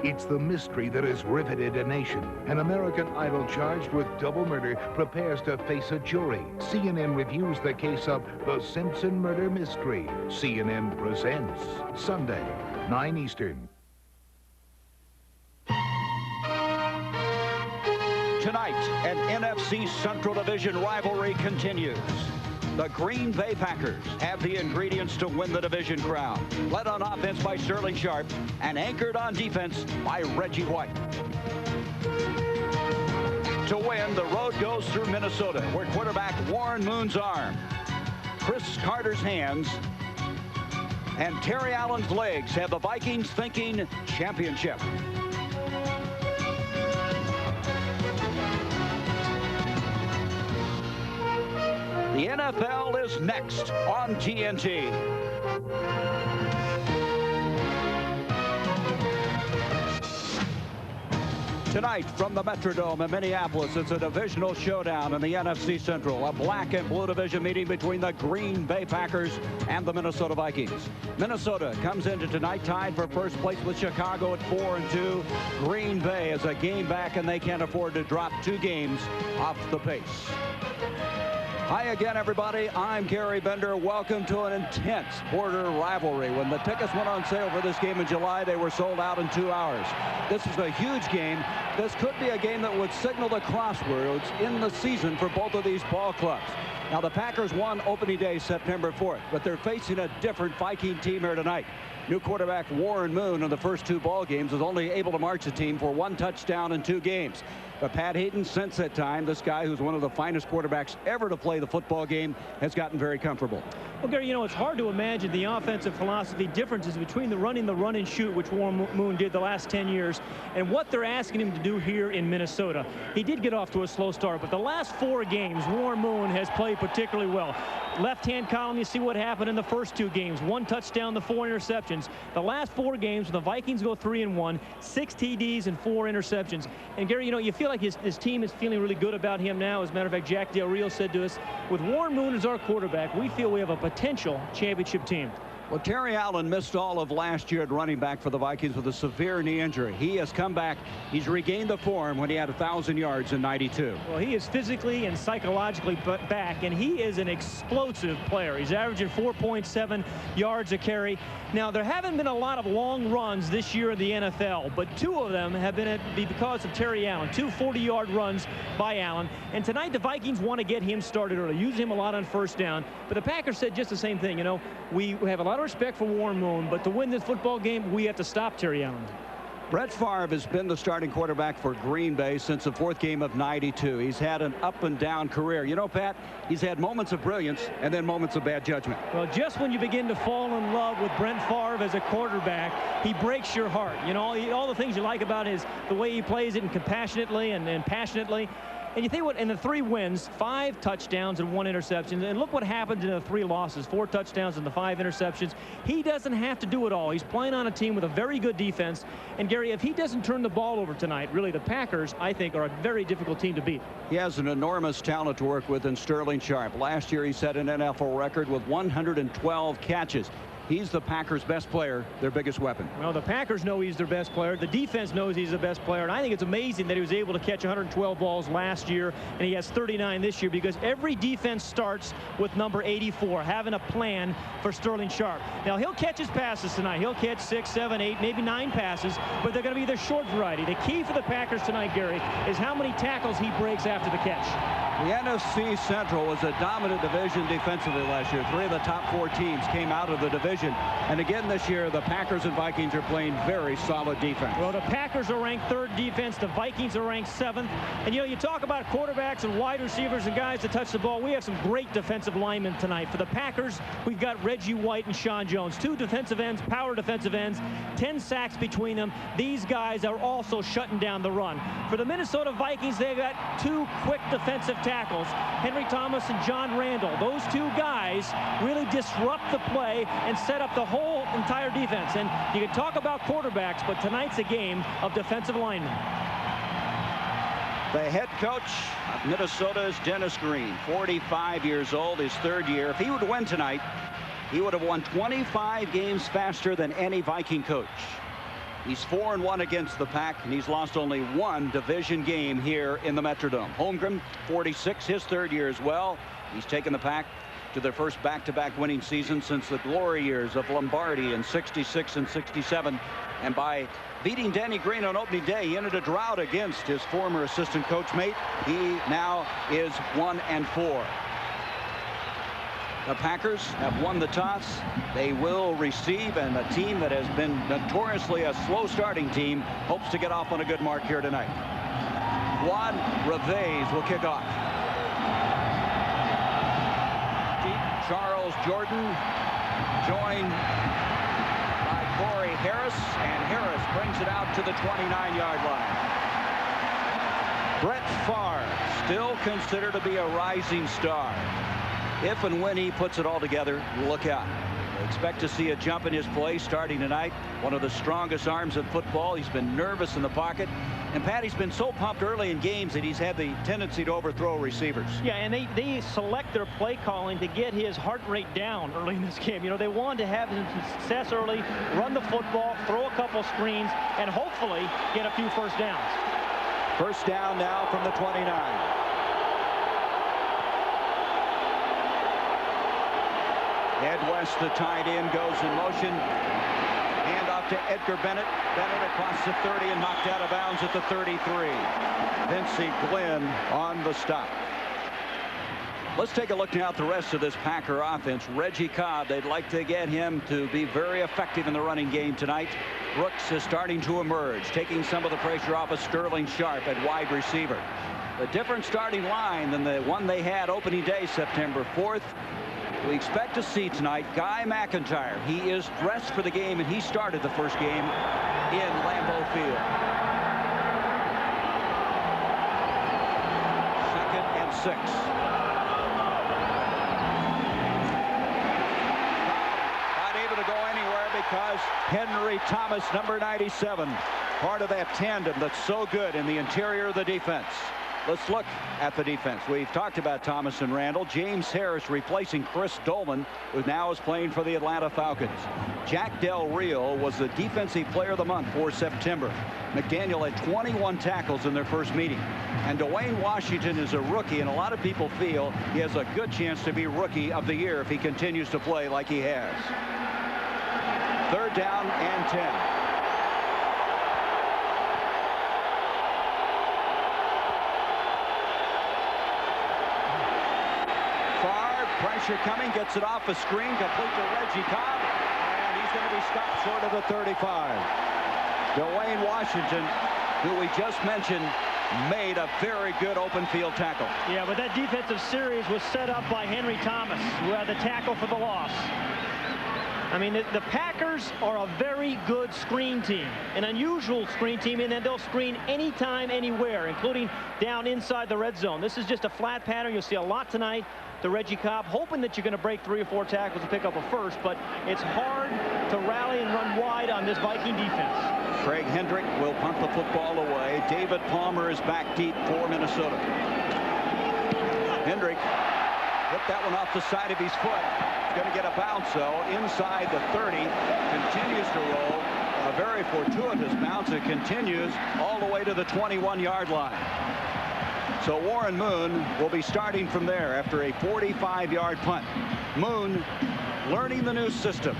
It's the mystery that has riveted a nation. An American Idol charged with double murder prepares to face a jury. CNN reviews the case of the Simpson murder mystery. CNN presents Sunday, 9 Eastern. Tonight, an NFC Central Division rivalry continues. The Green Bay Packers have the ingredients to win the division crown. Led on offense by Sterling Sharp and anchored on defense by Reggie White. To win, the road goes through Minnesota, where quarterback Warren Moon's arm, Chris Carter's hands, and Terry Allen's legs have the Vikings thinking championship. The NFL is next on TNT. Tonight from the Metrodome in Minneapolis, it's a divisional showdown in the NFC Central. A black and blue division meeting between the Green Bay Packers and the Minnesota Vikings. Minnesota comes into tonight tied for first place with Chicago at 4-2. Green Bay is a game back and they can't afford to drop 2 games off the pace. Hi again, everybody. I'm Gary Bender. Welcome to an intense border rivalry. When the tickets went on sale for this game in July, they were sold out in 2 hours. This is a huge game. This could be a game that would signal the crossroads in the season for both of these ball clubs. Now, the Packers won opening day September 4th, but they're facing a different Viking team here tonight. New quarterback Warren Moon in the first 2 ball games was only able to march the team for 1 touchdown in 2 games. But Pat Hayden, since that time, this guy who's one of the finest quarterbacks ever to play the football game, has gotten very comfortable. Well, Gary, you know, it's hard to imagine the offensive philosophy differences between the run and shoot, which Warren Moon did the last 10 years, and what they're asking him to do here in Minnesota. He did get off to a slow start, but the last 4 games, Warren Moon has played particularly well. Left-hand column, you see what happened in the first 2 games. 1 touchdown to 4 interceptions. The last 4 games, the Vikings go 3-1, 6 TDs and 4 interceptions. And Gary, you know, you feel like his team is feeling really good about him now. As a matter of fact, Jack Del Rio said to us, with Warren Moon as our quarterback, we feel we have a potential championship team. Well, Terry Allen missed all of last year at running back for the Vikings with a severe knee injury. He has come back. He's regained the form when he had 1,000 yards in '92. Well, he is physically and psychologically back, and he is an explosive player. He's averaging 4.7 yards a carry. Now, there haven't been a lot of long runs this year in the NFL, but 2 of them have been because of Terry Allen. 2 40-yard runs by Allen. And tonight, the Vikings want to get him started early, use him a lot on first down. But the Packers said just the same thing. You know, we have a lot of respect for Warren Moon, but to win this football game, we have to stop Terry Allen. Brett Favre has been the starting quarterback for Green Bay since the 4th game of '92. He's had an up-and-down career. You know, Pat, he's had moments of brilliance and then moments of bad judgment. Well, just when you begin to fall in love with Brett Favre as a quarterback, he breaks your heart. You know, all the things you like about the way he plays it, and compassionately and passionately. And you think what, in the 3 wins, 5 touchdowns and 1 interception. And look what happened in the 3 losses, 4 touchdowns and the 5 interceptions. He doesn't have to do it all. He's playing on a team with a very good defense. And Gary, if he doesn't turn the ball over tonight, really the Packers, I think, are a very difficult team to beat. He has an enormous talent to work with in Sterling Sharp. Last year he set an NFL record with 112 catches. He's the Packers' best player, their biggest weapon. Well, the Packers know he's their best player. The defense knows he's the best player. And I think it's amazing that he was able to catch 112 balls last year, and he has 39 this year, because every defense starts with number 84, having a plan for Sterling Sharp. Now, he'll catch his passes tonight. He'll catch 6, 7, 8, maybe 9 passes, but they're going to be the short variety. The key for the Packers tonight, Gary, is how many tackles he breaks after the catch. The NFC Central was a dominant division defensively last year. 3 of the top 4 teams came out of the division. And again this year, the Packers and Vikings are playing very solid defense. Well, the Packers are ranked 3rd defense. The Vikings are ranked 7th. And, you know, you talk about quarterbacks and wide receivers and guys that touch the ball. We have some great defensive linemen tonight. For the Packers, we've got Reggie White and Sean Jones. 2 defensive ends, power defensive ends, 10 sacks between them. These guys are also shutting down the run. For the Minnesota Vikings, they've got 2 quick defensive tackles, Henry Thomas and John Randall. Those 2 guys really disrupt the play and set up the whole entire defense. And you can talk about quarterbacks, but tonight's a game of defensive linemen. The head coach of Minnesota is Dennis Green, 45 years old, his 3rd year. If he would win tonight, he would have won 25 games faster than any Viking coach. He's 4-1 against the Pack, and he's lost only one division game here in the Metrodome. Holmgren, 46, his third year as well. He's taken the Pack to their first back-to-back winning season since the glory years of Lombardi in 66 and 67. And by beating Danny Green on opening day, he ended a drought against his former assistant coach mate. He now is 1-4. The Packers have won the toss. They will receive, and a team that has been notoriously a slow starting team hopes to get off on a good mark here tonight. Juan Revés will kick off. Charles Jordan joined by Corey Harris, and Harris brings it out to the 29-yard line. Brett Favre, still considered to be a rising star. If and when he puts it all together, look out. Expect to see a jump in his play starting tonight. One of the strongest arms in football. He's been nervous in the pocket. And Patty's been so pumped early in games that he's had the tendency to overthrow receivers. Yeah, and they select their play calling to get his heart rate down early in this game. You know, they wanted to have some success early, run the football, throw a couple screens, and hopefully get a few first downs. First down now from the 29. Ed West, the tight end, goes in motion. Hand off to Edgar Bennett. Bennett across the 30 and knocked out of bounds at the 33. Vincey Glenn on the stop. Let's take a look now at the rest of this Packer offense. Reggie Cobb, they'd like to get him to be very effective in the running game tonight. Brooks is starting to emerge, taking some of the pressure off of Sterling Sharp at wide receiver. A different starting line than the one they had opening day, September 4th. We expect to see tonight Guy McIntyre. He is dressed for the game, and he started the first game in Lambeau Field. 2nd and 6. Not able to go anywhere because Henry Thomas, number 97, part of that tandem that's so good in the interior of the defense. Let's look at the defense. We've talked about Thomas and Randall. James Harris replacing Chris Dolman, who now is playing for the Atlanta Falcons. Jack Del Rio was the defensive player of the month for September. McDaniel had 21 tackles in their first meeting. And Dwayne Washington is a rookie, and a lot of people feel he has a good chance to be rookie of the year if he continues to play like he has. 3rd down and 10. Pressure coming, gets it off a screen, complete to Reggie Cobb, and he's going to be stopped short of the 35. Dwayne Washington, who we just mentioned, made a very good open field tackle. Yeah, but that defensive series was set up by Henry Thomas, who had the tackle for the loss. I mean, the Packers are a very good screen team, an unusual screen team, and then they'll screen anytime, anywhere, including down inside the red zone. This is just a flat pattern. You'll see a lot tonight to Reggie Cobb, hoping that you're going to break 3 or 4 tackles and pick up a first, but it's hard to rally and run wide on this Viking defense. Craig Hendrick will punt the football away. David Palmer is back deep for Minnesota. Hendrick hit that one off the side of his foot. He's going to get a bounce, though, inside the 30. Continues to roll. A very fortuitous bounce. It continues all the way to the 21-yard line. So Warren Moon will be starting from there after a 45-yard punt. Moon learning the new system.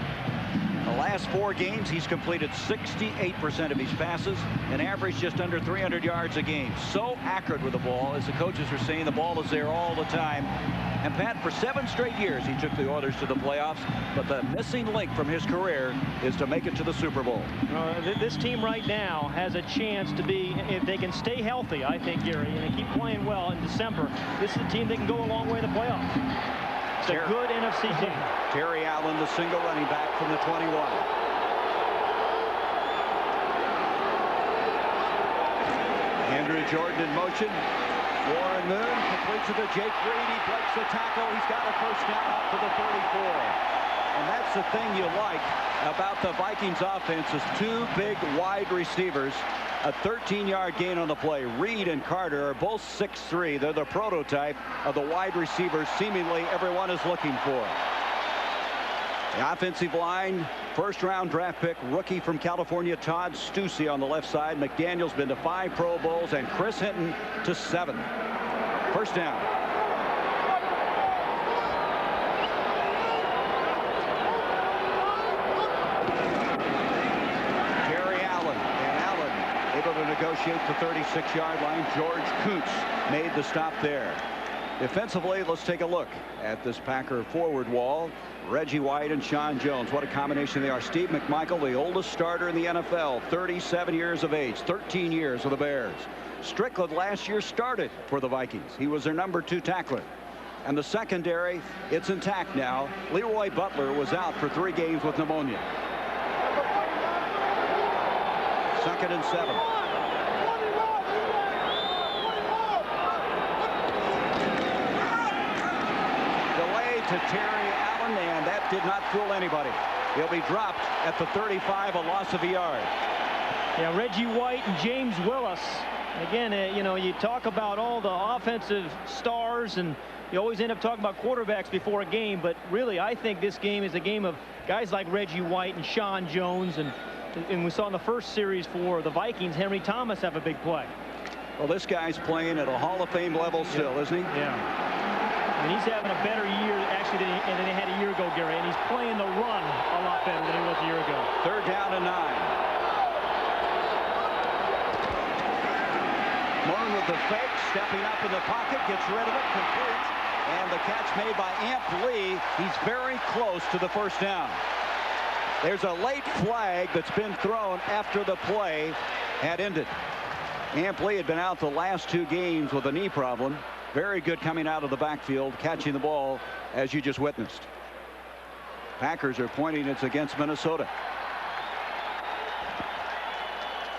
The last 4 games, he's completed 68% of his passes and averaged just under 300 yards a game. So accurate with the ball, as the coaches are saying, the ball is there all the time. And Pat, for 7 straight years, he took the Oilers to the playoffs, but the missing link from his career is to make it to the Super Bowl. This team right now has a chance to be, if they can stay healthy, I think, Gary, and they keep playing well in December, this is a team that can go a long way in the playoffs. It's a good NFC team. Terry Allen, the single running back from the 21. Andrew Jordan in motion. Warren Moon completes it to Jake Reed. He breaks the tackle. He's got a first down up to the 34. And that's the thing you like about the Vikings offense is 2 big wide receivers. A 13-yard gain on the play. Reed and Carter are both 6'3". They're the prototype of the wide receivers seemingly everyone is looking for. The offensive line, first-round draft pick, rookie from California, Todd Stussy on the left side. McDaniel's been to 5 Pro Bowls, and Chris Hinton to 7. First down. Jerry Allen, and Allen able to negotiate the 36-yard line. George Kuntz made the stop there. Defensively, let's take a look at this Packer forward wall. Reggie White and Sean Jones. What a combination they are. Steve McMichael, the oldest starter in the NFL, 37 years of age, 13 years with the Bears. Strickland last year started for the Vikings. He was their number 2 tackler. And the secondary, it's intact now. Leroy Butler was out for 3 games with pneumonia. 2nd and 7. To Terry Allen, and that did not fool anybody. He'll be dropped at the 35, a loss of a yard. Yeah, Reggie White and James Willis. Again, you know, you talk about all the offensive stars, and you always end up talking about quarterbacks before a game, but really, I think this game is a game of guys like Reggie White and Sean Jones, and we saw in the first series for the Vikings, Henry Thomas have a big play. Well, this guy's playing at a Hall of Fame level still, isn't he? Yeah. And he's having a better year, actually, than he had a year ago, Gary. And he's playing the run a lot better than he was a year ago. 3rd down and 9. Moon with the fake, stepping up in the pocket, gets rid of it, complete. And the catch made by Amp Lee. He's very close to the first down. There's a late flag that's been thrown after the play had ended. Amp Lee had been out the last 2 games with a knee problem. Very good coming out of the backfield, catching the ball, as you just witnessed. Packers are pointing it's against Minnesota.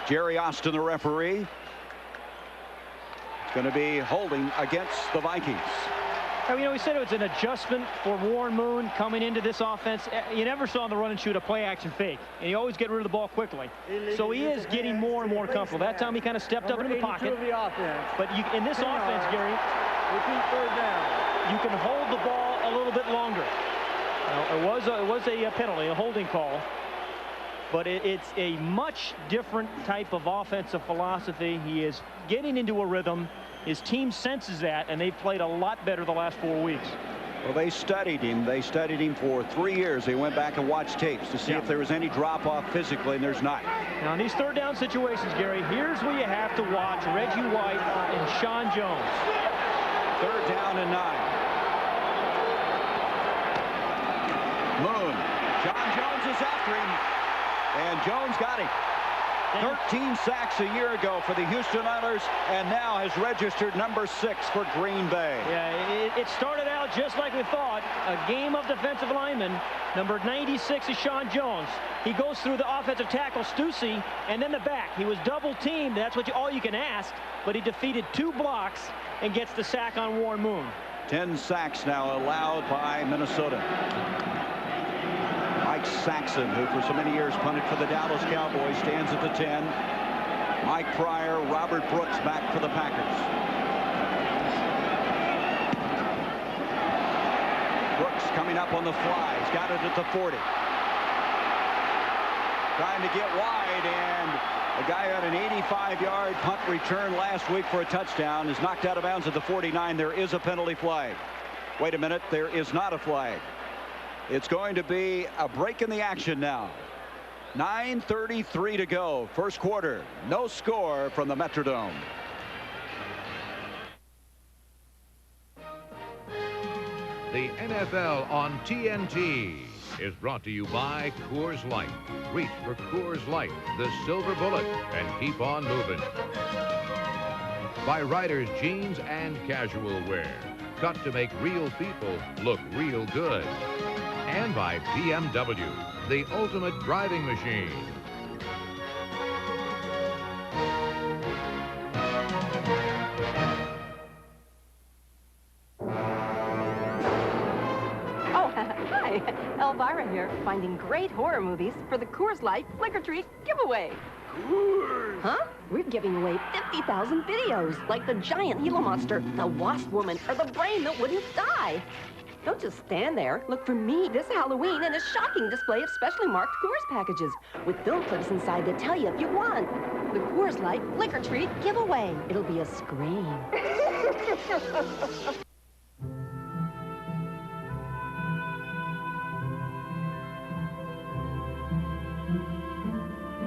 Jerry Austin, the referee. It's going to be holding against the Vikings. You know, we said it was an adjustment for Warren Moon coming into this offense. You never saw him run and shoot a play-action fake, and he always get rid of the ball quickly. So he is getting more and more comfortable. That time he kind of stepped up into the pocket. But in this offense, Gary, you can hold the ball a little bit longer. Now, it was a penalty, a holding call, but it's a much different type of offensive philosophy. He is getting into a rhythm. His team senses that, and they've played a lot better the last 4 weeks. Well, they studied him. They studied him for 3 years. They went back and watched tapes to see if there was any drop-off physically, and there's not. Now, in these 3rd down situations, Gary, here's where you have to watch Reggie White and Sean Jones. 3rd down and 9. Moon. John Jones is after him, and Jones got him. 13 sacks a year ago for the Houston Oilers, and now has registered number 6 for Green Bay. Yeah, it started out just like we thought, a game of defensive linemen. Number 96 is Sean Jones. He goes through the offensive tackle, Stussy, and then the back. He was double teamed. That's all you can ask, but he defeated 2 blocks and gets the sack on Warren Moon. 10 sacks now allowed by Minnesota. Mike Saxon, who for so many years punted for the Dallas Cowboys, stands at the 10. Mike Pryor, Robert Brooks back for the Packers. Brooks coming up on the fly. He's got it at the 40. Trying to get wide, and the guy had an 85-yard punt return last week for a touchdown. Is knocked out of bounds at the 49. There is a penalty flag. Wait a minute, there is not a flag. It's going to be a break in the action now. 9:33 to go. First quarter. No score from the Metrodome. The NFL on TNT is brought to you by Coors Light. Reach for Coors Light, the silver bullet, and keep on moving. By Riders Jeans and Casual Wear, cut to make real people look real good. And by BMW, the ultimate driving machine. Oh, hi. Elvira here, finding great horror movies for the Coors Light Flick or Treat giveaway. Coors! Huh? We're giving away 50,000 videos, like the giant Gila monster, the wasp woman, or the brain that wouldn't die. Don't just stand there. Look for me this Halloween in a shocking display of specially marked Coors packages with film clips inside that tell you if you won. The Coors Light Lick or Treat giveaway. It'll be a scream.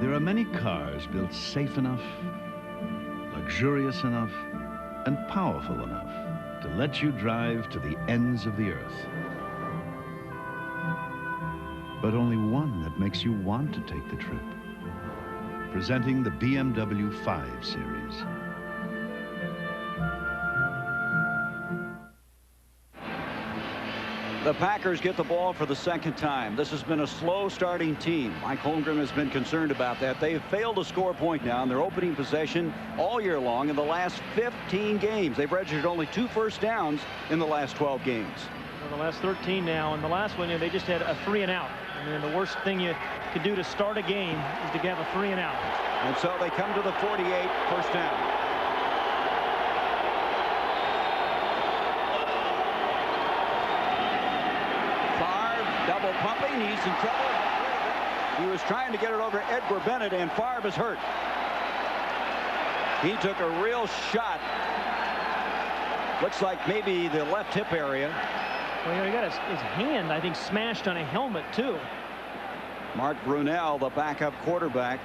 There are many cars built safe enough, luxurious enough, and powerful enough to let you drive to the ends of the earth. But only one that makes you want to take the trip. Presenting the BMW 5 Series. The Packers get the ball for the second time. This has been a slow starting team. Mike Holmgren has been concerned about that. They've failed to score a point now in their opening possession all year long in the last 15 games. They've registered only 2 first downs in the last 12 games. Well, the last 13 now, and the last one, they just had a 3 and out. And the worst thing you could do to start a game is to have a 3 and out. And so they come to the 48, first down. Double pumping, he's in trouble. He was trying to get it over Edgar Bennett, and Favre is hurt. He took a real shot. Looks like maybe the left hip area. Well, he got his hand, I think, smashed on a helmet, too. Mark Brunell, the backup quarterback,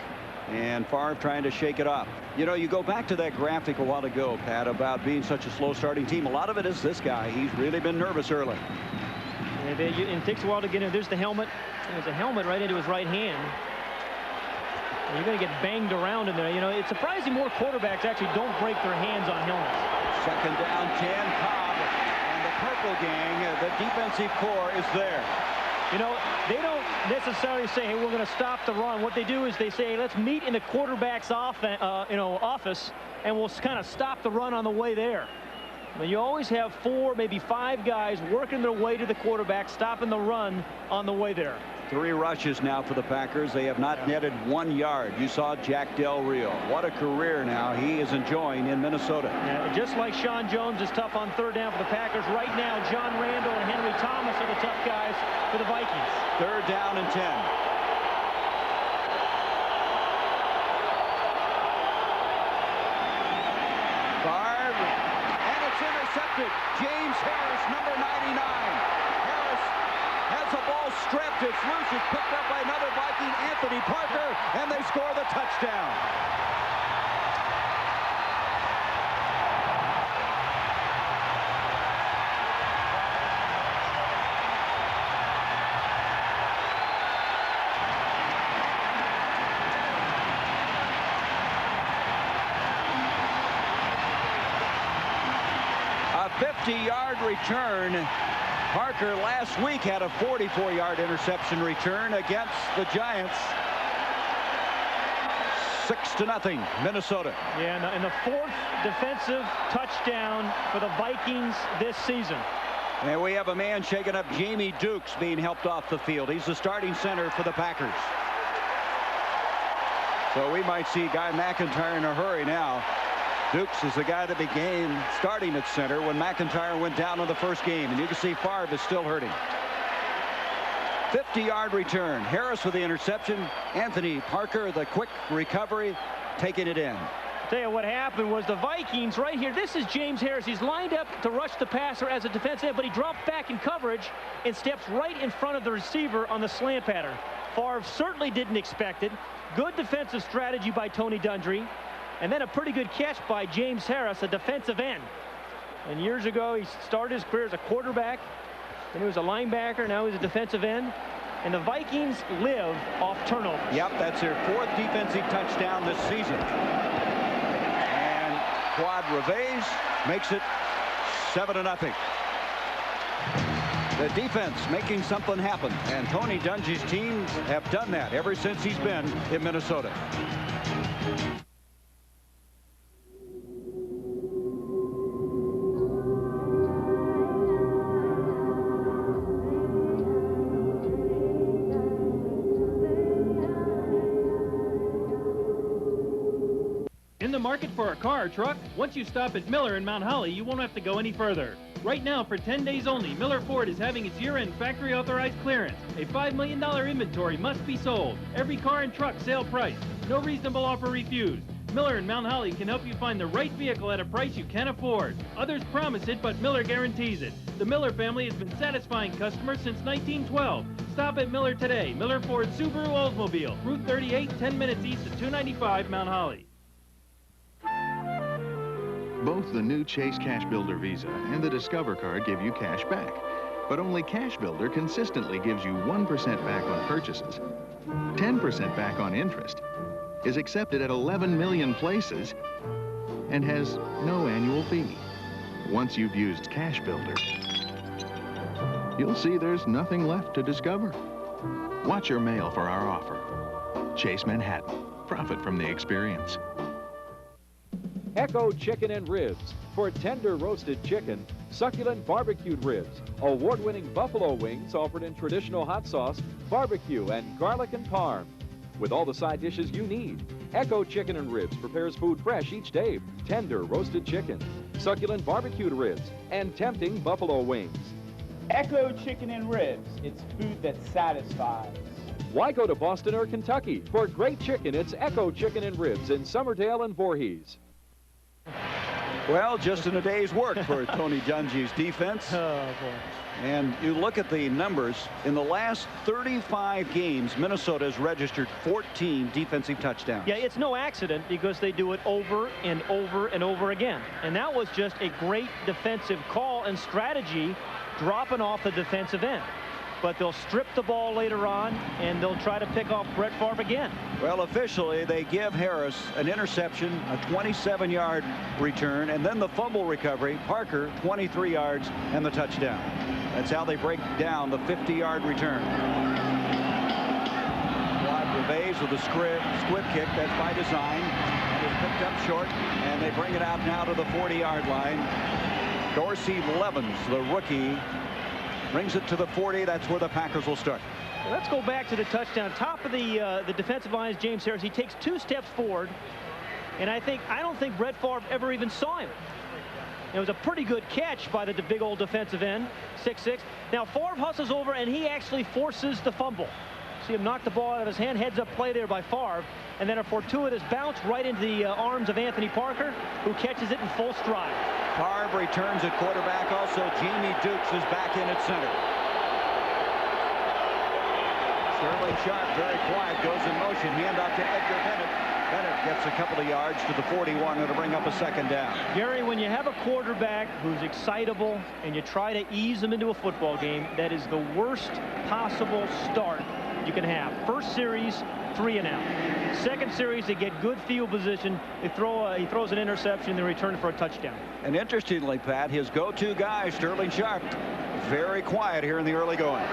and Favre trying to shake it off. You know, you go back to that graphic a while ago, Pat, about being such a slow starting team. A lot of it is this guy. He's really been nervous early. And it takes a while to get in. There's the helmet. There's a helmet right into his right hand. And you're going to get banged around in there. You know, it's surprising more quarterbacks actually don't break their hands on helmets. Second down, 10, Cobb, and the purple gang, the defensive core is there. You know, they don't necessarily say, hey, we're going to stop the run. What they do is they say, hey, let's meet in the quarterback's office, and we'll kind of stop the run on the way there. But you always have 4, maybe 5 guys working their way to the quarterback, stopping the run on the way there. 3 rushes now for the Packers. They have not netted 1 yard. You saw Jack Del Rio. What a career now he is enjoying in Minnesota. Yeah, just like Sean Jones is tough on 3rd down for the Packers. Right now, John Randall and Henry Thomas are the tough guys for the Vikings. 3rd down and 10. James Harris, number 99. Harris has the ball stripped. It's loose. It's picked up by another Viking, Anthony Parker, and they score the touchdown. A 50-yard return. Parker last week had a 44-yard interception return against the Giants. 6-0, Minnesota. Yeah, and the 4th defensive touchdown for the Vikings this season. And we have a man shaking up, Jamie Dukes, being helped off the field. He's the starting center for the Packers. So we might see Guy McIntyre in a hurry now. Dukes is the guy that began starting at center when McIntyre went down in the first game. And you can see Favre is still hurting. 50-yard return. Harris with the interception. Anthony Parker, the quick recovery, taking it in. Tell you what happened was the Vikings right here. This is James Harris. He's lined up to rush the passer as a defensive end, but he dropped back in coverage and steps right in front of the receiver on the slant pattern. Favre certainly didn't expect it. Good defensive strategy by Tony Dungy. And then a pretty good catch by James Harris, a defensive end. And years ago, he started his career as a quarterback. Then he was a linebacker. Now he's a defensive end. And the Vikings live off turnovers. Yep, that's their 4th defensive touchdown this season. And Quad Reves makes it 7-0. The defense making something happen. And Tony Dungy's teams have done that ever since he's been in Minnesota. In the market for a car or truck? Once you stop at Miller in Mount Holly, you won't have to go any further. Right now, for 10 days only, Miller Ford is having its year-end factory-authorized clearance. A $5 million inventory must be sold. Every car and truck sale price. No reasonable offer refused. Miller in Mount Holly can help you find the right vehicle at a price you can afford. Others promise it, but Miller guarantees it. The Miller family has been satisfying customers since 1912. Stop at Miller today. Miller Ford Subaru Oldsmobile, Route 38, 10 minutes east of 295 Mount Holly. Both the new Chase Cash Builder Visa and the Discover card give you cash back. But only Cash Builder consistently gives you 1% back on purchases, 10% back on interest, is accepted at 11 million places, and has no annual fee. Once you've used Cash Builder, you'll see there's nothing left to discover. Watch your mail for our offer. Chase Manhattan. Profit from the experience. Echo Chicken and Ribs. For tender roasted chicken, succulent barbecued ribs, award-winning buffalo wings offered in traditional hot sauce, barbecue, and garlic and parm. With all the side dishes you need, Echo Chicken and Ribs prepares food fresh each day. Tender roasted chicken, succulent barbecued ribs, and tempting buffalo wings. Echo Chicken and Ribs. It's food that satisfies. Why go to Boston or Kentucky? For great chicken, it's Echo Chicken and Ribs in Somerdale and Voorhees. Well, just in a day's work for Tony Dungy's defense. Oh, boy. And you look at the numbers. In the last 35 games, Minnesota has registered 14 defensive touchdowns. Yeah, it's no accident because they do it over and over and over again. And that was just a great defensive call and strategy, dropping off the defensive end. But they'll strip the ball later on, and they'll try to pick off Brett Favre again. Well, officially, they give Harris an interception, a 27-yard return, and then the fumble recovery. Parker, 23 yards, and the touchdown. That's how they break down the 50-yard return. Gervais with a squib kick. That's by design. And it's picked up short, and they bring it out now to the 40-yard line. Dorsey Levens, the rookie, brings it to the 40. That's where the Packers will start. Well, let's go back to the touchdown. Top of the defensive line is James Harris. He takes 2 steps forward, and I don't think Brett Favre ever even saw him. It was a pretty good catch by the big old defensive end, 6'6". Now Favre hustles over, and he actually forces the fumble. See him knock the ball out of his hand. Heads up play there by Favre, and then a fortuitous bounce right into the arms of Anthony Parker, who catches it in full stride. Favre returns at quarterback. Also, Jamie Dukes is back in at center. Sterling Sharp, very quiet, goes in motion. Handoff to Edgar Bennett. Bennett gets a couple of yards to the 41 to bring up a second down. Gary, when you have a quarterback who's excitable and you try to ease him into a football game, that is the worst possible start you can have. First series, 3 and out. Second series, they get good field position. He throws an interception, they return it for a touchdown. And interestingly, Pat, his go-to guy, Sterling Sharp, very quiet here in the early going.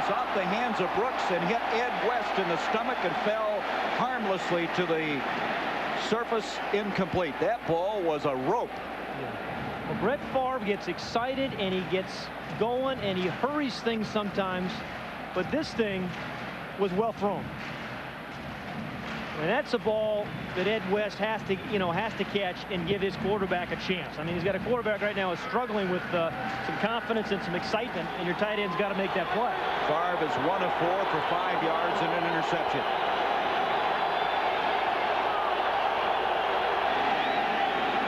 Off the hands of Brooks and hit Ed West in the stomach and fell harmlessly to the surface, incomplete. That ball was a rope. Yeah. Well, Brett Favre gets excited and he gets going and he hurries things sometimes, but this thing was well thrown. And that's a ball that Ed West has to catch and give his quarterback a chance. I mean, he's got a quarterback right now who's struggling with some confidence and some excitement, and your tight end's got to make that play. Favre is 1 of 4 for 5 yards and an interception.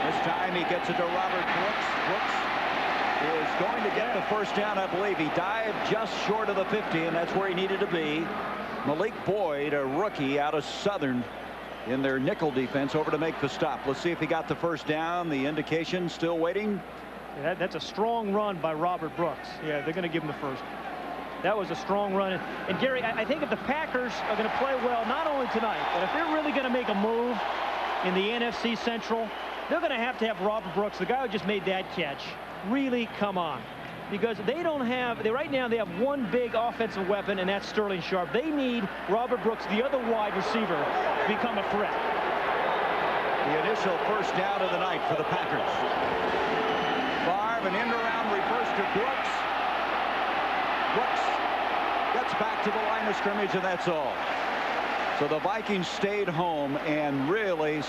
This time he gets it to Robert Brooks. Brooks is going to get the first down, I believe. He dived just short of the 50, and that's where he needed to be. Malik Boyd, a rookie out of Southern in their nickel defense, over to make the stop. Let's see if he got the first down. The indication still waiting. Yeah, that's a strong run by Robert Brooks. Yeah, they're going to give him the first. That was a strong run. And Gary, I think if the Packers are going to play well, not only tonight, but if they're really going to make a move in the NFC Central, they're going to have Robert Brooks, the guy who just made that catch, really come on. Because they don't have, right now they have one big offensive weapon, and that's Sterling Sharp. They need Robert Brooks, the other wide receiver, to become a threat. The initial first down of the night for the Packers. Favre, an end around reverse to Brooks. Brooks gets back to the line of scrimmage, and that's all. So the Vikings stayed home and really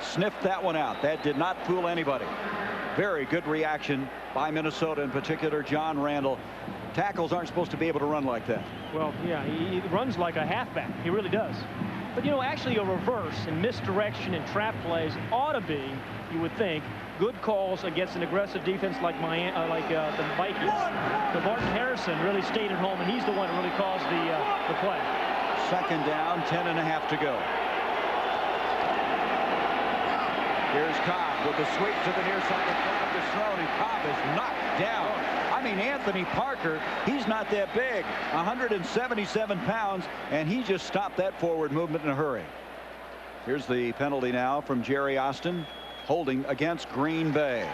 sniffed that one out. That did not fool anybody. Very good reaction by Minnesota, in particular John Randall. Tackles aren't supposed to be able to run like that. Well, yeah, he runs like a halfback. He really does. But, you know, actually a reverse and misdirection and trap plays ought to be, you would think, good calls against an aggressive defense like the Vikings. So Martin Harrison really stayed at home, and he's the one that really caused the play. Second down, 10.5 to go. Here's Cobb with the sweep to the near side. The flag is thrown, and Cobb is knocked down. I mean, Anthony Parker, he's not that big, 177 pounds, and he just stopped that forward movement in a hurry. Here's the penalty now from Jerry Austin, holding against Green Bay.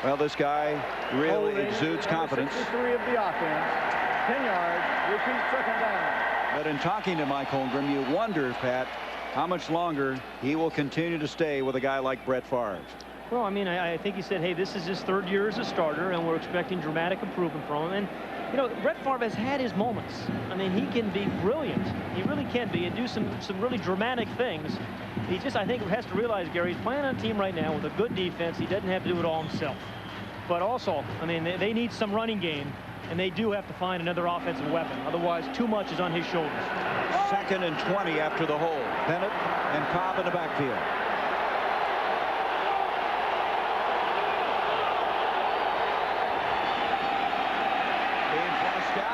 Well, this guy really exudes confidence. 63 of the offense, 10 yards, repeat second down. But in talking to Mike Holmgren, you wonder, Pat, how much longer he will continue to stay with a guy like Brett Favre. Well, I mean, I think he said, hey, this is his third year as a starter, and we're expecting dramatic improvement from him. And, you know, Brett Favre has had his moments. I mean, he can be brilliant. He really can be and do some really dramatic things. He just, I think, has to realize, Gary, he's playing on a team right now with a good defense. He doesn't have to do it all himself. But also, I mean, they need some running game, and they do have to find another offensive weapon. Otherwise, too much is on his shoulders. 2nd and 20 after the hold. Bennett and Cobb in the backfield.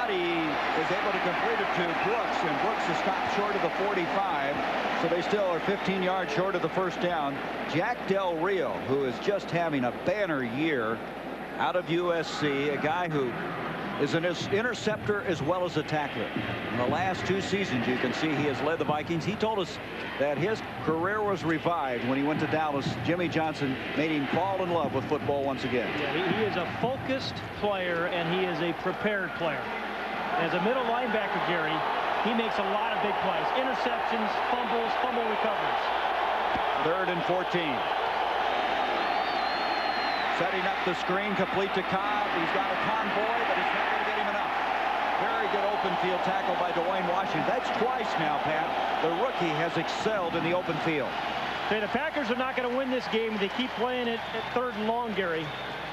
He is able to complete it to Brooks, and Brooks is stopped short of the 45, so they still are 15 yards short of the first down. Jack Del Rio, who is just having a banner year out of USC, a guy who is an interceptor as well as a tackler. In the last 2 seasons, you can see he has led the Vikings. He told us that his career was revived when he went to Dallas. Jimmy Johnson made him fall in love with football once again. Yeah, he is a focused player, and he is a prepared player. As a middle linebacker, Gary, he makes a lot of big plays. Interceptions, fumbles, fumble recoveries. 3rd and 14. Setting up the screen, complete to Cobb. He's got a convoy, but he's not going to get him enough. Very good open field tackle by Dwayne Washington. That's twice now, Pat. The rookie has excelled in the open field. Okay, the Packers are not going to win this game. They keep playing it at 3rd and long, Gary.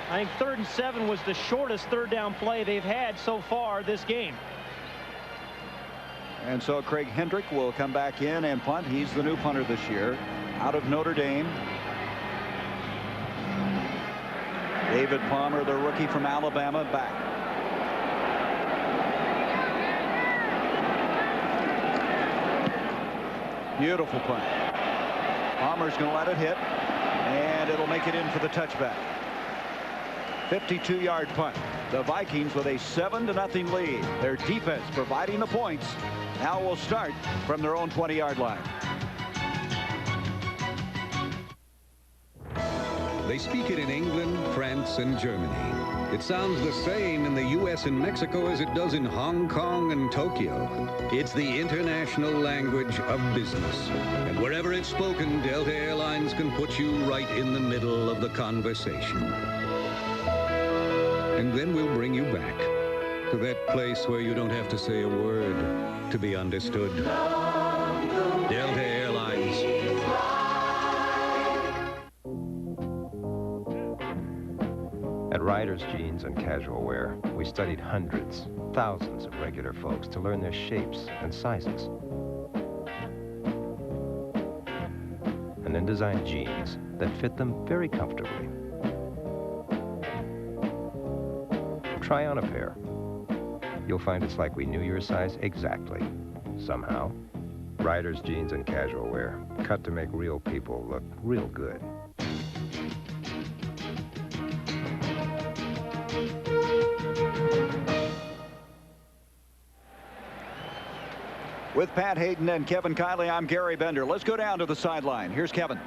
I think 3rd and 7 was the shortest 3rd down play they've had so far this game. And so Craig Hendrick will come back in and punt. He's the new punter this year out of Notre Dame. David Palmer, the rookie from Alabama, back. Beautiful punt. Palmer's going to let it hit, and it'll make it in for the touchback. 52-yard punt. The Vikings with a 7-0 lead. Their defense providing the points. Now will start from their own 20-yard line. They speak it in England, France, and Germany. It sounds the same in the U.S. and Mexico as it does in Hong Kong and Tokyo. It's the international language of business. And wherever it's spoken, Delta Airlines can put you right in the middle of the conversation. And then we'll bring you back to that place where you don't have to say a word to be understood. Delta Airlines. At Riders Jeans and Casual Wear, we studied hundreds, thousands of regular folks to learn their shapes and sizes. And then designed jeans that fit them very comfortably. Try on a pair. You'll find it's like we knew your size exactly, somehow. Riders Jeans and Casual Wear, cut to make real people look real good. With Pat Hayden and Kevin Kiley, I'm Gary Bender. Let's go down to the sideline. Here's Kevin.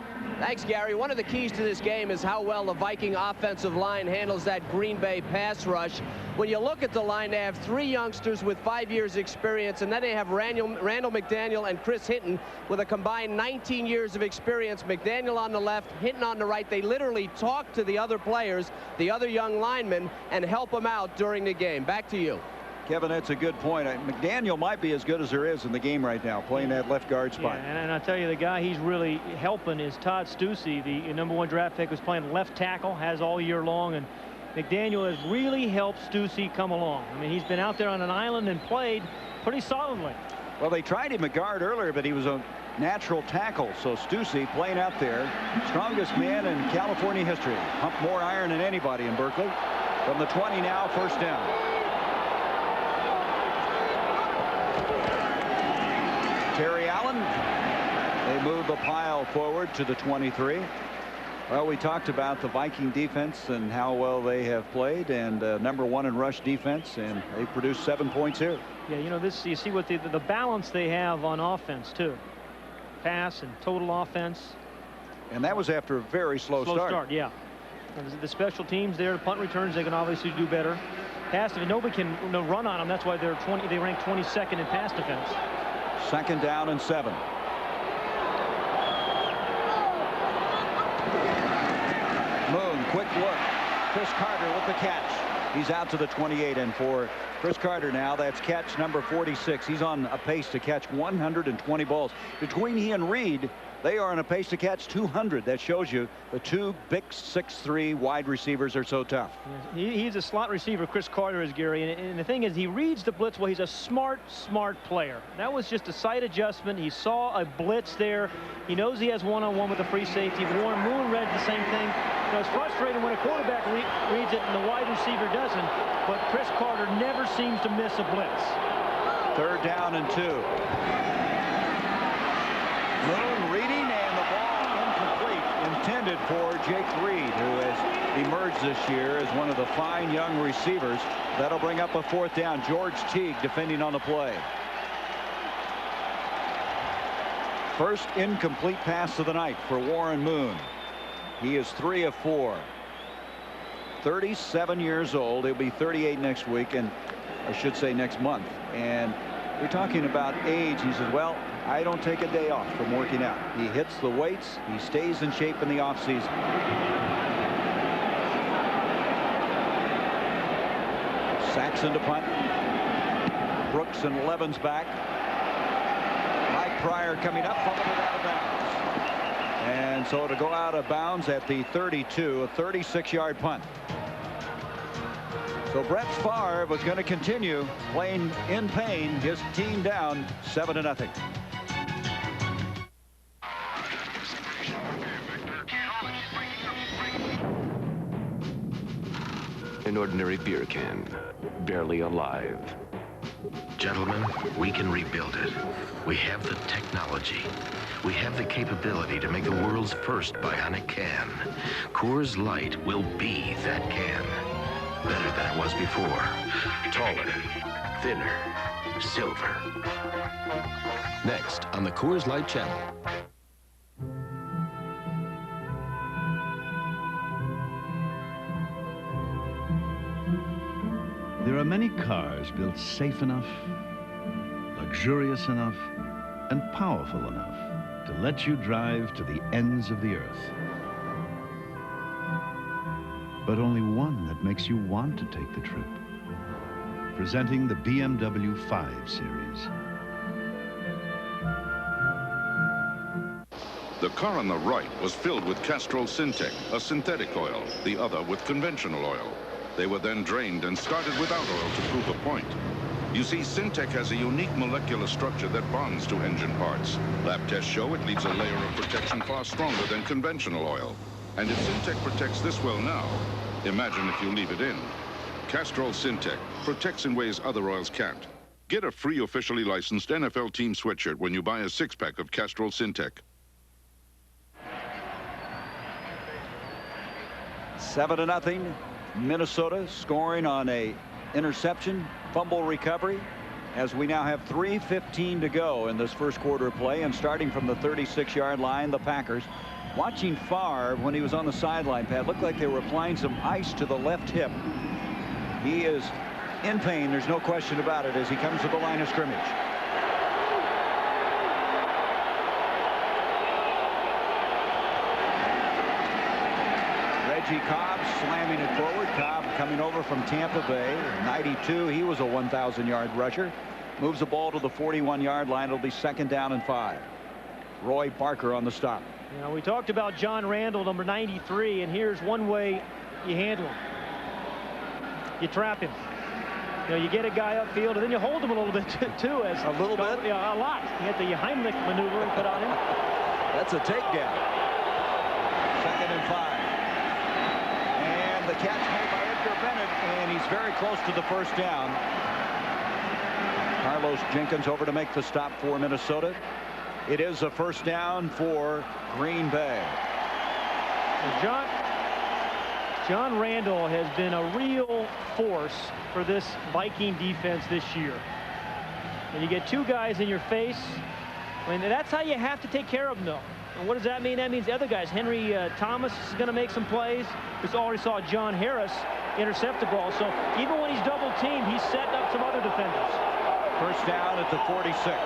Thanks, Gary. One of the keys to this game is how well the Viking offensive line handles that Green Bay pass rush. When you look at the line, they have 3 youngsters with 5 years experience, and then they have Randall McDaniel and Chris Hinton with a combined 19 years of experience. McDaniel on the left, Hinton on the right. They literally talk to the other players, the other young linemen, and help them out during the game. Back to you. Kevin, that's a good point. McDaniel might be as good as there is in the game right now, playing that left guard spot. Yeah, and I'll tell you, the guy he's really helping is Todd Stussy, the #1 draft pick, who's playing left tackle, has all year long, and McDaniel has really helped Stussy come along. I mean, he's been out there on an island and played pretty solidly. Well, they tried him at guard earlier, but he was a natural tackle. So Stussy playing out there, strongest man in California history. Pumped more iron than anybody in Berkeley. From the 20 now, first down. Terry Allen. They move the pile forward to the 23. Well, we talked about the Viking defense and how well they have played, and #1 in rush defense, and they produced 7 points here. Yeah, you know, this, you see what the balance they have on offense too. Pass and total offense. And that was after a very slow start. Yeah. And the special teams there, the punt returns, they can obviously do better. Pass, if nobody can run on them, that's why they rank 22nd in pass defense. 2nd down and 7. Moon, quick look. Chris Carter with the catch. He's out to the 28, and for Chris Carter now, that's catch number 46. He's on a pace to catch 120 balls. Between he and Reed, they are on a pace to catch 200. That shows you the 2 big 6'3" wide receivers are so tough. He's a slot receiver, Chris Carter is, Gary, and the thing is, he reads the blitz well. He's a smart player. That was just a sight adjustment. He saw a blitz there. He knows he has one-on-one with the free safety. Warren Moon read the same thing. You know, it's frustrating when a quarterback reads it and the wide receiver doesn't, but Chris Carter never seems to miss a blitz. 3rd down and 2. Moon reading, and the ball incomplete, intended for Jake Reed, who has emerged this year as one of the fine young receivers. That'll bring up a 4th down. George Teague defending on the play. First incomplete pass of the night for Warren Moon. He is 3 of 4. 37 years old. He'll be 38 next week, and I should say next month. And we're talking about age. He says, well, I don't take a day off from working out. He hits the weights. He stays in shape in the offseason. Saxon to punt. Brooks and Levin's back. Mike Pryor coming up, fumbled it out of bounds. And so to go out of bounds at the 32, a 36-yard punt. So Brett Favre was going to continue playing in pain. His team down 7-0. An ordinary beer can, barely alive. Gentlemen, we can rebuild it. We have the technology. We have the capability to make the world's first bionic can. Coors Light will be that can. Better than it was before. Taller, thinner, silver. Next on the Coors Light channel. There are many cars built safe enough, luxurious enough, and powerful enough to let you drive to the ends of the earth. But only one that makes you want to take the trip. Presenting the BMW 5 Series. The car on the right was filled with Castrol Syntec, a synthetic oil, the other with conventional oil. They were then drained and started without oil to prove a point. You see, Syntec has a unique molecular structure that bonds to engine parts. Lab tests show it leaves a layer of protection far stronger than conventional oil. And if Syntec protects this well now, imagine if you leave it in. Castrol Syntec protects in ways other oils can't. Get a free officially licensed NFL team sweatshirt when you buy a 6-pack of Castrol Syntec. 7-0. Minnesota scoring on a interception, fumble recovery, as we now have 3:15 to go in this first quarter of play, and starting from the 36-yard line, the Packers Watching Favre when he was on the sideline, Pat, looked like they were applying some ice to the left hip. He is in pain, there's no question about it, as he comes to the line of scrimmage. Reggie Cobb slamming it forward. Cobb coming over from Tampa Bay. 92, he was a 1,000-yard rusher. Moves the ball to the 41-yard line. It'll be 2nd down and 5. Roy Barker on the stop. You know, we talked about John Randall, number 93, and here's one way you handle him. You trap him. You know, you get a guy upfield, and then you hold him a little bit too. As a little bit? Yeah, a lot. You get the Heimlich maneuver and put on him. That's a takedown. 2nd and 5. And the catch made by Edgar Bennett, and he's very close to the 1st down. Carlos Jenkins over to make the stop for Minnesota. It is a 1st down for Green Bay. John Randall has been a real force for this Viking defense this year. When you get 2 guys in your face, I mean, that's how you have to take care of them, though. And what does that mean? That means the other guys. Henry Thomas is going to make some plays. We already saw John Harris intercept the ball. So even when he's double teamed, he's setting up some other defenders. 1st down at the 46.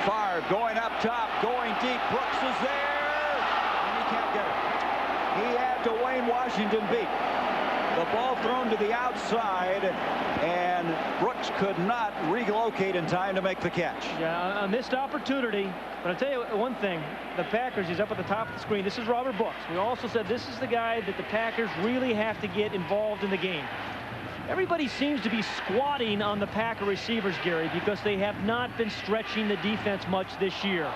Favre going up top, going deep. Brooks is there, and he can't get it. He had Dwayne Washington beat. The ball thrown to the outside, and Brooks could not relocate in time to make the catch. Yeah, a missed opportunity. But I'll tell you one thing. The Packers, he's up at the top of the screen. This is Robert Brooks. We also said this is the guy that the Packers really have to get involved in the game. Everybody seems to be squatting on the Packer receivers, Gary, because they have not been stretching the defense much this year.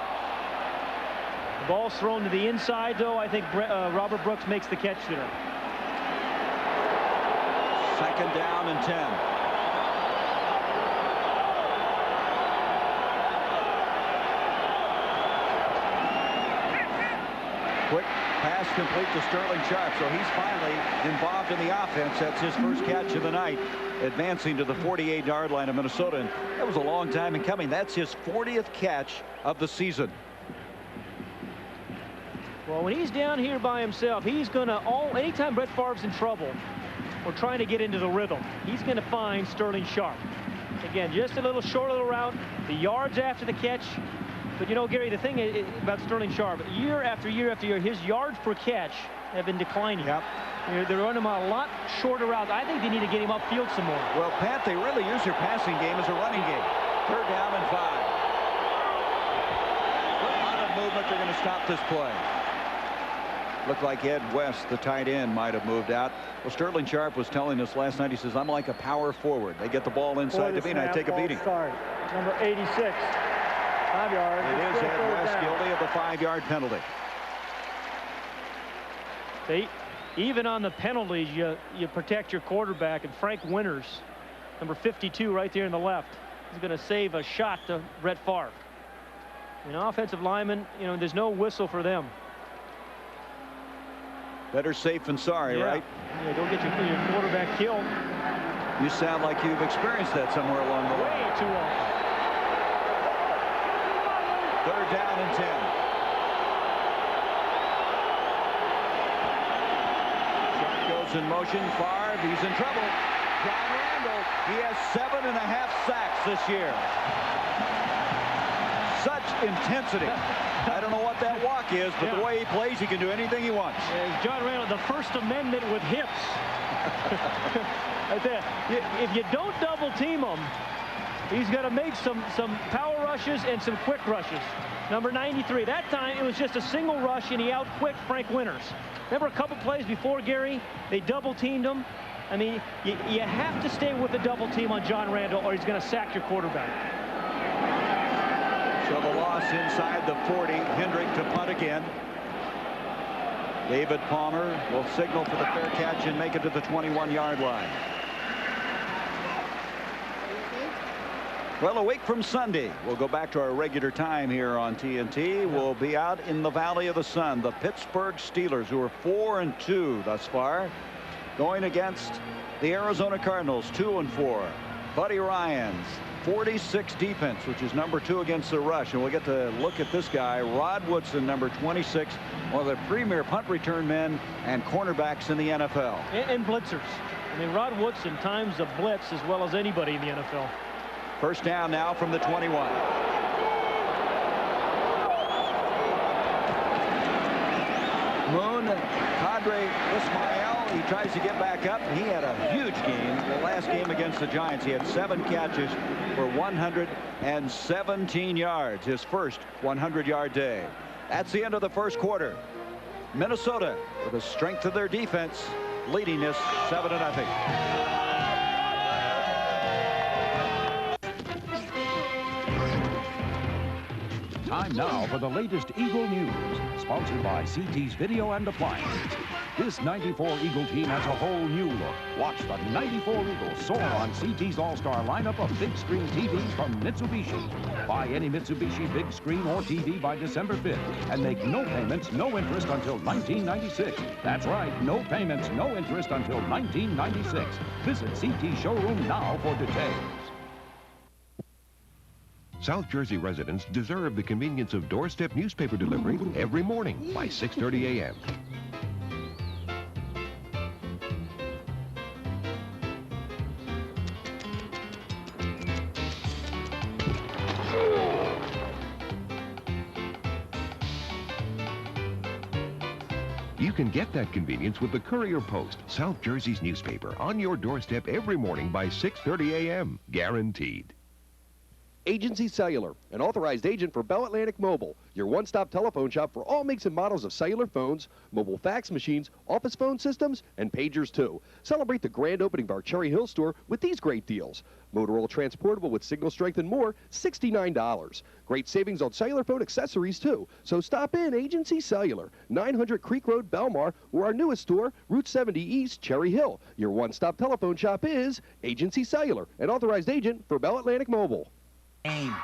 The ball's thrown to the inside, though. I think Robert Brooks makes the catch there. 2nd down and 10. Quick pass complete to Sterling Sharp, so he's finally involved in the offense. That's his 1st catch of the night, advancing to the 48-yard line of Minnesota. And that was a long time in coming. That's his 40th catch of the season. Well, when he's down here by himself, he's going to anytime Brett Favre's in trouble or trying to get into the rhythm, he's going to find Sterling Sharp. Again, just a little short little route, the yards after the catch. But you know, Gary, the thing about Sterling Sharp, year after year after year, his yards per catch have been declining. Yep. They're running him a lot shorter routes. I think they need to get him upfield some more. Well, Pat, they really use their passing game as a running game. 3rd down and 5. What amount of movement they're going to stop this play? Looked like Ed West, the tight end, might have moved out. Well, Sterling Sharp was telling us last night, he says, I'm like a power forward. They get the ball inside to me, and I take a beating. Start. Number 86. 5 yards. It is Ed West guilty of the 5-yard penalty. Even on the penalties, you protect your quarterback, and Frank Winters, number 52 right there in the left, is going to save a shot to Brett Favre. You know, offensive linemen, you know, there's no whistle for them. Better safe than sorry, right? Yeah, don't get your quarterback killed. You sound like you've experienced that somewhere along the way. Way too long. 3rd down and 10. Shot goes in motion. Favre, he's in trouble. John Randall, he has 7.5 sacks this year. Such intensity. I don't know what that walk is, but the way he plays, he can do anything he wants. Yeah, John Randall, the First Amendment with hips. If you don't double team him, he's got to make some power rushes and some quick rushes. Number 93. That time it was just a single rush, and he out-quicked Frank Winters. Remember a couple plays before, Gary? They double teamed him. I mean, you have to stay with the double team on John Randall, or he's going to sack your quarterback. So the loss inside the 40. Hendrick to punt again. David Palmer will signal for the fair catch and make it to the 21-yard line. Well, a week from Sunday, we'll go back to our regular time here on TNT. We'll be out in the Valley of the Sun. The Pittsburgh Steelers, who are 4-2 thus far, going against the Arizona Cardinals, 2-4. Buddy Ryans 46 defense, which is number 2 against the rush. And we'll get to look at this guy, Rod Woodson, number 26, one of the premier punt return men and cornerbacks in the NFL. And blitzers. I mean, Rod Woodson times a blitz as well as anybody in the NFL. First down now from the 21. Moon, Padre Ismael, he tries to get back up. He had a huge game the last game against the Giants. He had 7 catches for 117 yards, his first 100-yard day. That's the end of the first quarter. Minnesota, with the strength of their defense, leading this 7-0. Time now for the latest Eagle news, sponsored by CT's Video and Appliances. This 94 Eagle team has a whole new look. Watch the 94 Eagles soar on CT's all-star lineup of big screen TVs from Mitsubishi. Buy any Mitsubishi big screen or TV by December 5th and make no payments, no interest until 1996. That's right, no payments, no interest until 1996. Visit CT showroom now for details. South Jersey residents deserve the convenience of doorstep newspaper delivery every morning by 6:30 a.m. You can get that convenience with the Courier Post, South Jersey's newspaper, on your doorstep every morning by 6:30 a.m. Guaranteed. Agency Cellular, an authorized agent for Bell Atlantic Mobile, your one-stop telephone shop for all makes and models of cellular phones, mobile fax machines, office phone systems, and pagers too. Celebrate the grand opening of our Cherry Hill store with these great deals. Motorola Transportable with signal strength and more, $69. Great savings on cellular phone accessories too. So stop in Agency Cellular, 900 Creek Road, Belmar, or our newest store, Route 70 East, Cherry Hill. Your one-stop telephone shop is Agency Cellular, an authorized agent for Bell Atlantic Mobile. Aim.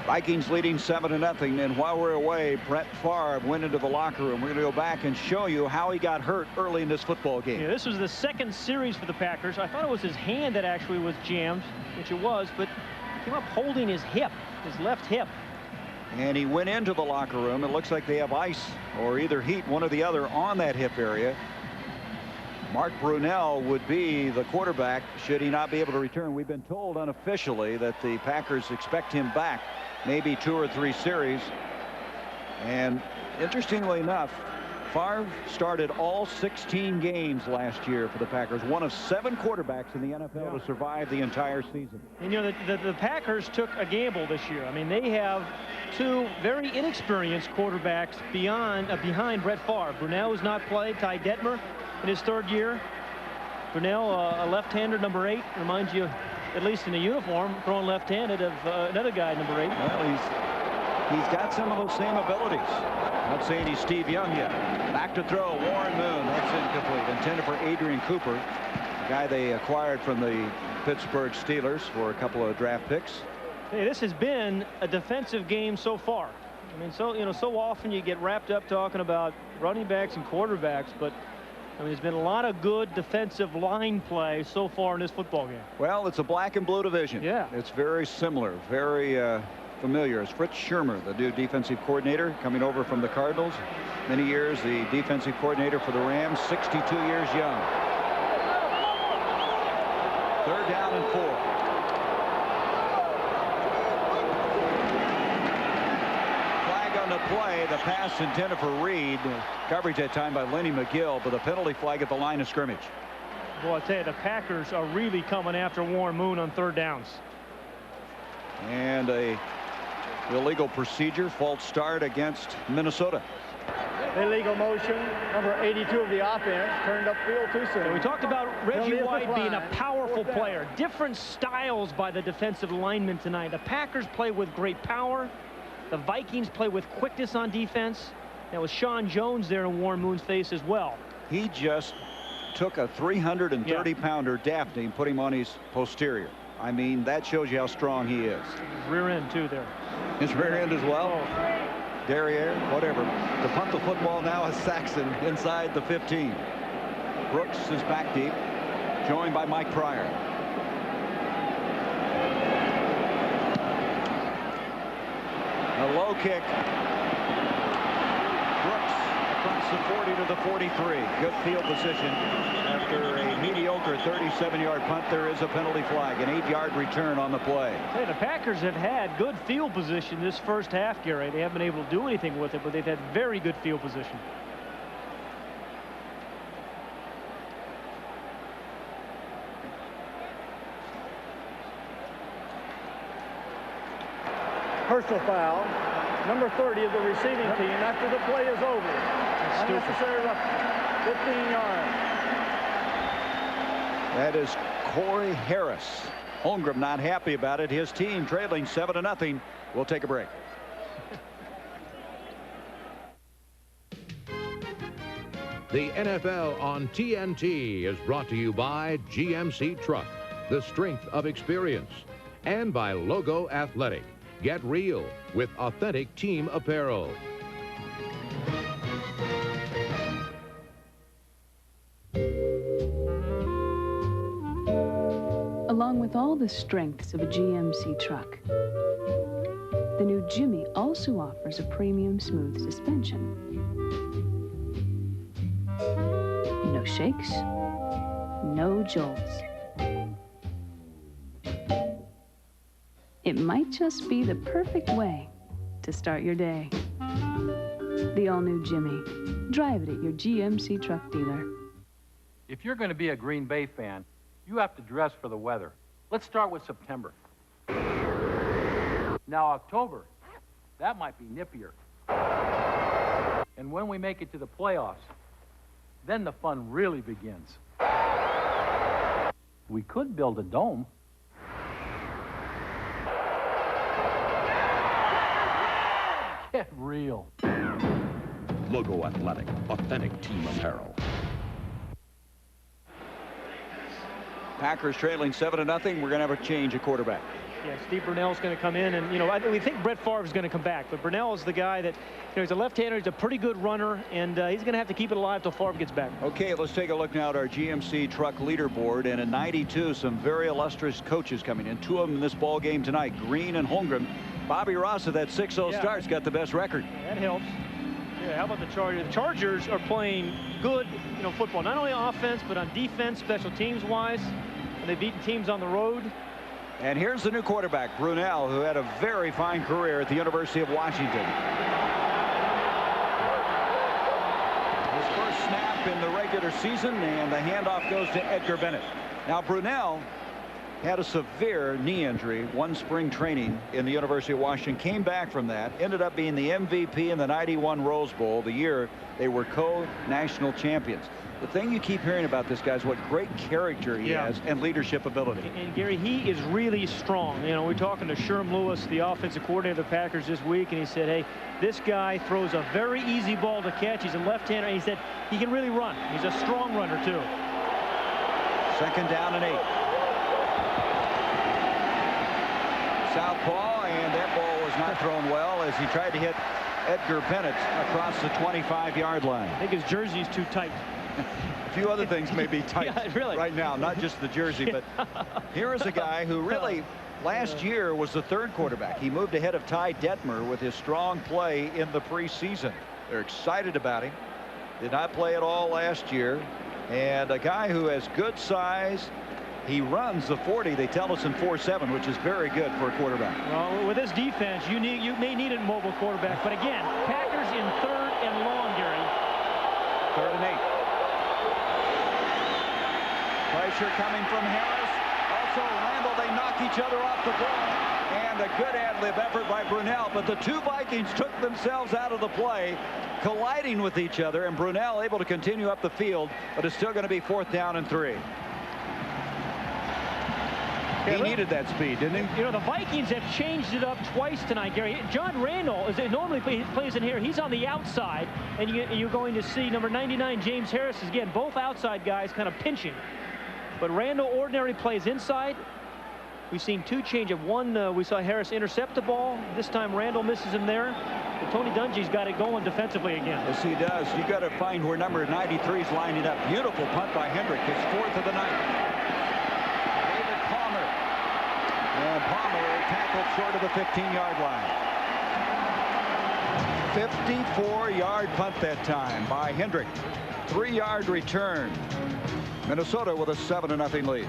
Vikings leading 7-0, and while we're away, Brett Favre went into the locker room. We're going to go back and show you how he got hurt early in this football game. Yeah, this was the second series for the Packers. I thought it was his hand that actually was jammed, which it was, but he came up holding his hip, his left hip. And he went into the locker room. It looks like they have ice or either heat, one or the other, on that hip area. Mark Brunell would be the quarterback should he not be able to return. We've been told unofficially that the Packers expect him back maybe 2 or 3 series. And interestingly enough, Favre started all 16 games last year for the Packers, one of 7 quarterbacks in the NFL to survive the entire season. And you know, the Packers took a gamble this year. I mean, they have 2 very inexperienced quarterbacks behind Brett Favre. Brunell has not played. Ty Detmer in his 3rd year. Brunell, a left-hander, number 8, reminds you, at least in the uniform, throwing left-handed, of another guy, number 8. Well, he's got some of those same abilities. Not saying he's Steve Young yet. Back to throw, Warren Moon. That's incomplete. Intended for Adrian Cooper, the guy they acquired from the Pittsburgh Steelers for a couple of draft picks. Hey, this has been a defensive game so far. I mean, so often you get wrapped up talking about running backs and quarterbacks, but I mean, there's been a lot of good defensive line play so far in this football game. Well, it's a black and blue division. Yeah. It's very similar, very familiar. It's Fritz Schirmer, the new defensive coordinator, coming over from the Cardinals. Many years the defensive coordinator for the Rams, 62 years young. 3rd down and 4. The play, the pass intended for Reed. Coverage that time by Lenny McGill, but the penalty flag at the line of scrimmage. Well, I tell you, the Packers are really coming after Warren Moon on 3rd downs. And a illegal procedure, false start against Minnesota. Illegal motion, number 82 of the offense, turned upfield too soon. And we talked about Reggie White being a powerful player. Different styles by the defensive linemen tonight. The Packers play with great power. The Vikings play with quickness on defense. That was Sean Jones there in Warren Moon's face as well. He just took a 330-pounder Daphne and put him on his posterior. I mean, that shows you how strong he is. His rear end, too, there. His rear end as well. Derriere, whatever. To punt the football now is Saxon inside the 15. Brooks is back deep, joined by Mike Pryor. low kick. Brooks across the 40 to the 43. Good field position. After a mediocre 37-yard punt, there is a penalty flag, an 8-yard return on the play. Hey, the Packers have had good field position this first half, Gary. They haven't been able to do anything with it, but they've had very good field position. Personal foul, number 30 of the receiving team after the play is over. Unnecessary roughness, 15 yards. That is Corey Harris. Holmgren not happy about it. His team trailing 7-0. We'll take a break. The NFL on TNT is brought to you by GMC Truck, the strength of experience, and by Logo Athletic. Get real with authentic team apparel. Along with all the strengths of a GMC truck, the new Jimmy also offers a premium smooth suspension. No shakes, no jolts. It might just be the perfect way to start your day. The all-new Jimmy. Drive it at your GMC truck dealer. If you're going to be a Green Bay fan, you have to dress for the weather. Let's start with September. Now October, that might be nippier. And when we make it to the playoffs, then the fun really begins. We could build a dome. Get real. Logo Athletic, authentic team apparel. Packers trailing 7-0. We're going to have a change at quarterback. Yeah, Steve Brunell's going to come in, and we think Brett Favre is going to come back, but Brunell is the guy that he's a left-hander, he's a pretty good runner, and he's going to have to keep it alive till Favre gets back. Okay, let's take a look now at our GMC truck leaderboard, and in '92, some very illustrious coaches coming in. Two of them in this ball game tonight, Green and Holmgren. Bobby Ross at that 6-0 start's got the best record. Yeah, that helps. Yeah, how about the Chargers? The Chargers are playing good, football, not only on offense but on defense, special teams wise, and they've beaten teams on the road. And here's the new quarterback, Brunell, who had a very fine career at the University of Washington. His first snap in the regular season, and the handoff goes to Edgar Bennett. Now, Brunell had a severe knee injury, one spring training in the University of Washington, came back from that, ended up being the MVP in the '91 Rose Bowl, the year they were co-national champions. The thing you keep hearing about this guy is what great character he has and leadership ability. And Gary, he is really strong. We're talking to Sherm Lewis, the offensive coordinator of the Packers this week, and he said, hey, this guy throws a very easy ball to catch. He's a left-hander, and he said he can really run. He's a strong runner, too. 2nd down and 8. Southpaw, and that ball was not thrown well as he tried to hit Edgar Bennett across the 25-yard line. I think his jersey is too tight. A few other things may be tight right now, not just the jersey, but here is a guy who really last year was the 3rd quarterback. He moved ahead of Ty Detmer with his strong play in the preseason. They're excited about him. Did not play at all last year, and a guy who has good size. He runs the 40, they tell us, in 4.7, which is very good for a quarterback. Well, with this defense, you may need a mobile quarterback, but again, Packers in 3rd and long, Gary. 3rd and 8. Pressure coming from Harris. Also Randall, they knock each other off the ball. And a good ad-lib effort by Brunell, but the two Vikings took themselves out of the play, colliding with each other, and Brunell able to continue up the field, but it's still going to be 4th down and 3. He needed that speed, didn't he? The Vikings have changed it up twice tonight, Gary. John Randall, as they normally plays in here, he's on the outside, and you're going to see number 99, James Harris, again, both outside guys kind of pinching. But Randall ordinarily plays inside. We've seen 2 change of one. We saw Harris intercept the ball. This time Randall misses him there. But Tony Dungy's got it going defensively again. Yes, he does. You got to find where number 93 is lining up. Beautiful punt by Hendrick, his 4th of the night. And Palmer tackled short of the 15-yard line. 54-yard punt that time by Hendrick. 3-yard return. Minnesota with a 7-0 lead.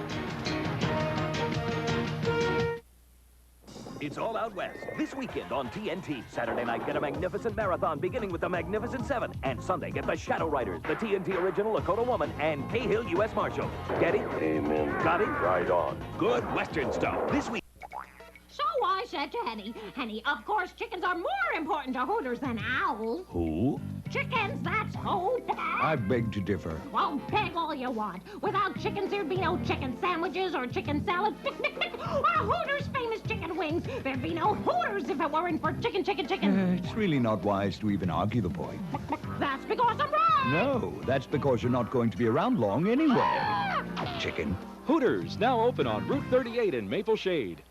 It's all out west this weekend on TNT. Saturday night, get a magnificent marathon beginning with the Magnificent Seven. And Sunday, get the Shadow Riders, the TNT original Lakota Woman, and Cahill U.S. Marshal. Get it? Amen. Got it? Right on. Good Western stuff this week. So I said to Henny, of course chickens are more important to Hooters than owls. Who? Chickens, that's who. I beg to differ. Well, beg all you want. Without chickens, there'd be no chicken sandwiches or chicken salad. Or Hooters' famous chicken wings. There'd be no Hooters if it weren't for chicken. It's really not wise to even argue the point. That's because I'm right. No, that's because you're not going to be around long anyway. Chicken. Hooters, now open on Route 38 in Maple Shade.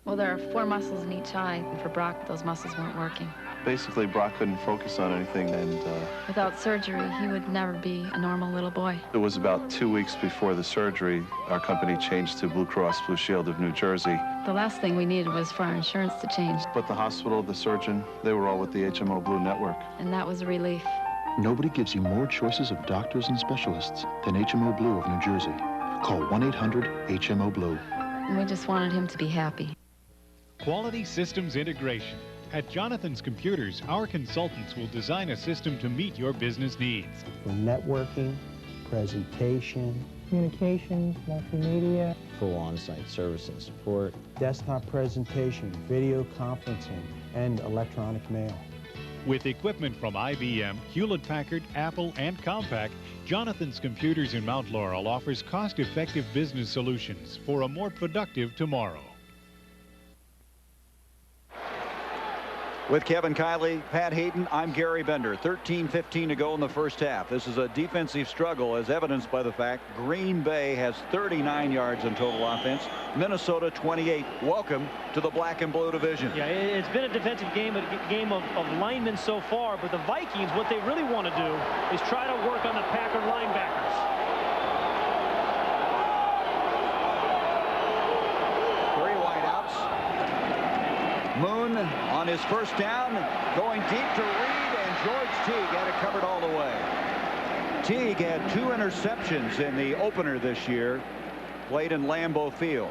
Well, there are 4 muscles in each eye, and for Brock, those muscles weren't working. Basically, Brock couldn't focus on anything, and Without surgery, he would never be a normal little boy. it was about 2 weeks before the surgery, our company changed to Blue Cross Blue Shield of New Jersey. The last thing we needed was for our insurance to change, But the hospital, the surgeon, they were all with the HMO Blue Network. and that was a relief. Nobody gives you more choices of doctors and specialists than HMO Blue of New Jersey. Call 1-800-HMO-BLUE. And we just wanted him to be happy. Quality systems integration. At Jonathan's Computers, our consultants will design a system to meet your business needs. From networking, presentation, communications, multimedia, full on-site service and support, desktop presentation, video conferencing, and electronic mail. With equipment from IBM, Hewlett-Packard, Apple, and Compaq, Jonathan's Computers in Mount Laurel offers cost-effective business solutions for a more productive tomorrow. With Kevin Kiley, Pat Hayden, I'm Gary Bender. 13:15 to go in the first half. This is a defensive struggle as evidenced by the fact Green Bay has 39 yards in total offense. Minnesota 28. Welcome to the black and blue division. Yeah, it's been a defensive game, a game of linemen so far, but the Vikings, what they really want to do is try to work on the Packer linebackers. Moon on his first down, going deep to Reed, and George Teague had it covered all the way. Teague had 2 interceptions in the opener this year, played in Lambeau Field.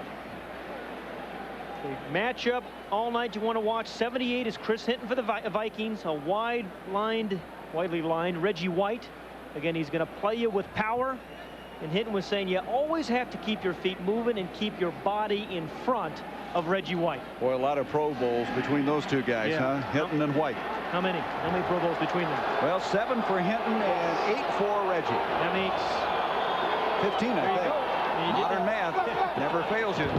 The matchup all night you want to watch. 78 is Chris Hinton for the Vikings, a widely lined Reggie White. Again, he's going to play you with power. And Hinton was saying you always have to keep your feet moving and keep your body in front of Reggie White. Boy, a lot of Pro Bowls between those two guys, huh? Hinton and White. How many? How many Pro Bowls between them? Well, 7 for Hinton and 8 for Reggie. That makes 15, I think. Modern math never fails you.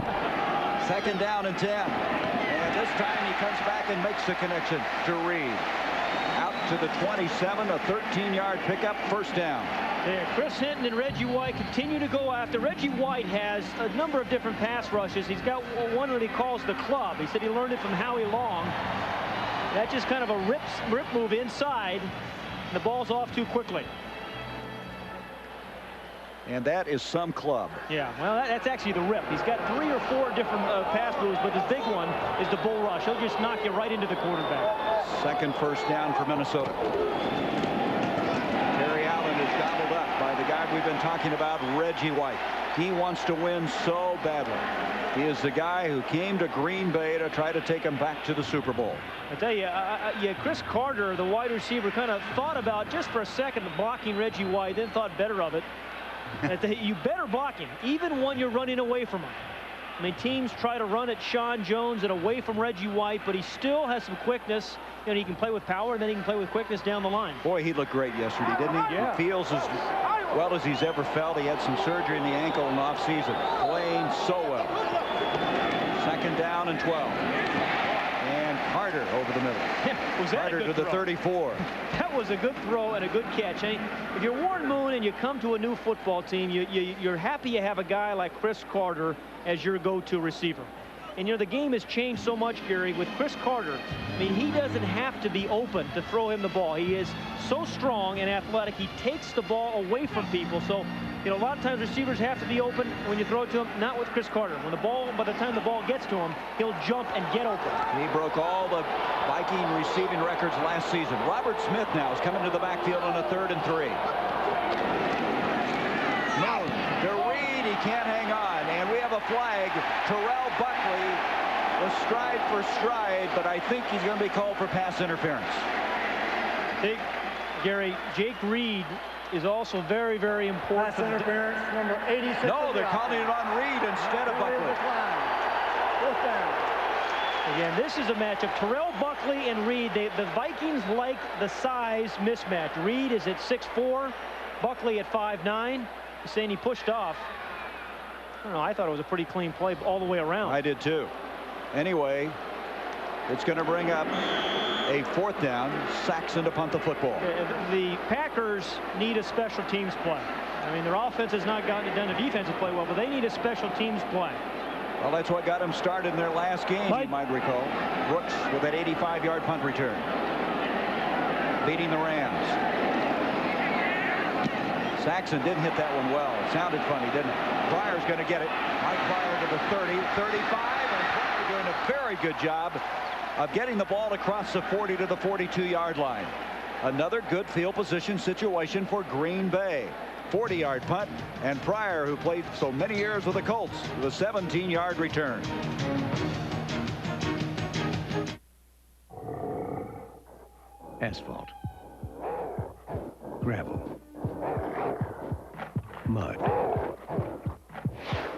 2nd down and 10. And this time he comes back and makes the connection to Reed. Out to the 27, a 13-yard pickup, 1st down. There, Chris Hinton and Reggie White continue to go after. Reggie White has a number of different pass rushes. He's got one that he calls the club. He said he learned it from Howie Long. That's just kind of a rip move inside. The ball's off too quickly. And that is some club. Yeah, well, that's actually the rip. He's got 3 or 4 different pass moves, but the big one is the bull rush. He'll just knock you right into the quarterback. 2nd 1st down for Minnesota. Terry Allen is gobbled up by the guy we've been talking about, Reggie White. He wants to win so badly. He is the guy who came to Green Bay to try to take him back to the Super Bowl. I tell you, Chris Carter, the wide receiver, kind of thought about just for a second blocking Reggie White, then thought better of it. You better block him, even when you're running away from him. I mean, teams try to run at Sean Jones and away from Reggie White, but he still has some quickness. You know, he can play with power, and then he can play with quickness down the line. Boy, he looked great yesterday, didn't he? Yeah. He feels as well as he's ever felt. He had some surgery in the ankle in off-season. Playing so well. 2nd down and 12. And Carter over the middle. Was that Carter a good to the throw? 34. That was a good throw and a good catch. If you're Warren Moon and you come to a new football team, you're happy you have a guy like Chris Carter as your go-to receiver. And, you know, the game has changed so much, Gary, with Chris Carter. I mean, he doesn't have to be open to throw him the ball. He is so strong and athletic. He takes the ball away from people. So You know, a lot of times receivers have to be open when you throw it to him, not with Chris Carter. When the ball, by the time the ball gets to him, he'll jump and get open. He broke all the Viking receiving records last season. Robert Smith now is coming to the backfield on a 3rd and 3. Moon to Reed, he can't hang on, and we have a flag. Terrell Buckley was stride for stride, but I think he's going to be called for pass interference. Gary, Jake Reed is also very, very important. Pass interference, number 86. No, they're calling it on Reed instead of Buckley. Again, this is a matchup. Terrell Buckley and Reed, the Vikings like the size mismatch. Reed is at 6'4", Buckley at 5'9". He's saying he pushed off. I don't know, I thought it was a pretty clean play all the way around. I did too. Anyway, it's going to bring up a 4th down. Saxon to punt the football. The Packers need a special teams play. I mean, their offense has not gotten it done. The defensive play well, but they need a special teams play. Well, that's what got them started in their last game, you might recall. Brooks with that 85-yard punt return. Beating the Rams. Saxon didn't hit that one well. It sounded funny, didn't it? Pryor's going to get it. Mike Pryor to the 30, 35, and Pryor doing a very good job of getting the ball across the 40 to the 42-yard line. Another good field position situation for Green Bay. 40-yard punt, and Pryor, who played so many years with the Colts, with a 17-yard return. Asphalt, gravel, mud,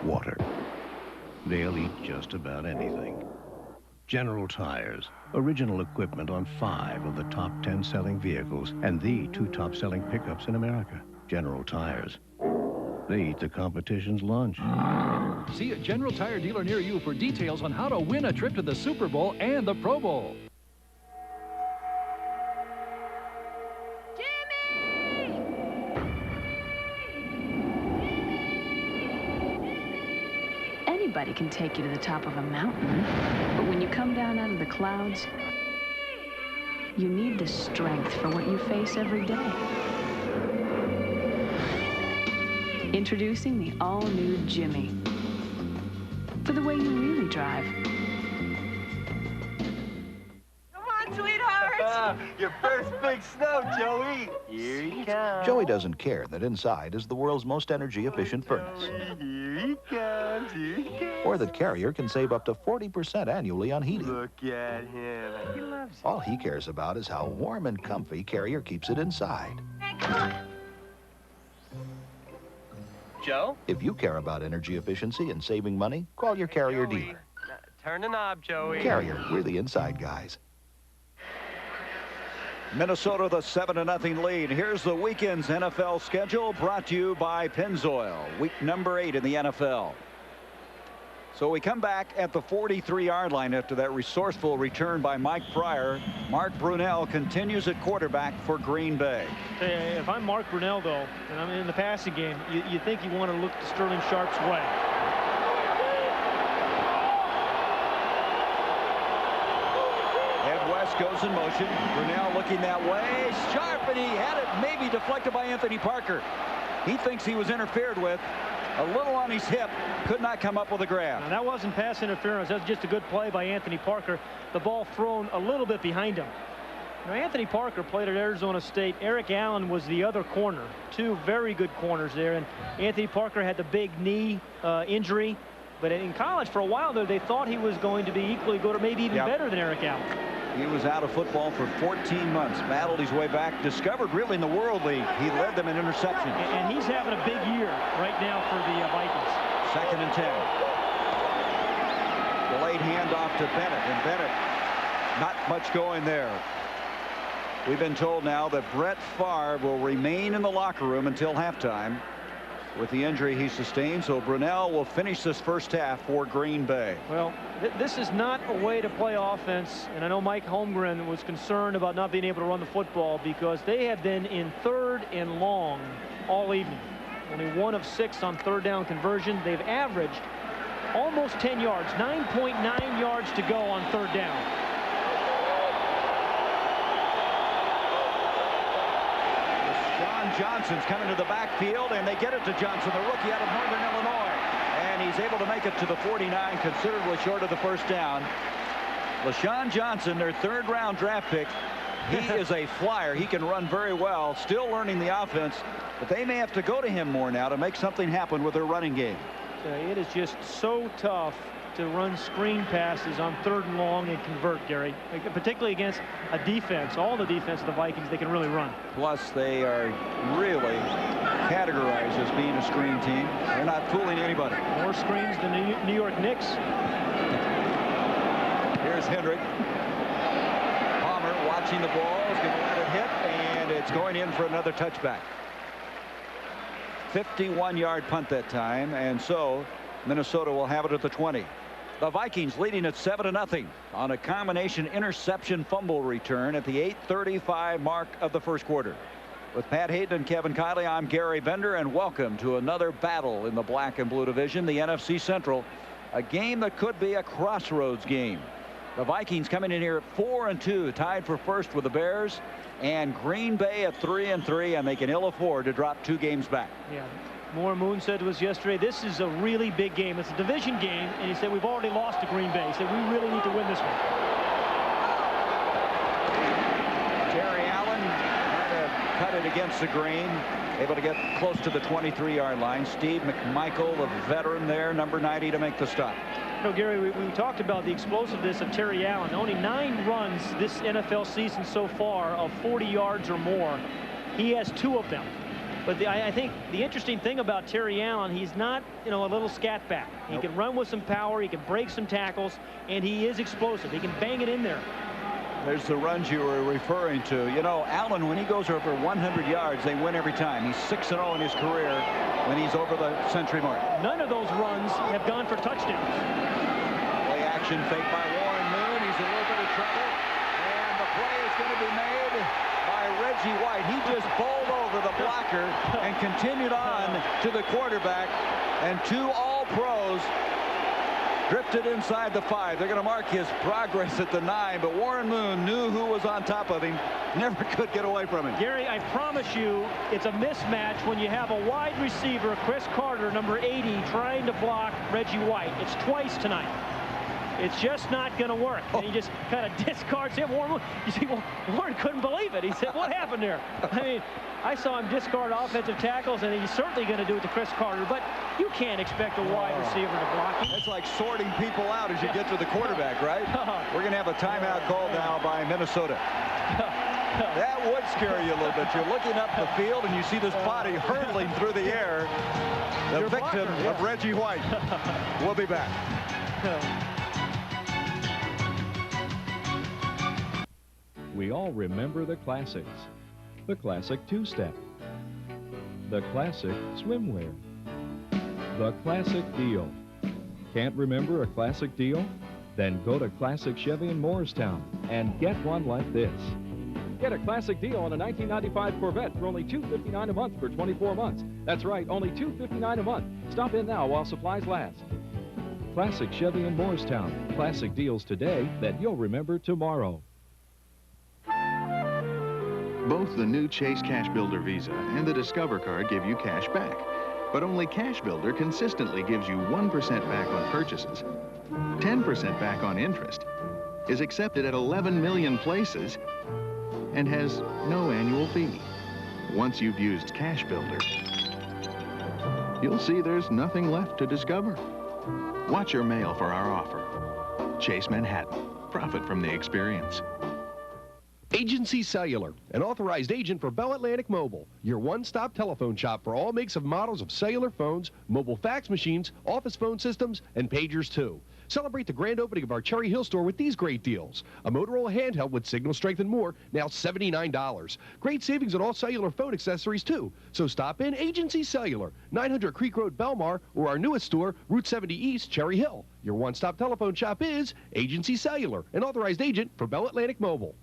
water. They'll eat just about anything. General Tires, original equipment on 5 of the top 10 selling vehicles and the 2 top selling pickups in America. General Tires. They eat the competition's lunch. See a General Tire dealer near you for details on how to win a trip to the Super Bowl and the Pro Bowl. Anybody can take you to the top of a mountain, but when you come down out of the clouds, you need the strength for what you face every day. Introducing the all-new Jimmy. For the way you really drive. Come on, sweetheart! Your first big snow, Joey! Here he comes. Joey doesn't care that inside is the world's most energy-efficient furnace. Here he comes, here he comes. Or that Carrier can save up to 40% annually on heating. Look at him. He loves it. All he cares about is how warm and comfy Carrier keeps it inside. Hey, come on! Joe? If you care about energy efficiency and saving money, call your Carrier dealer. Turn the knob, Joey. Carrier, we're the inside guys. Minnesota the 7-0 lead. Here's the weekend's NFL schedule brought to you by Pennzoil. Week number 8 in the NFL. So we come back at the 43-yard line after that resourceful return by Mike Pryor. Mark Brunell continues at quarterback for Green Bay. Hey, if I'm Mark Brunell, though, and I'm in the passing game, you think you want to look Sterling Sharp's way. Ed West goes in motion. Brunell looking that way. Sharp, and he had it maybe deflected by Anthony Parker. He thinks he was interfered with. A little on his hip, could not come up with a grab. Now, that wasn't pass interference. That was just a good play by Anthony Parker. The ball thrown a little bit behind him. Now, Anthony Parker played at Arizona State. Eric Allen was the other corner. 2 very good corners there. And Anthony Parker had the big knee injury. But in college, for a while there, they thought he was going to be equally good or maybe even better than Eric Allen. He was out of football for 14 months, battled his way back, discovered really in the World League. He led them in interceptions. And he's having a big year right now for the Vikings. 2nd and 10. Delayed handoff to Bennett, and Bennett, not much going there. We've been told now that Brett Favre will remain in the locker room until halftime with the injury he sustained, so Brunell will finish this first half for Green Bay. Well, this is not a way to play offense, and I know Mike Holmgren was concerned about not being able to run the football because they have been in 3rd and long all evening. Only 1 of 6 on 3rd down conversion. They've averaged almost 10 yards, 9.9 yards to go on 3rd down. The shot LaShawn Johnson's coming to the backfield, and they get it to Johnson, the rookie out of Northern Illinois. And he's able to make it to the 49, considerably short of the first down. LaShawn Johnson, their third-round draft pick, he is a flyer. He can run very well, still learning the offense, but they may have to go to him more now to make something happen with their running game. It is just so tough to run screen passes on 3rd and long and convert, Gary, particularly against a defense. All the defense of the Vikings, they can really run. Plus, they are really categorized as being a screen team. They're not fooling anybody. More screens than the New York Knicks. Here's Hendrick. Palmer watching the ball, is going to let it hit, and it's going in for another touchback. 51-yard punt that time, and so Minnesota will have it at the 20. The Vikings leading at 7-0 on a combination interception fumble return at the 8:35 mark of the first quarter. With Pat Hayden and Kevin Kiley, I'm Gary Bender, and welcome to another battle in the black and blue division, the NFC Central. A game that could be a crossroads game. The Vikings coming in here at 4-2, tied for first with the Bears, and Green Bay at 3-3, and they can ill afford to drop 2 games back. Yeah. Moore Moon said to us yesterday, this is a really big game. It's a division game, and he said, we've already lost to Green Bay. He said, we really need to win this one. Terry Allen trying to cut it against the green, able to get close to the 23-yard line. Steve McMichael, the veteran there, number 90, to make the stop. You know, Gary, we talked about the explosiveness of Terry Allen. Only 9 runs this NFL season so far of 40 yards or more. He has 2 of them. But I think the interesting thing about Terry Allen, he's not, you know, a little scat back. He can run with some power, he can break some tackles, and he is explosive. He can bang it in there. There's the runs you were referring to. You know, Allen, when he goes over 100 yards, they win every time. He's 6-0 in his career when he's over the century mark. None of those runs have gone for touchdowns. Play action fake by Warren Moon. He's in a little bit of trouble. And the play is going to be made by Reggie White. He just bowled over the blocker and continued on to the quarterback. And 2 All-Pros drifted inside the 5. They're going to mark his progress at the 9, but Warren Moon knew who was on top of him. Never could get away from him. Gary, I promise you, it's a mismatch when you have a wide receiver, Chris Carter, number 80, trying to block Reggie White. It's twice tonight. It's just not going to work. And he just kind of discards him. Warren, you see, well, Warren couldn't believe it. He said, what happened there? I mean, I saw him discard offensive tackles, and he's certainly going to do it to Chris Carter, but you can't expect a wide receiver to block him. It's like sorting people out as you get to the quarterback, right? We're going to have a timeout called now by Minnesota. That would scare you a little bit. You're looking up the field, and you see this body hurtling through the air. The victim of Reggie White. We'll be back. We all remember the classics. The classic 2-step. The classic swimwear. The classic deal. Can't remember a classic deal? Then go to Classic Chevy in Morristown and get one like this. Get a classic deal on a 1995 Corvette for only $259 a month for 24 months. That's right, only $259 a month. Stop in now while supplies last. Classic Chevy in Morristown. Classic deals today that you'll remember tomorrow. Both the new Chase Cash Builder Visa and the Discover card give you cash back. But only Cash Builder consistently gives you 1% back on purchases, 10% back on interest, is accepted at 11 million places, and has no annual fee. Once you've used Cash Builder, you'll see there's nothing left to discover. Watch your mail for our offer. Chase Manhattan. Profit from the experience. Agency Cellular, an authorized agent for Bell Atlantic Mobile, your one-stop telephone shop for all makes and models of cellular phones, mobile fax machines, office phone systems, and pagers too. Celebrate the grand opening of our Cherry Hill store with these great deals. A Motorola handheld with signal strength and more, now $79. Great savings on all cellular phone accessories too. So stop in Agency Cellular, 900 Creek Road, Belmar, or our newest store, Route 70 East, Cherry Hill. Your one-stop telephone shop is Agency Cellular, an authorized agent for Bell Atlantic Mobile.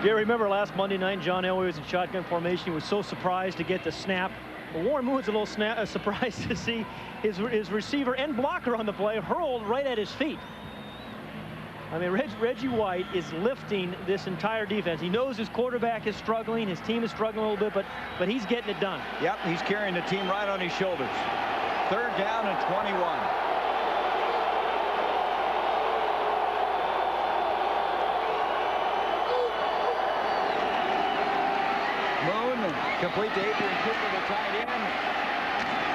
Gary, remember last Monday night, John Elway was in shotgun formation. He was so surprised to get the snap. Well, Warren Moon's a little surprised to see his receiver and blocker on the play hurled right at his feet. I mean, Reggie White is lifting this entire defense. He knows his quarterback is struggling, his team is struggling a little bit, but he's getting it done. Yep, he's carrying the team right on his shoulders. 3rd down and 21. Moon, complete to Adrian Cooper, the tight end.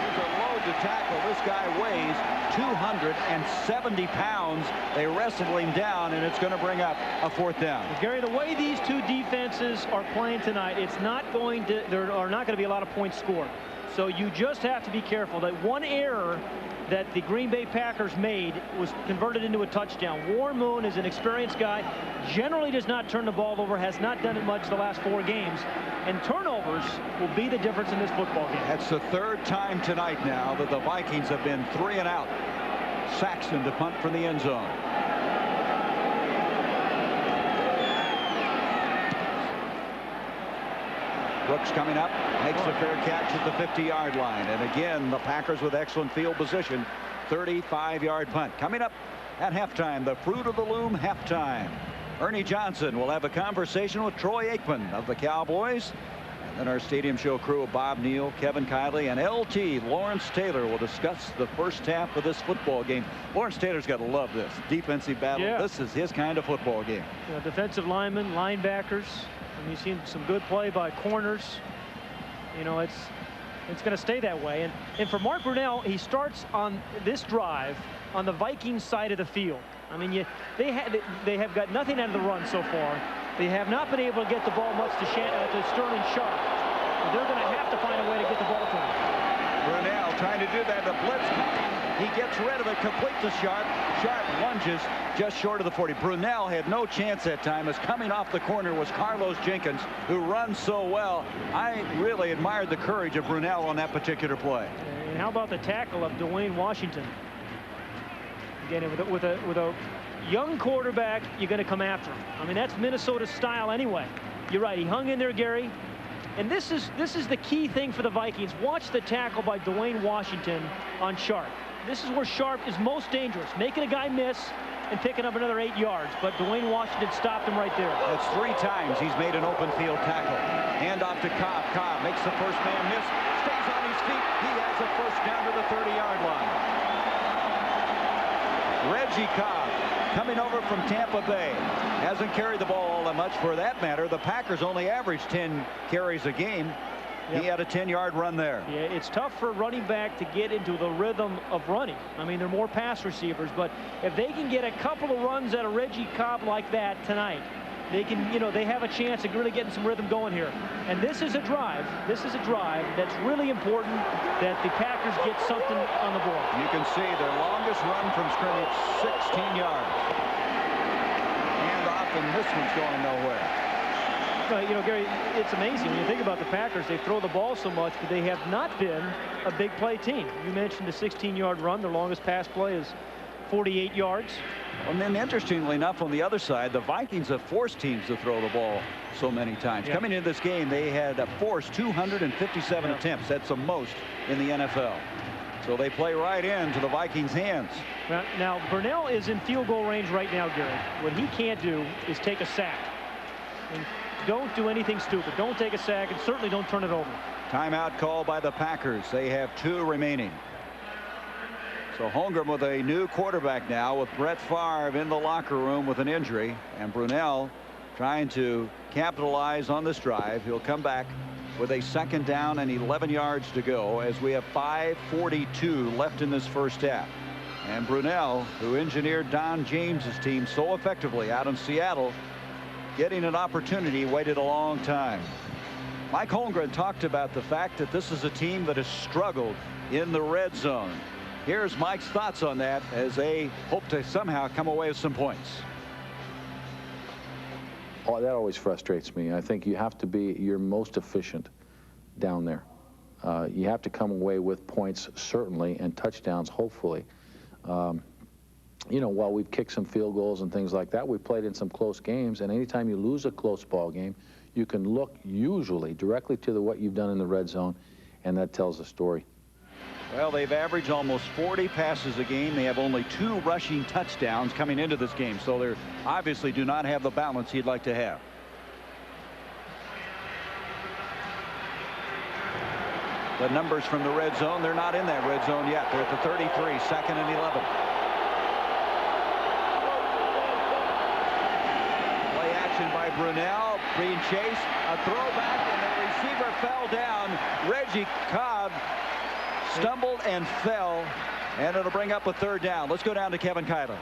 He's a load to tackle. This guy weighs 270 pounds. They wrestled him down, and it's going to bring up a 4th down. Gary, the way these two defenses are playing tonight, it's not going to, there are not going to be a lot of points scored. So you just have to be careful that one error that the Green Bay Packers made was converted into a touchdown. Warren Moon is an experienced guy, generally does not turn the ball over, has not done it much the last 4 games, and turnovers will be the difference in this football game. That's the 3rd time tonight now that the Vikings have been 3 and out. Saxton to punt from the end zone. Brooks coming up, makes the fair catch at the 50-yard line. And again, the Packers with excellent field position. 35-yard punt. Coming up at halftime, the Fruit of the Loom halftime. Ernie Johnson will have a conversation with Troy Aikman of the Cowboys. And then our Stadium Show crew of Bob Neal, Kevin Kiley, and LT Lawrence Taylor will discuss the first half of this football game. Lawrence Taylor's got to love this defensive battle. Yeah. This is his kind of football game. You know, defensive linemen, linebackers. And you've seen some good play by corners. You know, it's going to stay that way. And for Mark Brunell, he starts on this drive on the Vikings side of the field. I mean, they have got nothing out of the run so far. They have not been able to get the ball much to Sterling Sharp. But they're going to have to find a way to get the ball to him. Brunell trying to do that. The blitz coming. He gets rid of it, complete to Sharp. Sharp lunges just short of the 40. Brunell had no chance that time, as coming off the corner was Carlos Jenkins, who runs so well. I really admired the courage of Brunell on that particular play. And how about the tackle of Dwayne Washington? Again, with a young quarterback, you're going to come after him. I mean, that's Minnesota's style anyway. You're right. He hung in there, Gary. And this is the key thing for the Vikings. Watch the tackle by Dwayne Washington on Sharp. This is where Sharp is most dangerous, making a guy miss and picking up another 8 yards. But Dwayne Washington stopped him right there. That's 3 times he's made an open field tackle. Hand off to Cobb. Cobb makes the first man miss, stays on his feet. He has a first down to the 30-yard line. Reggie Cobb coming over from Tampa Bay. Hasn't carried the ball all that much. For that matter, the Packers only average 10 carries a game. Yep. He had a 10-yard run there. Yeah, it's tough for a running back to get into the rhythm of running. I mean, they're more pass receivers, but if they can get a couple of runs out of Reggie Cobb like that tonight, they can, you know, they have a chance of really getting some rhythm going here. And this is a drive. This is a drive that's really important that the Packers get something on the board. You can see their longest run from scrimmage, 16 yards. Hand off, and this one's going nowhere. You know, Gary, it's amazing when you think about the Packers. They throw the ball so much, but they have not been a big play team. You mentioned the 16-yard run. Their longest pass play is 48 yards. And then, interestingly enough, on the other side, the Vikings have forced teams to throw the ball so many times. Coming into this game, they had forced 257 attempts. That's the most in the NFL. So they play right into the Vikings' hands. Now, Brunell is in field goal range right now, Gary. What he can't do is take a sack. And don't do anything stupid. Don't take a sack, and certainly don't turn it over. Timeout call by the Packers. They have 2 remaining. So Holmgren with a new quarterback now, with Brett Favre in the locker room with an injury, and Brunell trying to capitalize on this drive. He'll come back with a 2nd down and 11 yards to go, as we have 5:42 left in this first half. And Brunell, who engineered Don James's team so effectively out in Seattle, getting an opportunity, waited a long time. Mike Holmgren talked about the fact that this is a team that has struggled in the red zone. Here's Mike's thoughts on that as they hope to somehow come away with some points. Oh, that always frustrates me. I think you have to be your most efficient down there. You have to come away with points, certainly, and touchdowns, hopefully. You know, while we've kicked some field goals and things like that, we've played in some close games, and anytime you lose a close ball game, you can look usually directly to what you've done in the red zone, and that tells the story. Well, they've averaged almost 40 passes a game. They have only 2 rushing touchdowns coming into this game, so they obviously do not have the balance he'd like to have. The numbers from the red zone, they're not in that red zone yet. They're at the 33, 2nd and 11. Play action by Brunell, being chased, a throwback, and the receiver fell down. Reggie Cobb stumbled and fell, and it'll bring up a 3rd down. Let's go down to Kevin Kyler.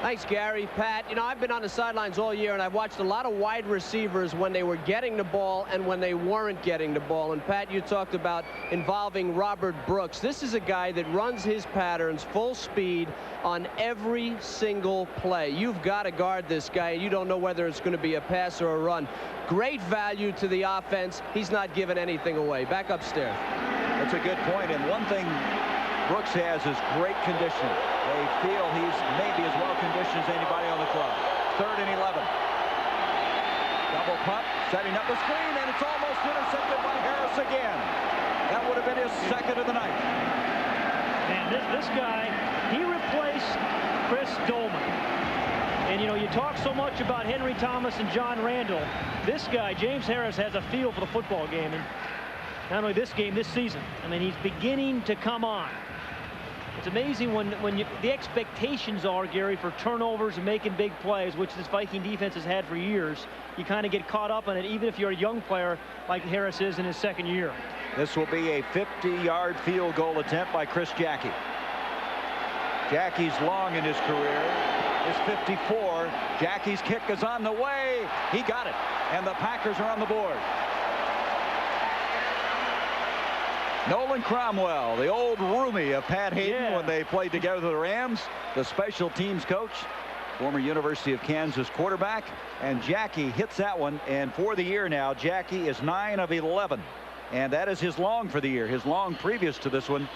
Thanks, Gary. Pat, you know, I've been on the sidelines all year, and I've watched a lot of wide receivers when they were getting the ball and when they weren't getting the ball. And, Pat, you talked about involving Robert Brooks. This is a guy that runs his patterns full speed on every single play. You've got to guard this guy, and you don't know whether it's going to be a pass or a run. Great value to the offense. He's not giving anything away. Back upstairs. That's a good point, and one thing Brooks has is great conditioning. They feel he's maybe as well conditioned as anybody on the club. 3rd and 11. Double pump, setting up the screen, and it's almost intercepted by Harris again. That would have been his 2nd of the night. And this guy, he replaced Chris Dolman. And, you know, you talk so much about Henry Thomas and John Randall. This guy, James Harris, has a feel for the football game. And not only this game, this season. I mean, he's beginning to come on. It's amazing when the expectations are, Gary, for turnovers and making big plays, which this Viking defense has had for years. You kind of get caught up on it, even if you're a young player like Harris is in his 2nd year. This will be a 50-yard field goal attempt by Chris Jackie. Jackie's long in his career is 54. Jackie's kick is on the way. He got it, and the Packers are on the board. Nolan Cromwell, the old roomie of Pat Hayden when they played together with the Rams, the special teams coach, former University of Kansas quarterback, and Jackie hits that one, and for the year now, Jackie is 9 of 11, and that is his long for the year. His long previous to this one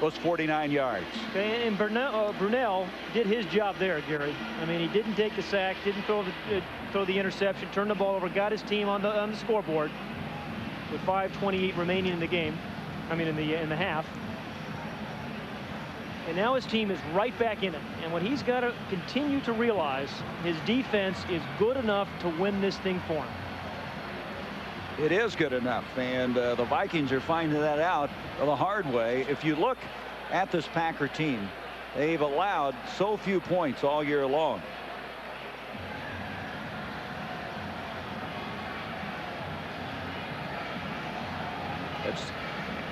was 49 yards. And Brunell did his job there, Gary. I mean, he didn't take the sack, didn't throw the interception, turned the ball over, got his team on the scoreboard with 5:28 remaining in the game. I mean, in the half. And now his team is right back in it. And what he's got to continue to realize, his defense is good enough to win this thing for him. It is good enough, and the Vikings are finding that out the hard way. If you look at this Packer team, they've allowed so few points all year long. That's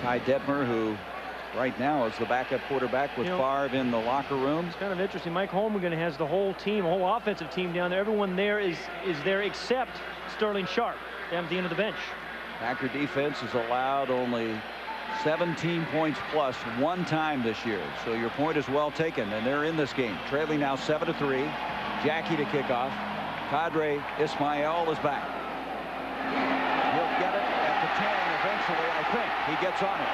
Ty Detmer, who right now is the backup quarterback with Favre in the locker room. It's kind of interesting. Mike Holmgren has the whole team, a whole offensive team down there. Everyone there is there except Sterling Sharp down at the end of the bench. Packer defense has allowed only 17 points plus 1 time this year. So your point is well taken, and they're in this game. Trailing now 7-3. Jackie to kick off. Kadri Ismail is back. He'll get it at the 10 eventually, I think. He gets on it.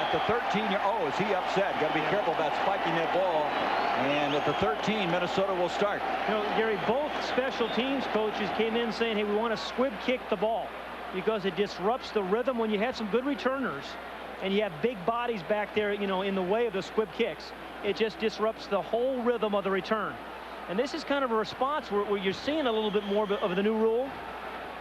At the 13, oh, is he upset? Got to be careful about spiking that ball. And at the 13, Minnesota will start. You know, Gary, both special teams coaches came in saying, hey, we want to squib kick the ball because it disrupts the rhythm when you have some good returners and you have big bodies back there, you know, in the way of the squib kicks. It just disrupts the whole rhythm of the return. And this is kind of a response where you're seeing a little bit more of the new rule.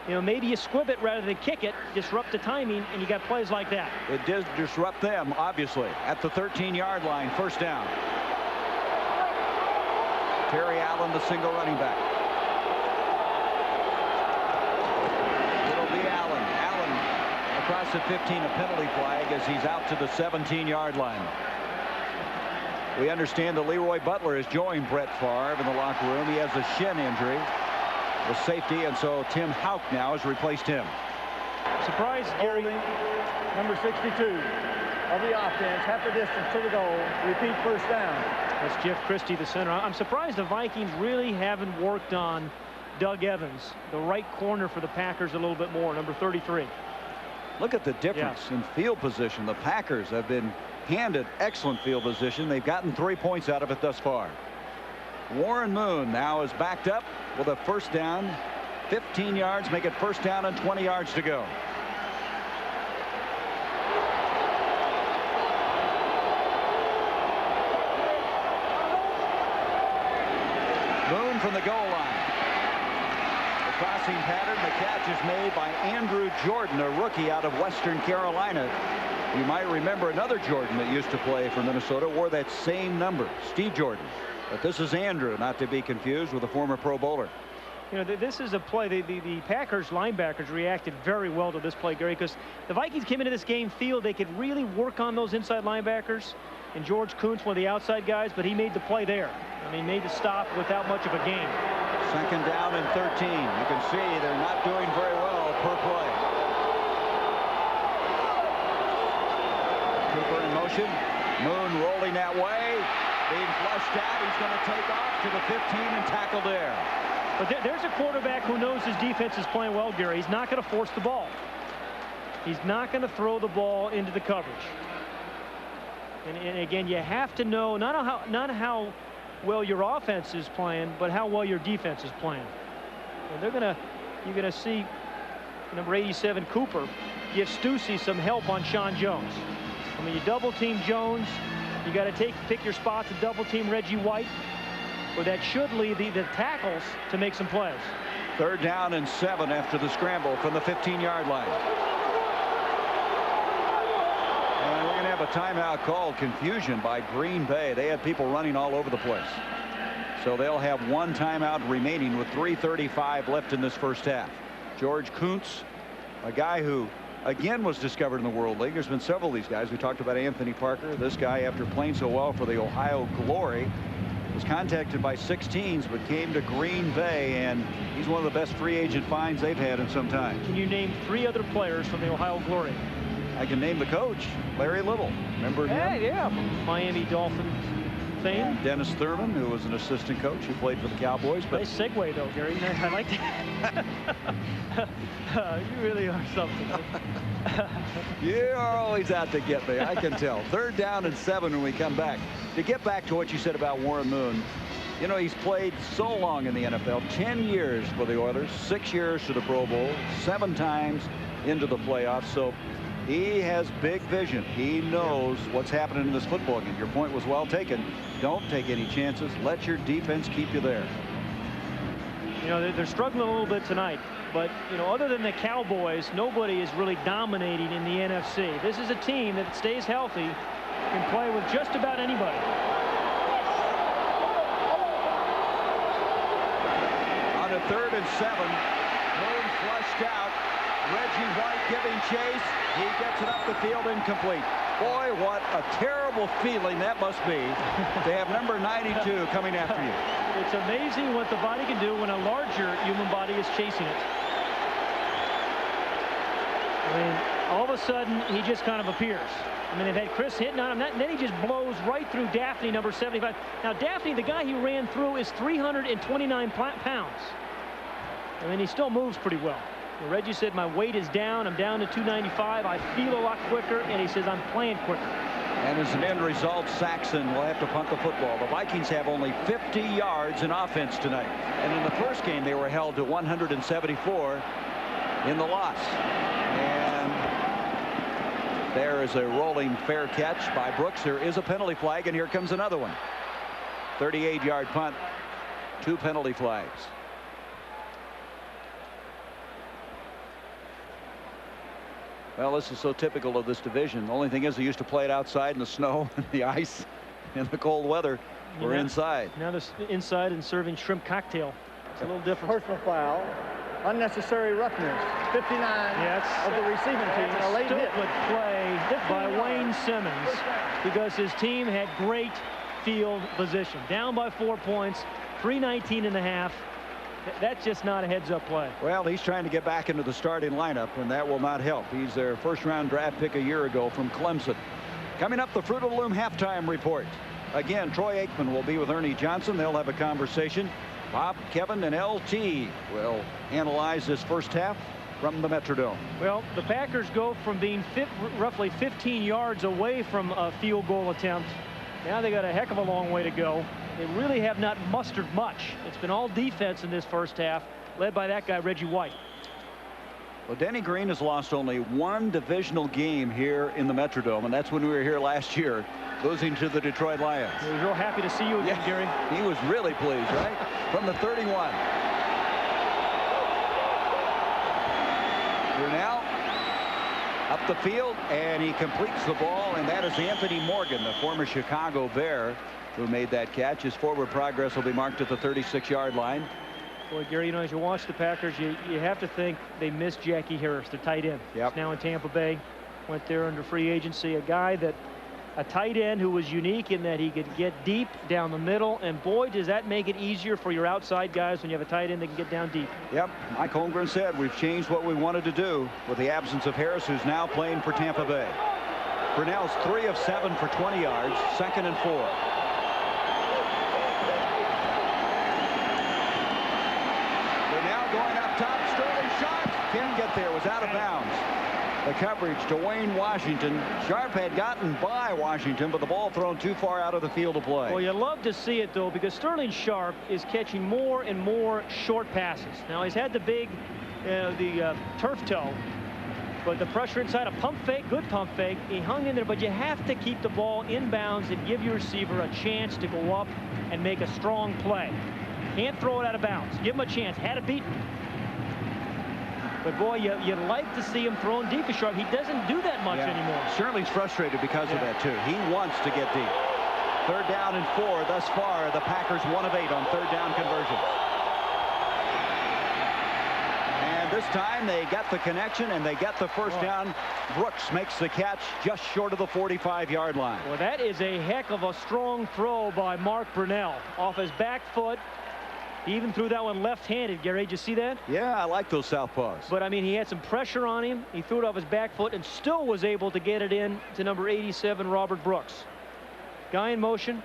You know, maybe you squib it rather than kick it, disrupt the timing, and you got plays like that. It did disrupt them, obviously, at the 13-yard line, first down. Terry Allen, the single running back. It'll be Allen. Allen across the 15, a penalty flag as he's out to the 17-yard line. We understand that Leroy Butler has joined Brett Favre in the locker room. He has a shin injury, the safety, and so Tim Houck now has replaced him. Surprise, Gary. Number 62 of the offense, half the distance to the goal. Repeat first down. That's Jeff Christie, the center. I'm surprised the Vikings really haven't worked on Doug Evans, the right corner for the Packers, a little bit more, number 33. Look at the difference in field position. The Packers have been handed excellent field position. They've gotten 3 points out of it thus far. Warren Moon now is backed up with a first down, 15 yards, make it first down and 20 yards to go. from the goal line. The crossing pattern, the catch is made by Andrew Jordan, a rookie out of Western Carolina. You might remember another Jordan that used to play for Minnesota wore that same number, Steve Jordan. But this is Andrew, not to be confused with a former Pro Bowler. You know, this is a play. The Packers linebackers reacted very well to this play, Gary, because the Vikings came into this game feel they could really work on those inside linebackers. And George Kuntz, one of the outside guys, but he made the play there. I mean, made the stop without much of a gain. Second down and 13. You can see they're not doing very well per play. Cooper in motion. Moon rolling that way. Being flushed out. He's going to take off to the 15 and tackle there. But there's a quarterback who knows his defense is playing well, Gary. He's not going to force the ball. He's not going to throw the ball into the coverage. And again, you have to know not how well your offense is playing, but how well your defense is playing. And you're going to see number 87 Cooper give Stussy some help on Sean Jones. I mean, you double team Jones, you got to pick your spots and double team Reggie White. Well, that should lead the tackles to make some plays. Third down and 7 after the scramble from the 15-yard line. And we're going to have a timeout called. Confusion by Green Bay. They had people running all over the place. So they'll have one timeout remaining with 3:35 left in this first half. George Kuntz, a guy who, again, was discovered in the World League. There's been several of these guys. We talked about Anthony Parker. This guy, after playing so well for the Ohio Glory, was contacted by 6 teams, but came to Green Bay, and he's one of the best free agent finds they've had in some time. Can you name 3 other players from the Ohio Glory? I can name the coach, Larry Little. Remember him? Yeah, Miami Dolphins fame. Dennis Thurman, who was an assistant coach who played for the Cowboys. But nice segue, though, Gary. I like that. You really are something. You're always out to get me, I can tell. Third down and 7 when we come back. To get back to what you said about Warren Moon, you know, he's played so long in the NFL, 10 years for the Oilers, 6 years to the Pro Bowl, 7 times into the playoffs. So he has big vision. He knows what's happening in this football game. Your point was well taken. Don't take any chances. Let your defense keep you there. You know, they're struggling a little bit tonight. But, you know, other than the Cowboys, nobody is really dominating in the NFC. This is a team that stays healthy, can play with just about anybody. On a 3rd and 7, Moon flushed out. Reggie White giving chase. He gets it up the field, incomplete. Boy, what a terrible feeling that must be to have number 92 coming after you. It's amazing what the body can do when a larger human body is chasing it. I mean, all of a sudden, he just kind of appears. I mean, they've had Chris hitting on him, and then he just blows right through Daphne, number 75. Now, Daphne, the guy he ran through, is 329 pounds. I mean, he still moves pretty well. And Reggie said, my weight is down. I'm down to 295. I feel a lot quicker, and he says, I'm playing quicker. And as an end result, Saxon will have to punt the football. The Vikings have only 50 yards in offense tonight. And in the first game, they were held to 174 in the loss. And there is a rolling fair catch by Brooks. There is a penalty flag, and here comes another one. 38-yard punt, 2 penalty flags. Well, this is so typical of this division. The only thing is they used to play it outside in the snow and the ice and the cold weather. We're inside. Now they're inside and serving shrimp cocktail. It's a little different. Personal foul. Unnecessary roughness. 59 of the receiving team. A late hit. Play by Wayne Simmons because his team had great field position. Down by 4 points, 3:19 and a half. That's just not a heads-up play. Well, he's trying to get back into the starting lineup, and that will not help. He's their first-round draft pick a year ago from Clemson. Coming up, the Fruit of the Loom halftime report. Again, Troy Aikman will be with Ernie Johnson. They'll have a conversation. Bob, Kevin, and LT will analyze this first half from the Metrodome. Well, the Packers go from being roughly 15 yards away from a field goal attempt. Now they got a heck of a long way to go. They really have not mustered much. It's been all defense in this first half, led by that guy, Reggie White. Well, Denny Green has lost only one divisional game here in the Metrodome, and that's when we were here last year, losing to the Detroit Lions. He was real happy to see you again, Gary. He was really pleased, right? From the 31. Brunell up the field, and he completes the ball, and that is Anthony Morgan, the former Chicago Bear, who made that catch. His forward progress will be marked at the 36-yard line. Boy, Gary, you know, as you watch the Packers, you have to think they missed Jackie Harris, the tight end. Yep. He's now in Tampa Bay. Went there under free agency. A guy that, a tight end who was unique in that he could get deep down the middle. And boy, does that make it easier for your outside guys when you have a tight end that can get down deep. Yep. Mike Holmgren said we've changed what we wanted to do with the absence of Harris, who's now playing for Tampa Bay. Brunell's 3 of 7 for 20 yards, 2nd and 4. Going up top, Sterling Sharp can't get there, was out of bounds. The coverage to Wayne Washington. Sharp had gotten by Washington, but the ball thrown too far out of the field of play. Well, you love to see it, though, because Sterling Sharp is catching more and more short passes. Now, he's had the big, turf toe, but the pressure inside, a pump fake, good pump fake. He hung in there, but you have to keep the ball inbounds and give your receiver a chance to go up and make a strong play. Can't throw it out of bounds. Give him a chance. Had it beaten. But boy, you'd like to see him throwing deep to Sharp. He doesn't do that much anymore. Sterling's frustrated because of that, too. He wants to get deep. 3rd down and 4 thus far. The Packers 1 of 8 on 3rd down conversions. And this time they got the connection and they get the first down. Brooks makes the catch just short of the 45-yard line. Well, that is a heck of a strong throw by Mark Brunell. Off his back foot. He even threw that one left-handed, Gary. Did you see that? Yeah, I like those southpaws. But, I mean, he had some pressure on him. He threw it off his back foot and still was able to get it in to number 87, Robert Brooks. Guy in motion.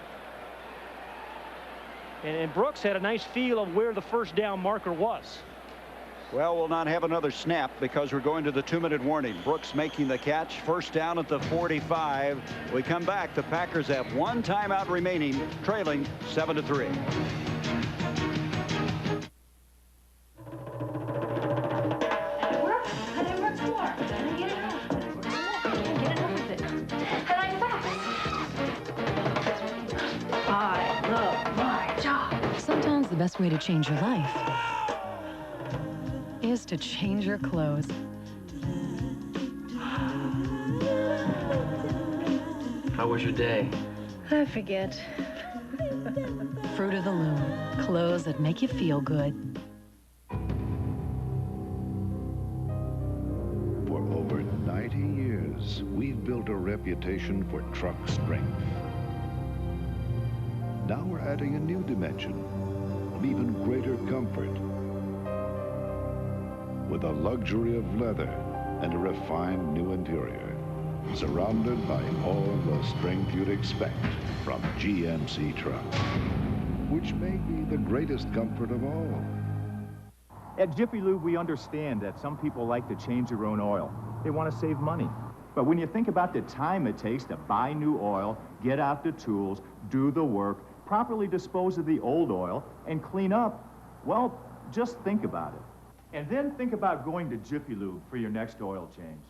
And Brooks had a nice feel of where the first down marker was. Well, we'll not have another snap because we're going to the 2-minute warning. Brooks making the catch. First down at the 45. We come back. The Packers have 1 timeout remaining, trailing 7-3. Sometimes the best way to change your life is to change your clothes. How was your day? I forget. Fruit of the Loom. Clothes that make you feel good. For over 90 years, we've built a reputation for truck strength. Now we're adding a new dimension of even greater comfort. With a luxury of leather and a refined new interior, surrounded by all the strength you'd expect from GMC trucks, which may be the greatest comfort of all. At Jiffy Lube, we understand that some people like to change their own oil. They want to save money. But when you think about the time it takes to buy new oil, get out the tools, do the work, properly dispose of the old oil, and clean up, well, just think about it. And then think about going to Jiffy Lube for your next oil change.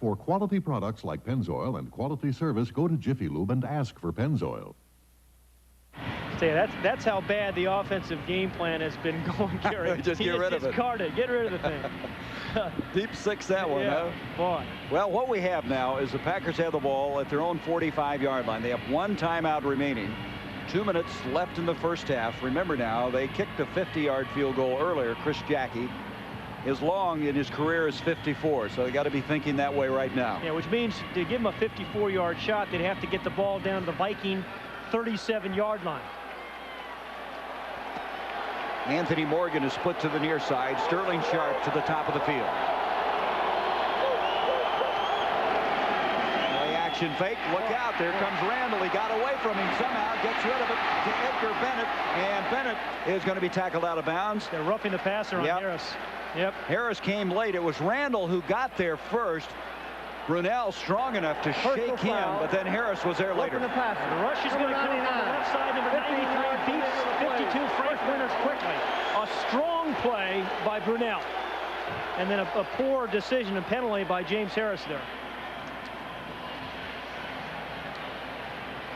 For quality products like Pennzoil and quality service, go to Jiffy Lube and ask for Pennzoil. That's how bad the offensive game plan has been going, Gary. Just get rid of it. Discarded. Get rid of the thing. Deep 6 that one, huh? Boy. Well, what we have now is the Packers have the ball at their own 45-yard line. They have 1 timeout remaining. 2 minutes left in the first half. Remember now, they kicked a 50-yard field goal earlier. Chris Jackie. His long in his career is 54, so they got to be thinking that way right now. Yeah, which means to give him a 54-yard shot, they'd have to get the ball down to the Viking 37-yard line. Anthony Morgan is split to the near side. Sterling Sharp to the top of the field. Play action fake. Look out. There comes Randall. He got away from him somehow. Gets rid of it to Edgar Bennett. And Bennett is going to be tackled out of bounds. They're roughing the passer on Harris. Yep. Harris came late. It was Randall who got there first. Brunel strong enough to shake him, but then Harris was there later. The rush is going to come from the left side. Number 93 beats 52 Frank Winters quickly. A strong play by Brunel. And then a poor decision and penalty by James Harris there.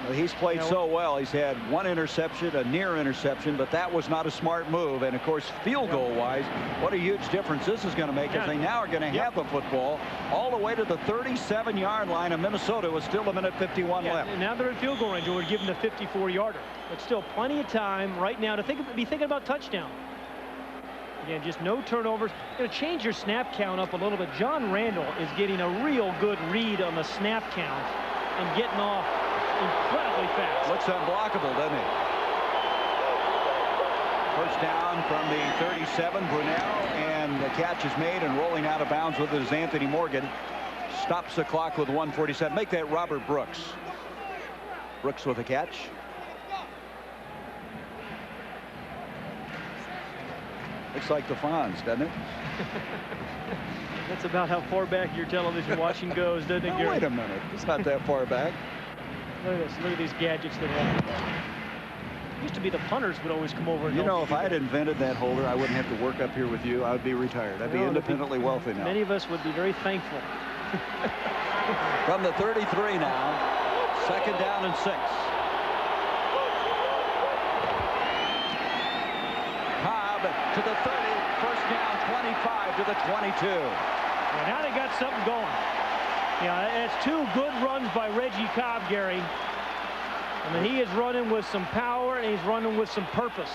Well, he's played so well. He's had one interception, a near interception, but that was not a smart move. And of course, field goal wise, what a huge difference this is going to make, as they now are going to have the football all the way to the 37-yard line of Minnesota with still 1:51 left. And now they're in field goal range. We're giving the 54-yarder, but still plenty of time right now to be thinking about touchdown. Again, just no turnovers. Going to change your snap count up a little bit. John Randall is getting a real good read on the snap count and getting off incredibly fast. Looks unblockable, doesn't he? First down from the 37, Brunel, and the catch is made, and rolling out of bounds with it is Anthony Morgan. Stops the clock with 1:47. Make that Robert Brooks. Brooks with a catch. Looks like the Fonz, doesn't it? That's about how far back your television watching goes, doesn't it, Gary? Wait a minute. It's not that far back. Look at this. Look at these gadgets they have. Used to be the punters would always come over. And you know, if I had invented that holder, I wouldn't have to work up here with you. I would be retired. I'd be independently wealthy now. Many of us would be very thankful. From the 33 now, 2nd down and 6. Cobb to the 30, 1st down, 25 to the 22. Well, now they got something going. Yeah, it's 2 good runs by Reggie Cobb, Gary. I mean, he is running with some power, and he's running with some purpose.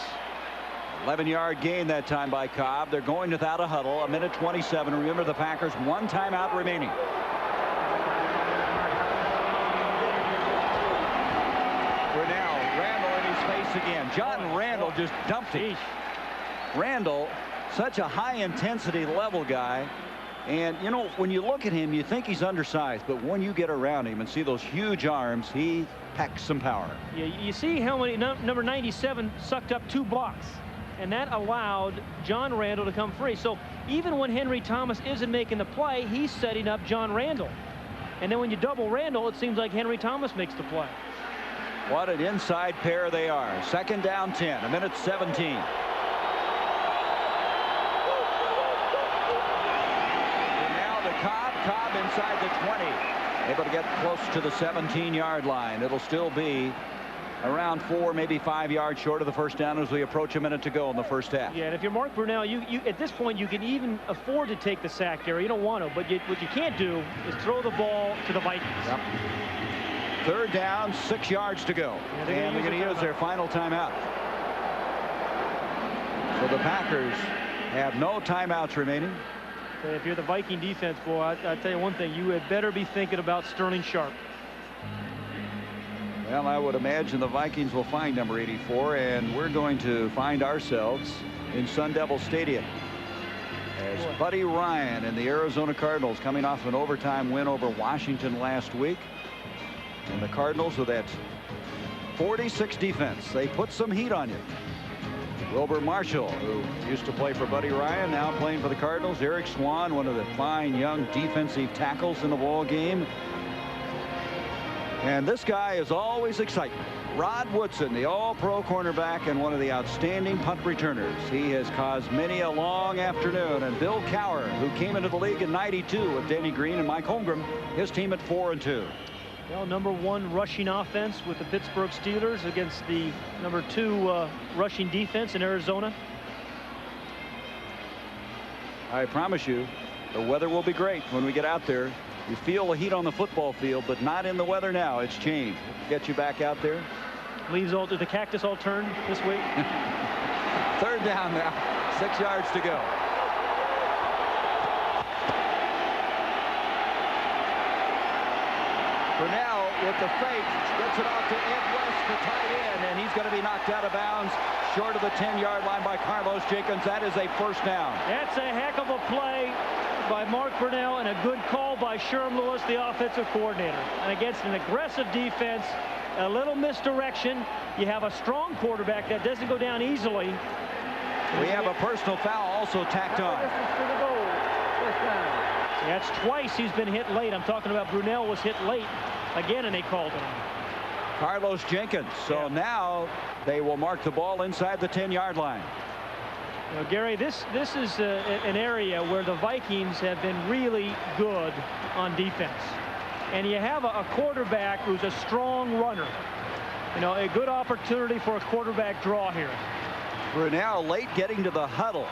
11-yard gain that time by Cobb. They're going without a huddle. 1:27. Remember, the Packers, 1 timeout remaining. Brunel, Randall in his face again. John Randall just dumped it. Randall, such a high-intensity level guy. And, you know, when you look at him, you think he's undersized. But when you get around him and see those huge arms, he packs some power. Yeah, you see how many, number 97 sucked up 2 blocks. And that allowed John Randall to come free. So even when Henry Thomas isn't making the play, he's setting up John Randall. And then when you double Randall, it seems like Henry Thomas makes the play. What an inside pair they are. 2nd down 10, 1:17. Cobb inside the 20, able to get close to the 17-yard line. It'll still be around 4, maybe 5 yards short of the 1st down as we approach a minute to go in the 1st half. Yeah, and if you're Mark Brunel, you at this point you can even afford to take the sack there. You don't want to, but what you can't do is throw the ball to the Vikings. Yep. 3rd down, 6 yards to go, and they're going to use their final timeout. So the Packers have no timeouts remaining. If you're the Viking defense, boy, I'll tell you one thing, you had better be thinking about Sterling Sharp. Well, I would imagine the Vikings will find number 84, and we're going to find ourselves in Sun Devil Stadium as Buddy Ryan and the Arizona Cardinals, coming off an overtime win over Washington last week. And the Cardinals, with that 46 defense, they put some heat on you. Wilbur Marshall, who used to play for Buddy Ryan, now playing for the Cardinals. Eric Swan, one of the fine young defensive tackles in the ball game. And this guy is always excitement. Rod Woodson, the all-pro cornerback and one of the outstanding punt returners. He has caused many a long afternoon. And Bill Cowher, who came into the league in '92 with Denny Green and Mike Holmgren, his team at 4-2. Well, #1 rushing offense with the Pittsburgh Steelers against the #2 rushing defense in Arizona. I promise you, the weather will be great when we get out there. You feel the heat on the football field, but not in the weather now. It's changed. Get you back out there. Leaves all, the cactus all turned this week. 3rd down now, 6 yards to go. Brunel with the fake, gets it off to Ed West, the tight end, and he's going to be knocked out of bounds short of the 10-yard line by Carlos Jenkins. That is a 1st down. That's a heck of a play by Mark Brunel and a good call by Sherm Lewis, the offensive coordinator. And against an aggressive defense, a little misdirection. You have a strong quarterback that doesn't go down easily. We have a personal foul also tacked on. That's twice he's been hit late. I'm talking about Brunell was hit late again, and they called him. Carlos Jenkins. So now they will mark the ball inside the 10-yard line. You know, Gary, this is an area where the Vikings have been really good on defense. And you have a quarterback who's a strong runner. You know, a good opportunity for a quarterback draw here. Brunell late getting to the huddle.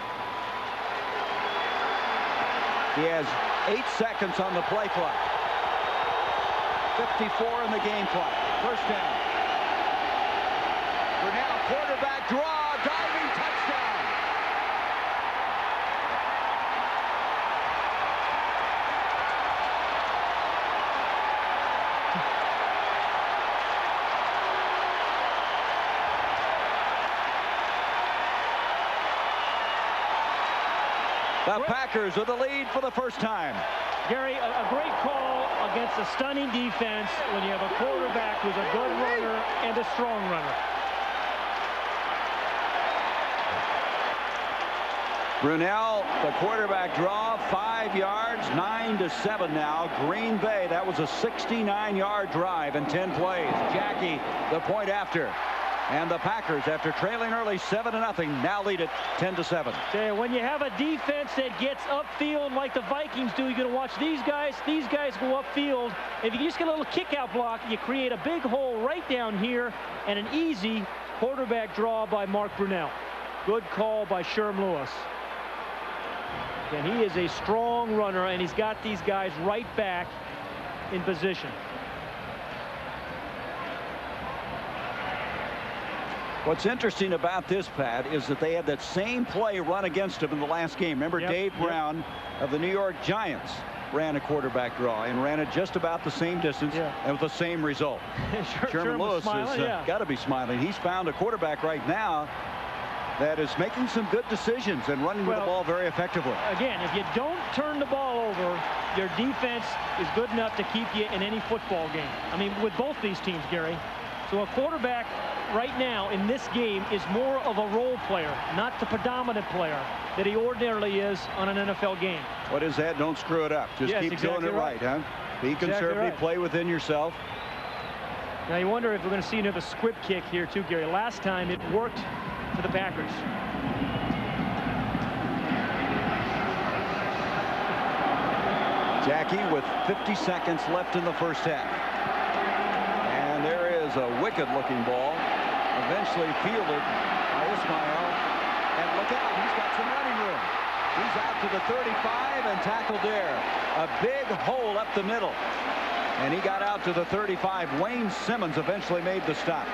He has 8 seconds on the play clock. 54 in the game clock. First down. Brunell, quarterback draw, diving touchdown. The Packers with the lead for the first time. Gary, a great call against a stunning defense when you have a quarterback who's a good runner and a strong runner. Brunell, the quarterback draw, 5 yards, 9-7 now. Green Bay, that was a 69-yard drive in 10 plays. Jackie, the point after. And the Packers, after trailing early 7-0, now lead it 10-7. Okay, when you have a defense that gets upfield like the Vikings do, you're going to watch these guys go upfield. If you just get a little kick-out block, you create a big hole right down here and an easy quarterback draw by Mark Brunell. Good call by Sherm Lewis. And he is a strong runner, and he's got these guys right back in position. What's interesting about this, Pat, is that they had that same play run against him in the last game. Remember, Dave Brown of the New York Giants ran a quarterback draw and ran it just about the same distance and with the same result. Sherman Lewis has got to be smiling. He's found a quarterback right now that is making some good decisions and running with the ball very effectively. Again, if you don't turn the ball over, your defense is good enough to keep you in any football game. I mean, with both these teams, Gary. So a quarterback right now in this game is more of a role player, not the predominant player that he ordinarily is on an NFL game. What is that? Don't screw it up. Just keep doing it right, huh? Be conservative, play within yourself. Now you wonder if we're going to see another squib kick here too, Gary. Last time it worked for the Packers. Jackie with 50 seconds left in the first half. And there is a wicked-looking ball, eventually fielded by Ismail. And look out, he's got some running room. He's out to the 35 and tackled there. A big hole up the middle. And he got out to the 35. Wayne Simmons eventually made the stop.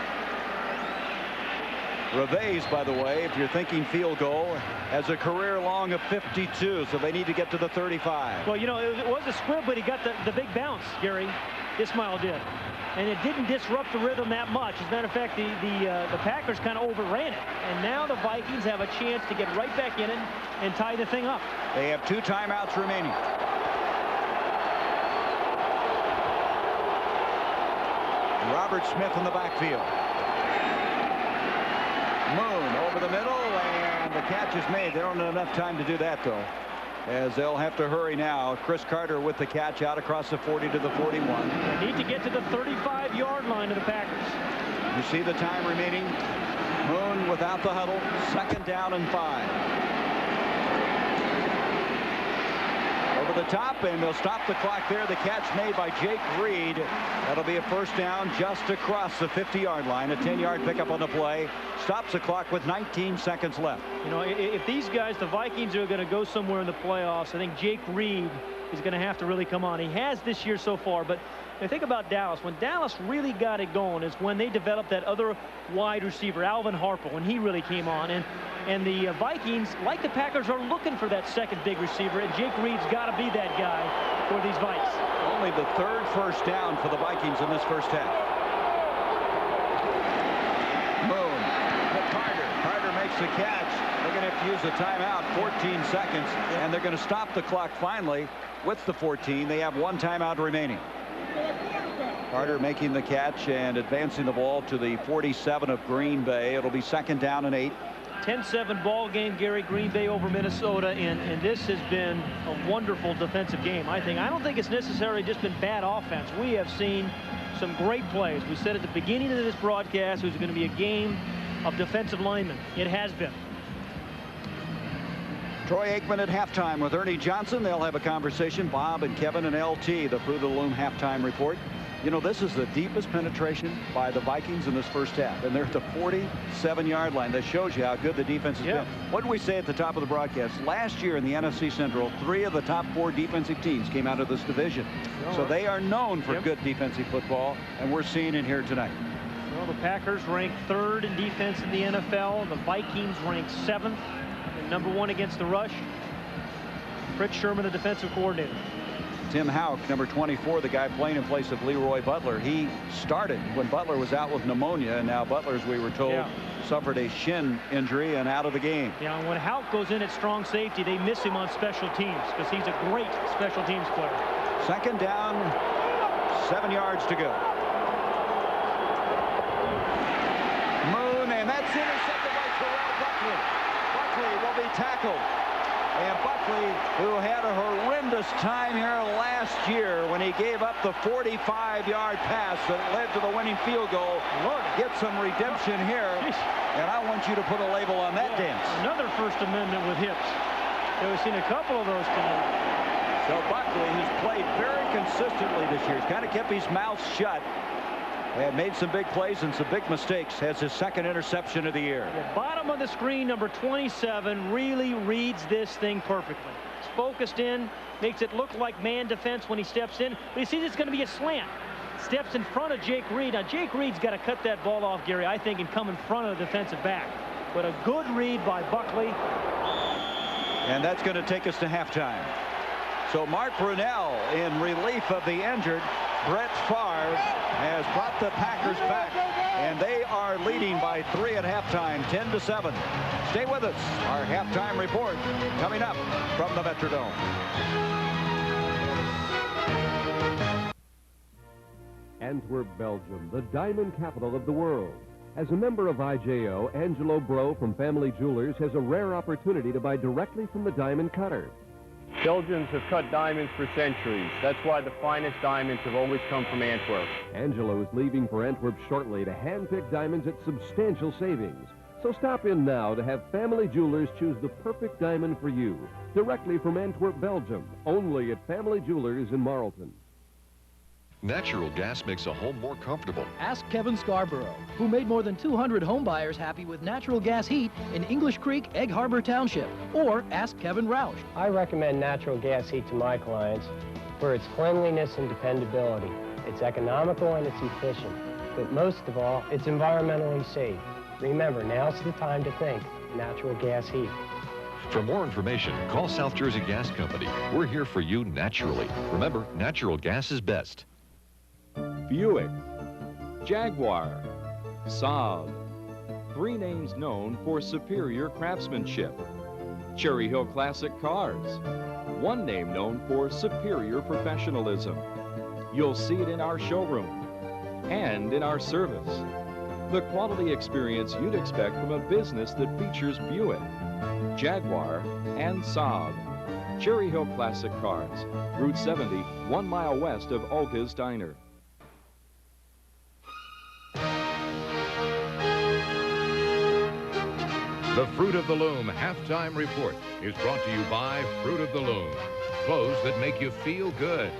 Reves, by the way, if you're thinking field goal, has a career long of 52, so they need to get to the 35. Well, you know, it was a squib, but he got the big bounce, Gary. Ismail did. And it didn't disrupt the rhythm that much. As a matter of fact, the Packers kind of overran it. And now the Vikings have a chance to get right back in it and tie the thing up. They have 2 timeouts remaining. Robert Smith in the backfield. Moon over the middle, and the catch is made. They don't have enough time to do that, though, as they'll have to hurry now. Chris Carter with the catch out across the 40 to the 41. They need to get to the 35-yard line of the Packers. You see the time remaining. Moon without the huddle. 2nd down and 5. Over the top, and they'll stop the clock there. The catch made by Jake Reed. That'll be a first down just across the 50-yard line. A 10-yard pickup on the play. Stops the clock with 19 seconds left. You know, if these guys, the Vikings, are going to go somewhere in the playoffs, I think Jake Reed is going to have to really come on. He has this year so far, but think about Dallas. When Dallas really got it going is when they developed that other wide receiver, Alvin Harper, when he really came on. And the Vikings, like the Packers, are looking for that second big receiver, and Jake Reed's got to be that guy for these Vikes. Only the 3rd first down for the Vikings in this first half. Moon to Carter. Carter makes the catch. They're going to have to use a timeout, 14 seconds, and they're going to stop the clock finally with the 14. They have 1 timeout remaining. Carter making the catch and advancing the ball to the 47 of Green Bay. It'll be 2nd down and 8. 10-7 ball game, Gary, Green Bay over Minnesota, and this has been a wonderful defensive game, I think. I don't think it's necessarily just been bad offense. We have seen some great plays. We said at the beginning of this broadcast it was going to be a game of defensive linemen. It has been. Troy Aikman at halftime with Ernie Johnson. They'll have a conversation. Bob and Kevin and LT, the Fruit of the Loom halftime report. You know, this is the deepest penetration by the Vikings in this first half, and they're at the 47-yard line. That shows you how good the defense has been. What did we say at the top of the broadcast? Last year in the NFC Central, 3 of the top 4 defensive teams came out of this division. So they are known for good defensive football, and we're seeing it here tonight. Well, the Packers ranked 3rd in defense in the NFL. The Vikings ranked 7th, and number 1 against the rush. Fritz Sherman, the defensive coordinator. Tim Houck, number 24, the guy playing in place of Leroy Butler. He started when Butler was out with pneumonia, and now Butler, as we were told, suffered a shin injury and out of the game. Yeah, and when Houck goes in at strong safety, they miss him on special teams because he's a great special teams player. 2nd down, 7 yards to go. Moon, and that's intercepted by Terrell Buckley. Buckley will be tackled. And Buckley, who had a horrendous time here last year when he gave up the 45-yard pass that led to the winning field goal, get some redemption here. And I want you to put a label on that dance. Another First Amendment with hips. We've seen a couple of those tonight. So Buckley, who's played very consistently this year, he's kind of kept his mouth shut and made some big plays and some big mistakes, has his 2nd interception of the year. The bottom of the screen, number 27, really reads this thing perfectly. It's focused in, makes it look like man defense when he steps in, but he sees it's going to be a slant. Steps in front of Jake Reed. Now, Jake Reed's got to cut that ball off, Gary, I think, and come in front of the defensive back. But a good read by Buckley. And that's going to take us to halftime. So Mark Brunell, in relief of the injured Brett Favre, has brought the Packers back, and they are leading by 3 at halftime, 10-7. Stay with us. Our halftime report coming up from the Metrodome. Antwerp, Belgium, the diamond capital of the world. As a member of IJO, Angelo Bro from Family Jewelers has a rare opportunity to buy directly from the diamond cutter. Belgians have cut diamonds for centuries. That's why the finest diamonds have always come from Antwerp. Angelo is leaving for Antwerp shortly to hand-pick diamonds at substantial savings. So stop in now to have Family Jewelers choose the perfect diamond for you, directly from Antwerp, Belgium, only at Family Jewelers in Marlton. Natural gas makes a home more comfortable. Ask Kevin Scarborough, who made more than 200 home buyers happy with natural gas heat in English Creek, Egg Harbor Township. Or ask Kevin Roush. I recommend natural gas heat to my clients for its cleanliness and dependability. It's economical and it's efficient. But most of all, it's environmentally safe. Remember, now's the time to think natural gas heat. For more information, call South Jersey Gas Company. We're here for you naturally. Remember, natural gas is best. Buick, Jaguar, Saab. 3 names known for superior craftsmanship. Cherry Hill Classic Cars. 1 name known for superior professionalism. You'll see it in our showroom and in our service. The quality experience you'd expect from a business that features Buick, Jaguar, and Saab. Cherry Hill Classic Cars, Route 70, 1 mile west of Olga's Diner. The Fruit of the Loom halftime report is brought to you by Fruit of the Loom, clothes that make you feel good.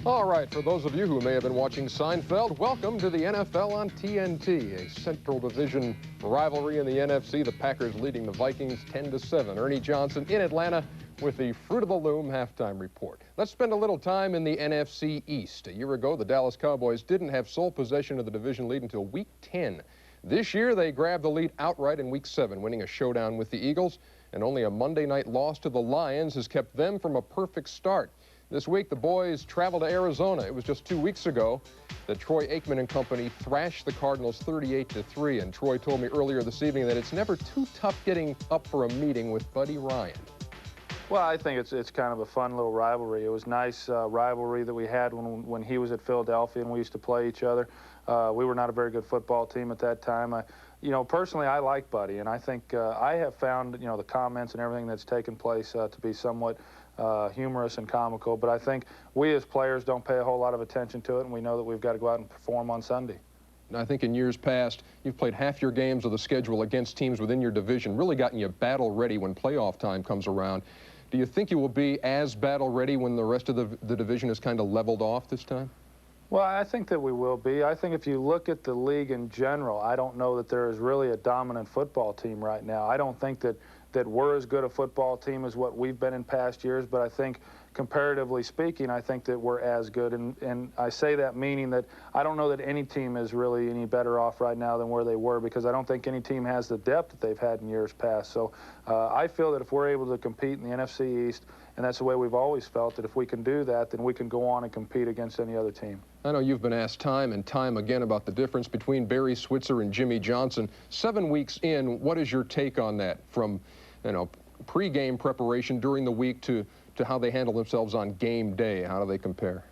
All right, for those of you who may have been watching Seinfeld, welcome to the NFL on TNT, a Central Division rivalry in the NFC. The Packers leading the Vikings 10-7. Ernie Johnson in Atlanta with the Fruit of the Loom halftime report. Let's spend a little time in the NFC East. A year ago, the Dallas Cowboys didn't have sole possession of the division lead until Week 10. This year, they grabbed the lead outright in Week 7, winning a showdown with the Eagles, and only a Monday night loss to the Lions has kept them from a perfect start. This week, the boys travel to Arizona. It was just 2 weeks ago that Troy Aikman and company thrashed the Cardinals 38-3, and Troy told me earlier this evening that it's never too tough getting up for a meeting with Buddy Ryan. Well, I think it's kind of a fun little rivalry. It was nice rivalry that we had when he was at Philadelphia and we used to play each other. We were not a very good football team at that time. you know, personally, I like Buddy, and I think I have found, you know, the comments and everything that's taken place to be somewhat humorous and comical, but I think we as players don't pay a whole lot of attention to it, and we know that we've got to go out and perform on Sunday. I think in years past, you've played half your games of the schedule against teams within your division, really gotten you battle ready when playoff time comes around. Do you think you will be as battle ready when the rest of the division is kind of leveled off this time? Well, I think that we will be. I think if you look at the league in general, I don't know that there is really a dominant football team right now. I don't think that we're as good a football team as what we've been in past years, but I think comparatively speaking, I think that we're as good. And I say that meaning that I don't know that any team is really any better off right now than where they were, because I don't think any team has the depth that they've had in years past. So I feel that if we're able to compete in the NFC East, and that's the way we've always felt, that if we can do that, then we can go on and compete against any other team. I know you've been asked time and time again about the difference between Barry Switzer and Jimmy Johnson. 7 weeks in, what is your take on that, from, you know, pre-game preparation during the week to how they handle themselves on game day? How do they compare?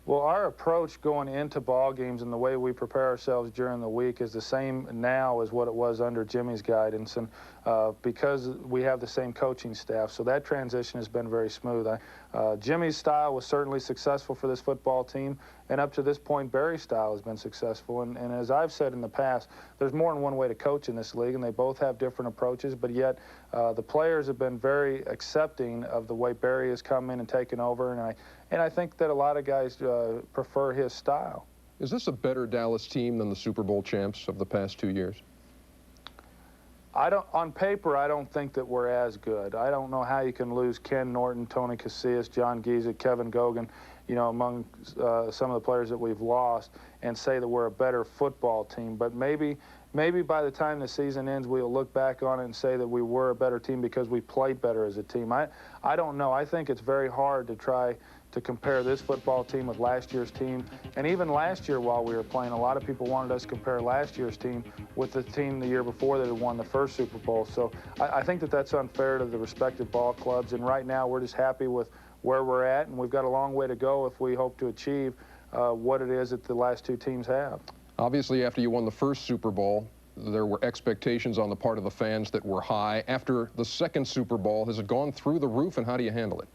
Well, our approach going into ball games and the way we prepare ourselves during the week is the same now as what it was under Jimmy's guidance, and because we have the same coaching staff, so that transition has been very smooth. Jimmy's style was certainly successful for this football team, and up to this point, Barry's style has been successful. And as I've said in the past, there's more than one way to coach in this league, and they both have different approaches, but yet the players have been very accepting of the way Barry has come in and taken over, and I think that a lot of guys prefer his style. Is this a better Dallas team than the Super Bowl champs of the past 2 years? On paper, I don't think that we're as good. I don't know how you can lose Ken Norton, Tony Casillas, John Giesick, Kevin Gogan, you know, among some of the players that we've lost, and say that we're a better football team. But maybe by the time the season ends, we'll look back on it and say that we were a better team because we played better as a team. I don't know. I think it's very hard to try to compare this football team with last year's team. And even last year while we were playing, a lot of people wanted us to compare last year's team with the team the year before that had won the first Super Bowl. So I think that that's unfair to the respective ball clubs. And right now we're just happy with where we're at, and we've got a long way to go if we hope to achieve what it is that the last two teams have. Obviously, after you won the first Super Bowl, there were expectations on the part of the fans that were high. After the second Super Bowl, has it gone through the roof, and how do you handle it?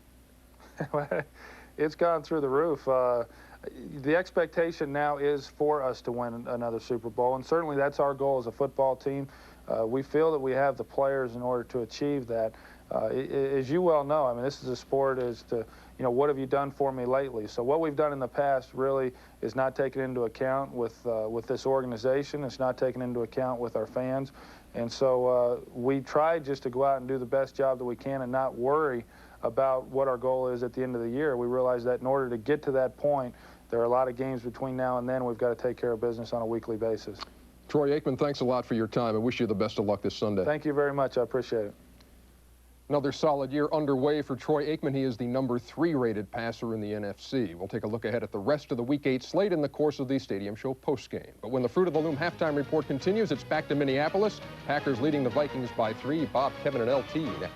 It's gone through the roof. The expectation now is for us to win another Super Bowl, and certainly that's our goal as a football team. We feel that we have the players in order to achieve that. As you well know, I mean, this is a sport as to, you know, what have you done for me lately? So what we've done in the past really is not taken into account with this organization. It's not taken into account with our fans. And so we try just to go out and do the best job that we can and not worry about what our goal is at the end of the year. We realize that in order to get to that point, there are a lot of games between now and then. We've got to take care of business on a weekly basis. Troy Aikman, thanks a lot for your time. I wish you the best of luck this Sunday. Thank you very much. I appreciate it. Another solid year underway for Troy Aikman. He is the #3 rated passer in the NFC. We'll take a look ahead at the rest of the Week 8 slate in the course of the Stadium Show postgame. But when the Fruit of the Loom halftime report continues, it's back to Minneapolis. Packers leading the Vikings by 3. Bob, Kevin, and LT next.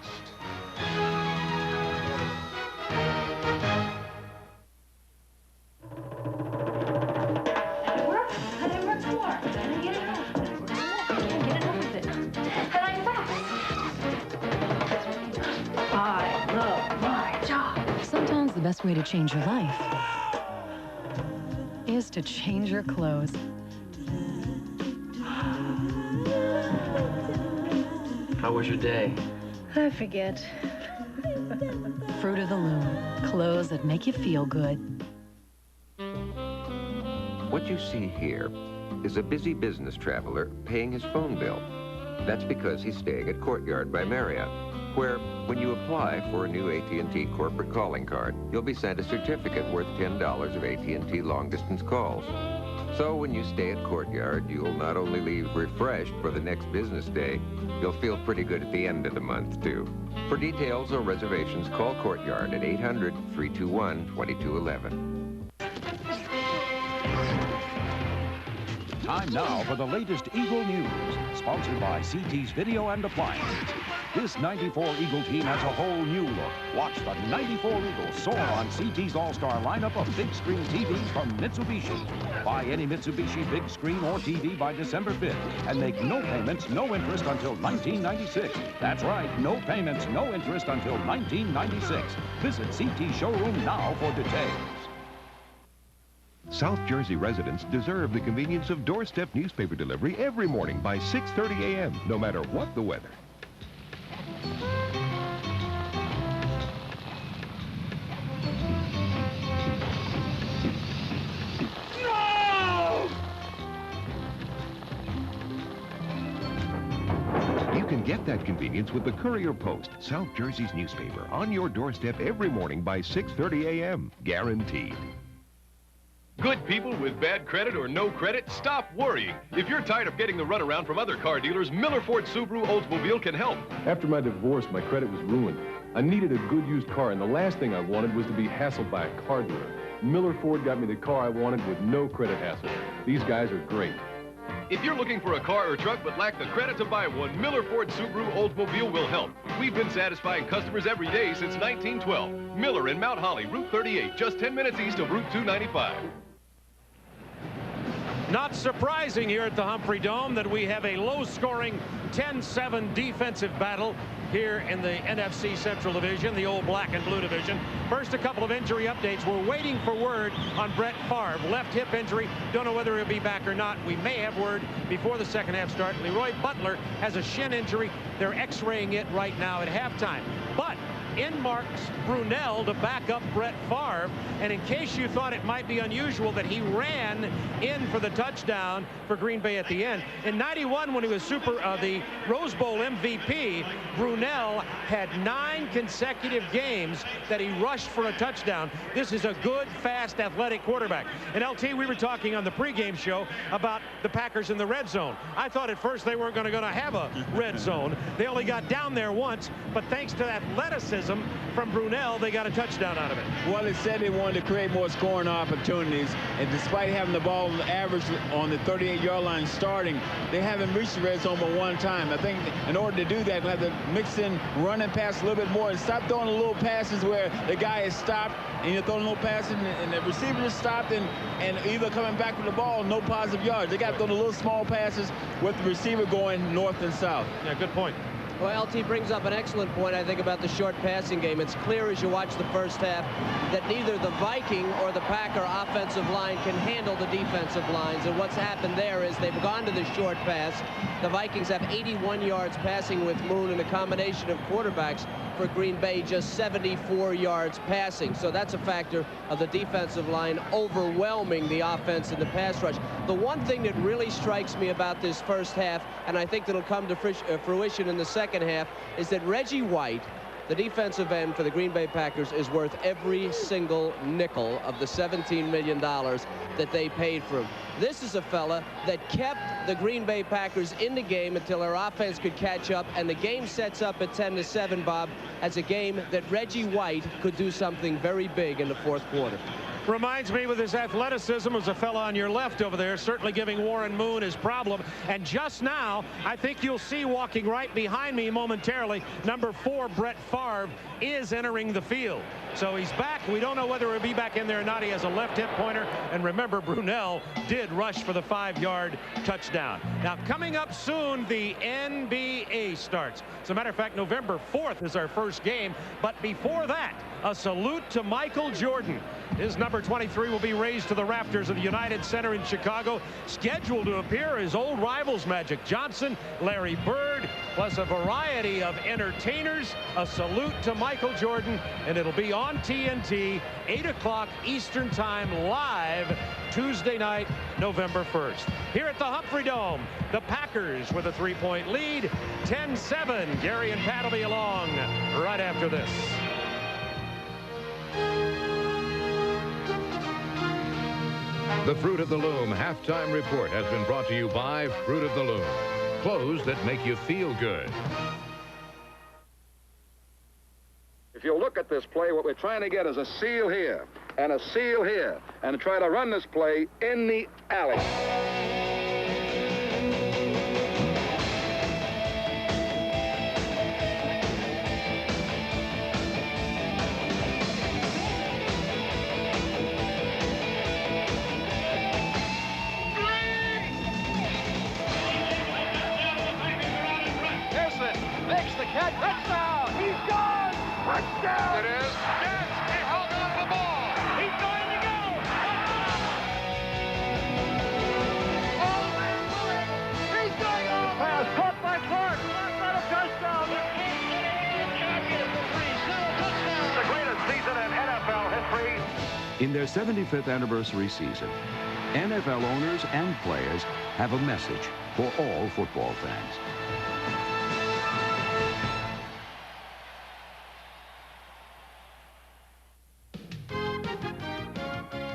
The best way to change your life is to change your clothes. How was your day? I forget. Fruit of the Loom. Clothes that make you feel good. What you see here is a busy business traveler paying his phone bill. That's because he's staying at Courtyard by Marriott, where, when you apply for a new AT&T corporate calling card, you'll be sent a certificate worth $10 of AT&T long-distance calls. So when you stay at Courtyard, you'll not only leave refreshed for the next business day, you'll feel pretty good at the end of the month, too. For details or reservations, call Courtyard at 800-321-2211. Time now for the latest Eagle News, sponsored by CT's Video and Appliance. This 94 Eagle team has a whole new look. Watch the 94 Eagles soar on CT's all-star lineup of big screen TVs from Mitsubishi. Buy any Mitsubishi big screen or TV by December 5th and make no payments, no interest until 1996. That's right, no payments, no interest until 1996. Visit CT Showroom now for details. South Jersey residents deserve the convenience of doorstep newspaper delivery every morning by 6:30 a.m., no matter what the weather. You can get that convenience with the Courier Post, South Jersey's newspaper, on your doorstep every morning by 6:30 a.m., guaranteed. Good people with bad credit or no credit, stop worrying. If you're tired of getting the runaround from other car dealers, Miller Ford Subaru Oldsmobile can help. After my divorce, my credit was ruined. I needed a good used car, and the last thing I wanted was to be hassled by a car dealer. Miller Ford got me the car I wanted with no credit hassle. These guys are great. If you're looking for a car or truck but lack the credit to buy one, Miller Ford Subaru Oldsmobile will help. We've been satisfying customers every day since 1912. Miller in Mount Holly, Route 38, just 10 minutes east of Route 295. Not surprising here at the Humphrey Dome that we have a low-scoring 10-7 defensive battle here in the NFC Central Division, the old black and blue division. First, a couple of injury updates. We're waiting for word on Brett Favre. Left hip injury. Don't know whether he'll be back or not. We may have word before the second half start. Leroy Butler has a shin injury. They're x-raying it right now at halftime. But in marks Brunell to back up Brett Favre, and in case you thought it might be unusual that he ran in for the touchdown for Green Bay at the end, in '91 when he was the Rose Bowl MVP, Brunell had 9 consecutive games that he rushed for a touchdown. This is a good, fast, athletic quarterback. And LT, we were talking on the pregame show about the Packers in the red zone. I thought at first they weren't going to have a red zone. They only got down there once, but thanks to athleticism from Brunell, they got a touchdown out of it. Well, it said they wanted to create more scoring opportunities, and despite having the ball average on the 38-yard line starting, they haven't reached the red zone but one time. I think in order to do that, we'll have to mix in running pass a little bit more and stop throwing the little passes where the guy is stopped and you're throwing little passes and the receiver is stopped and either coming back with the ball, no positive yards. They got to throw the little small passes with the receiver going north and south. Yeah, good point. Well, LT brings up an excellent point, I think, about the short passing game. It's clear as you watch the first half that neither the Viking or the Packer offensive line can handle the defensive lines. And what's happened there is they've gone to the short pass. The Vikings have 81 yards passing with Moon, and a combination of quarterbacks for Green Bay just 74 yards passing. So that's a factor of the defensive line overwhelming the offense in the pass rush. The one thing that really strikes me about this first half, and I think that'll come to fruition in the second half, is that Reggie White, the defensive end for the Green Bay Packers, is worth every single nickel of the $17 million that they paid for him. This is a fella that kept the Green Bay Packers in the game until their offense could catch up, and the game sets up at 10-7, Bob, as a game that Reggie White could do something very big in the fourth quarter. Reminds me, with his athleticism, as a fella on your left over there, certainly giving Warren Moon his problem. And just now, I think you'll see walking right behind me momentarily, number 4, Brett Favre, is entering the field. So he's back. We don't know whether he'll be back in there or not. He has a left hip pointer. And remember, Brunell did rush for the 5-yard touchdown. Now, coming up soon, the NBA starts. As a matter of fact, November 4th is our first game. But before that, a salute to Michael Jordan. His number 23 will be raised to the rafters of the United Center in Chicago. Scheduled to appear his old rivals Magic Johnson, Larry Bird, plus a variety of entertainers. A salute to Michael Jordan, and it'll be on TNT, 8 o'clock Eastern Time, live Tuesday night, November 1st. Here at the Humphrey Dome, the Packers with a 3-point lead, 10-7. Gary and Pat will be along right after this. The Fruit of the Loom halftime report has been brought to you by Fruit of the Loom. Clothes that make you feel good. If you look at this play, what we're trying to get is a seal here and a seal here, and try to run this play in the alley. Yes, he hung on the ball. He's going to go. He's going over. Pass caught by Clark. Not a touchdown. The greatest season in NFL history. In their 75th anniversary season, NFL owners and players have a message for all football fans.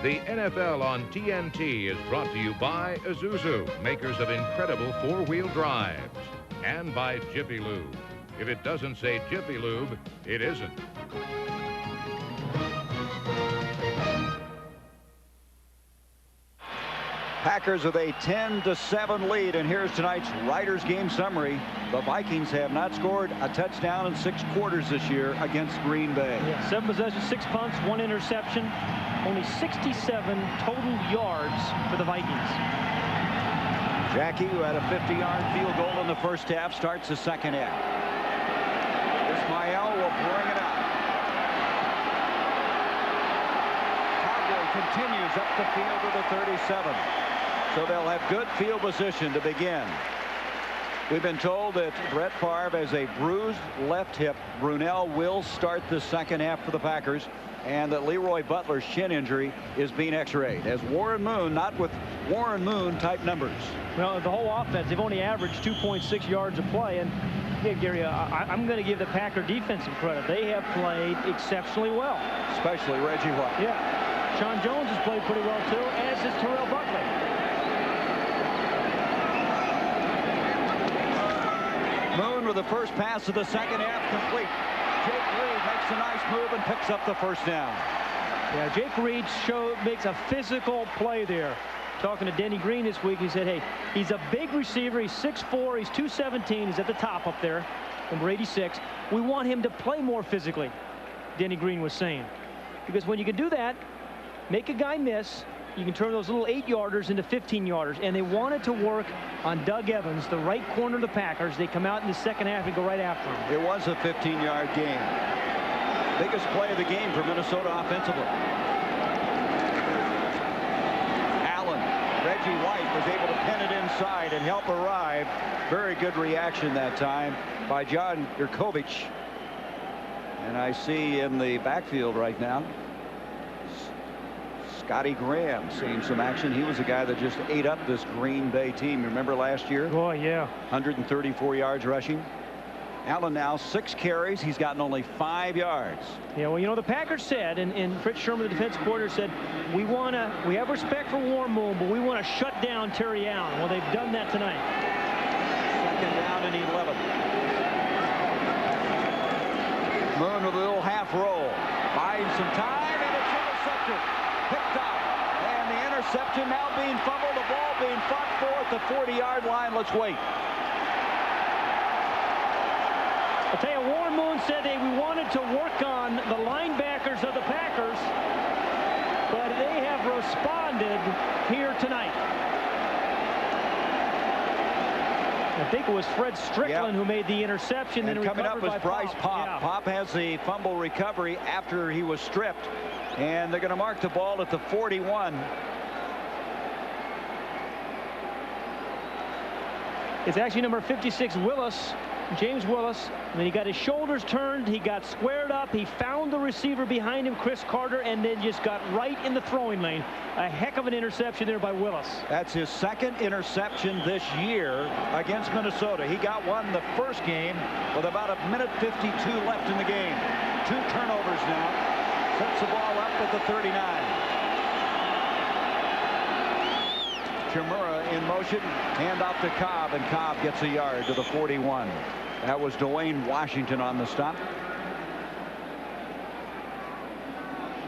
The NFL on TNT is brought to you by Isuzu, makers of incredible four-wheel drives, and by Jiffy Lube. If it doesn't say Jiffy Lube, it isn't. Packers with a 10-7 lead, and here's tonight's Riders game summary. The Vikings have not scored a touchdown in 6 quarters this year against Green Bay. Yeah, 7 possessions, 6 punts, 1 interception, only 67 total yards for the Vikings. Jackie, who had a 50-yard field goal in the first half, starts the second half. Ismael will bring it out. Cowboy continues up the field to the 37. So they'll have good field position to begin. We've been told that Brett Favre has a bruised left hip. Brunell will start the second half for the Packers, and that Leroy Butler's shin injury is being x-rayed. As Warren Moon, not with Warren Moon type numbers. Well, the whole offense, they've only averaged 2.6 yards a play, and yeah, Gary, I'm going to give the Packer defense some credit. They have played exceptionally well. Especially Reggie White. Yeah. Sean Jones has played pretty well, too, as has Terrell Buckley. Moon with the first pass of the second half complete. Jake Reed makes a nice move and picks up the first down. Yeah, Jake Reed makes a physical play there. Talking to Denny Green this week, he said, hey, he's a big receiver. He's 6'4", he's 217. He's at the top up there, number 86. We want him to play more physically, Denny Green was saying. Because when you can do that, make a guy miss, you can turn those little 8-yarders into 15-yarders. And they wanted to work on Doug Evans, the right corner of the Packers. They come out in the second half and go right after him. It was a 15-yard gain. Biggest play of the game for Minnesota offensively. Allen, Reggie White was able to pin it inside and help arrive. Very good reaction that time by John Yurkovich. And I see in the backfield right now, Scotty Graham seeing some action. He was a guy that just ate up this Green Bay team. Remember last year? Oh, yeah. 134 yards rushing. Allen now 6 carries. He's gotten only 5 yards. Yeah, well, you know, the Packers said, and Fritz Sherman, the defensive coordinator, said, we have respect for Warren Moon, but we want to shut down Terry Allen. Well, they've done that tonight. Second down and 11. Moon with a little half roll. Buying some time, and it's intercepted. Picked up. And the interception now being fumbled. The ball being fought for at the 40-yard line. Let's wait. I'll tell you, Warren Moon said we wanted to work on the linebackers of the Packers, but they have responded here tonight. I think it was Fred Strickland who made the interception. And then coming up was Bryce Pop. Yeah. Pop has the fumble recovery after he was stripped. And they're going to mark the ball at the 41. It's actually number 56, Willis, James Willis. I mean, he got his shoulders turned. He got squared up. He found the receiver behind him, Chris Carter, and then just got right in the throwing lane. A heck of an interception there by Willis. That's his second interception this year against Minnesota. He got one the first game with about 1:52 left in the game. 2 turnovers now. Sets the ball up at the 39. Chimura in motion. Hand off to Cobb, and Cobb gets a yard to the 41. That was Dwayne Washington on the stop.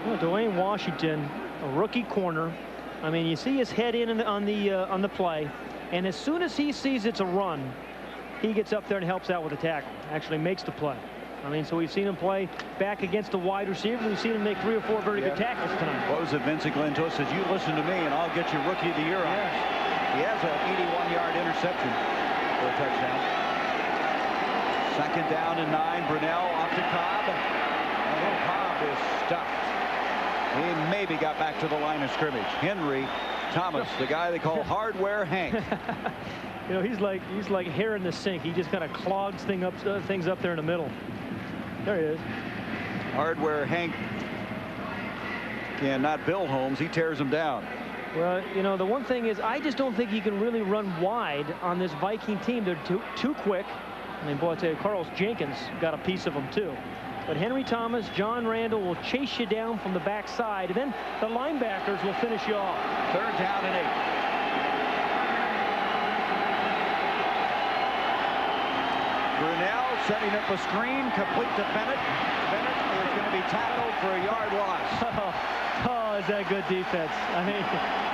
Well, Dwayne Washington, a rookie corner. I mean, you see his head in on the play, and as soon as he sees it's a run, he gets up there and helps out with the tackle. Actually makes the play. I mean, so we've seen him play back against a wide receiver. We've seen him make 3 or 4 very good tackles tonight. What was it, Vincent Glenn to us? Says, you listen to me, and I'll get you Rookie of the Year on it. He has an 81-yard interception for a touchdown. Second down and 9. Brunell off to Cobb. And Cobb is stuffed. He maybe got back to the line of scrimmage. Henry Thomas, the guy they call Hardware Hank. You know, he's like hair in the sink. He just kind of clogs things up there in the middle. There he is. Hardware Hank. And not Bill Holmes. He tears him down. Well, you know, the one thing is I just don't think he can really run wide on this Viking team. They're too quick. I mean, boy, I tell you, Carlos Jenkins got a piece of them too. But Henry Thomas, John Randall will chase you down from the backside, and then the linebackers will finish you off. 3rd down and 8. Brunel setting up a screen, complete to Bennett. Bennett is going to be tackled for a yard loss. Oh, is that good defense? I mean,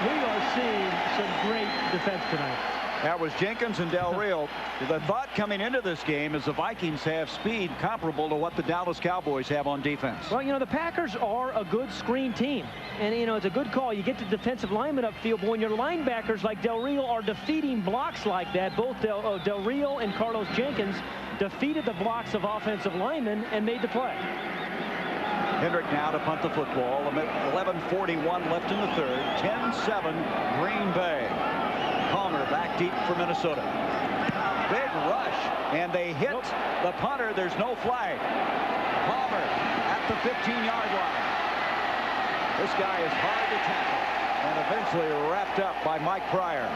we are seeing some great defense tonight. That was Jenkins and Del Rio. The thought coming into this game is the Vikings have speed comparable to what the Dallas Cowboys have on defense. Well, you know, the Packers are a good screen team. And, you know, it's a good call. You get the defensive linemen upfield, but when your linebackers like Del Rio are defeating blocks like that, both Del Rio and Carlos Jenkins defeated the blocks of offensive linemen and made the play. Hendrick now to punt the football. 11:41 left in the 3rd. 10-7 Green Bay. Palmer back deep for Minnesota. Big rush, and they hit the punter. There's no flag. Palmer at the 15-yard line. This guy is hard to tackle, and eventually wrapped up by Mike Pryor.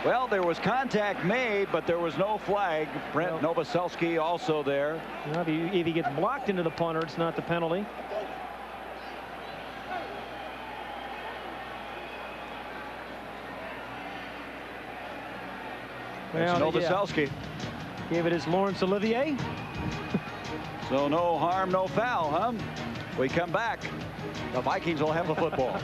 Well, there was contact made, but there was no flag. Brent Novoselsky also there. Well, if he gets blocked into the punter, it's not the penalty. Well, Novoselsky. Yeah. Gave it his Laurence Olivier. So no harm, no foul, huh? We come back. The Vikings will have the football.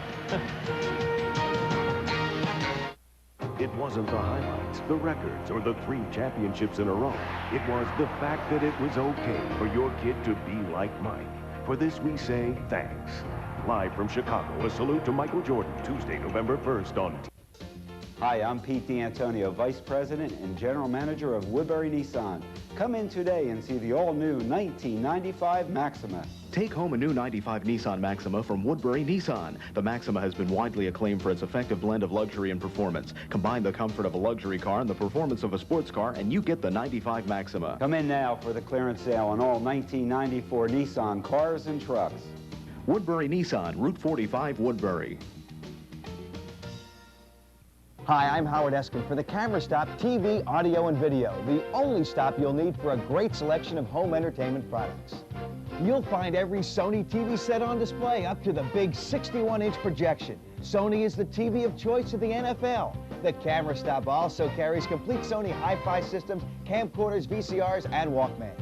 It wasn't the highlights, the records, or the 3 championships in a row. It was the fact that it was okay for your kid to be like Mike. For this, we say thanks. Live from Chicago, a salute to Michael Jordan, Tuesday, November 1st on Hi, I'm Pete D'Antonio, Vice President and General Manager of Woodbury Nissan. Come in today and see the all-new 1995 Maxima. Take home a new 95 Nissan Maxima from Woodbury Nissan. The Maxima has been widely acclaimed for its effective blend of luxury and performance. Combine the comfort of a luxury car and the performance of a sports car, and you get the 95 Maxima. Come in now for the clearance sale on all 1994 Nissan cars and trucks. Woodbury Nissan, Route 45, Woodbury. Hi, I'm Howard Eskin for the Camera Stop TV, audio, and video, the only stop you'll need for a great selection of home entertainment products. You'll find every Sony TV set on display up to the big 61-inch projection. Sony is the TV of choice of the NFL. The Camera Stop also carries complete Sony hi-fi systems, camcorders, VCRs, and Walkman.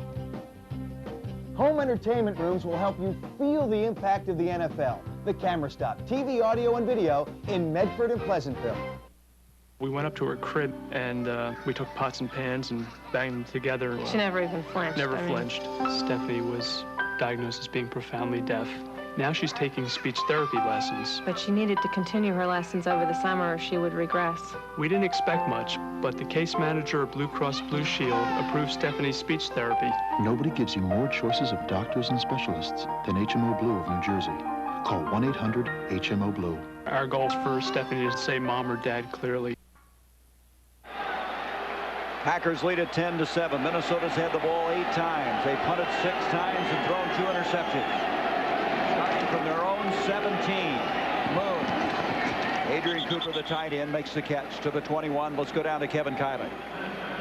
Home entertainment rooms will help you feel the impact of the NFL. The Camera Stop TV, audio, and video in Medford and Pleasantville. We went up to her crib and we took pots and pans and banged them together. She never even flinched. Never flinched. Stephanie was diagnosed as being profoundly deaf. Now she's taking speech therapy lessons. But she needed to continue her lessons over the summer or she would regress. We didn't expect much, but the case manager of Blue Cross Blue Shield approved Stephanie's speech therapy. Nobody gives you more choices of doctors and specialists than HMO Blue of New Jersey. Call 1-800-HMO-BLUE. Our goal is for Stephanie to say mom or dad clearly. Packers lead at 10-7. Minnesota's had the ball 8 times. They punted 6 times and thrown 2 interceptions. Starting from their own 17. Moon. Adrian Cooper, the tight end, makes the catch to the 21. Let's go down to Kevin Kiley.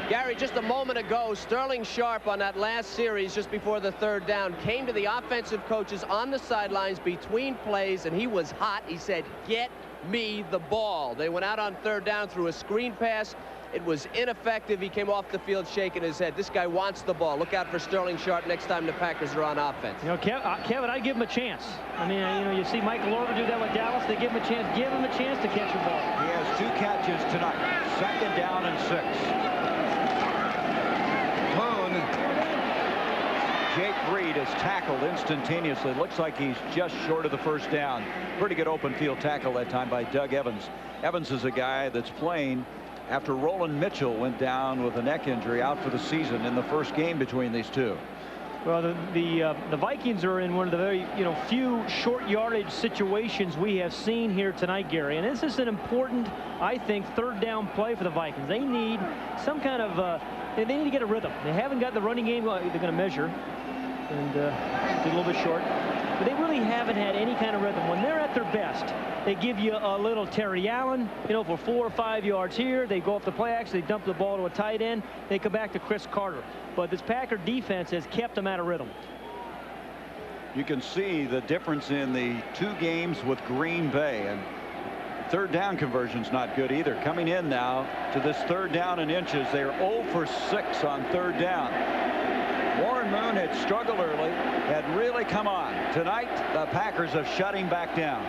Gary, just a moment ago, Sterling Sharp on that last series just before the 3rd down came to the offensive coaches on the sidelines between plays, and he was hot. He said, "Get me the ball." They went out on 3rd down through a screen pass. It was ineffective. He came off the field shaking his head. This guy wants the ball. Look out for Sterling Sharp next time the Packers are on offense. You know, Kevin, I'd give him a chance. I mean, you know, you see Michael Orver do that with Dallas. They give him a chance. Give him a chance to catch a ball. He has 2 catches tonight. 2nd down and 6. Moon. Jake Reed is tackled instantaneously. Looks like he's just short of the 1st down. Pretty good open field tackle that time by Doug Evans. Evans is a guy that's playing after Roland Mitchell went down with a neck injury, out for the season in the 1st game between these two. Well, the Vikings are in one of the very, few short yardage situations we have seen here tonight, Gary. And this is an important, I think, third down play for the Vikings. They need some kind of, they need to get a rhythm. They haven't got the running game. They're going to measure. And did a little bit short. But they really haven't had any kind of rhythm. When they're at their best, they give you a little Terry Allen, for 4 or 5 yards here. They go up the play action. They dump the ball to a tight end. They come back to Chris Carter. But this Packer defense has kept them out of rhythm. You can see the difference in the 2 games with Green Bay. And third down conversion's not good either. Coming in now to this third down and inches. They're 0 for 6 on third down. Warren Moon had struggled early, had really come on. Tonight, the Packers are shutting back down.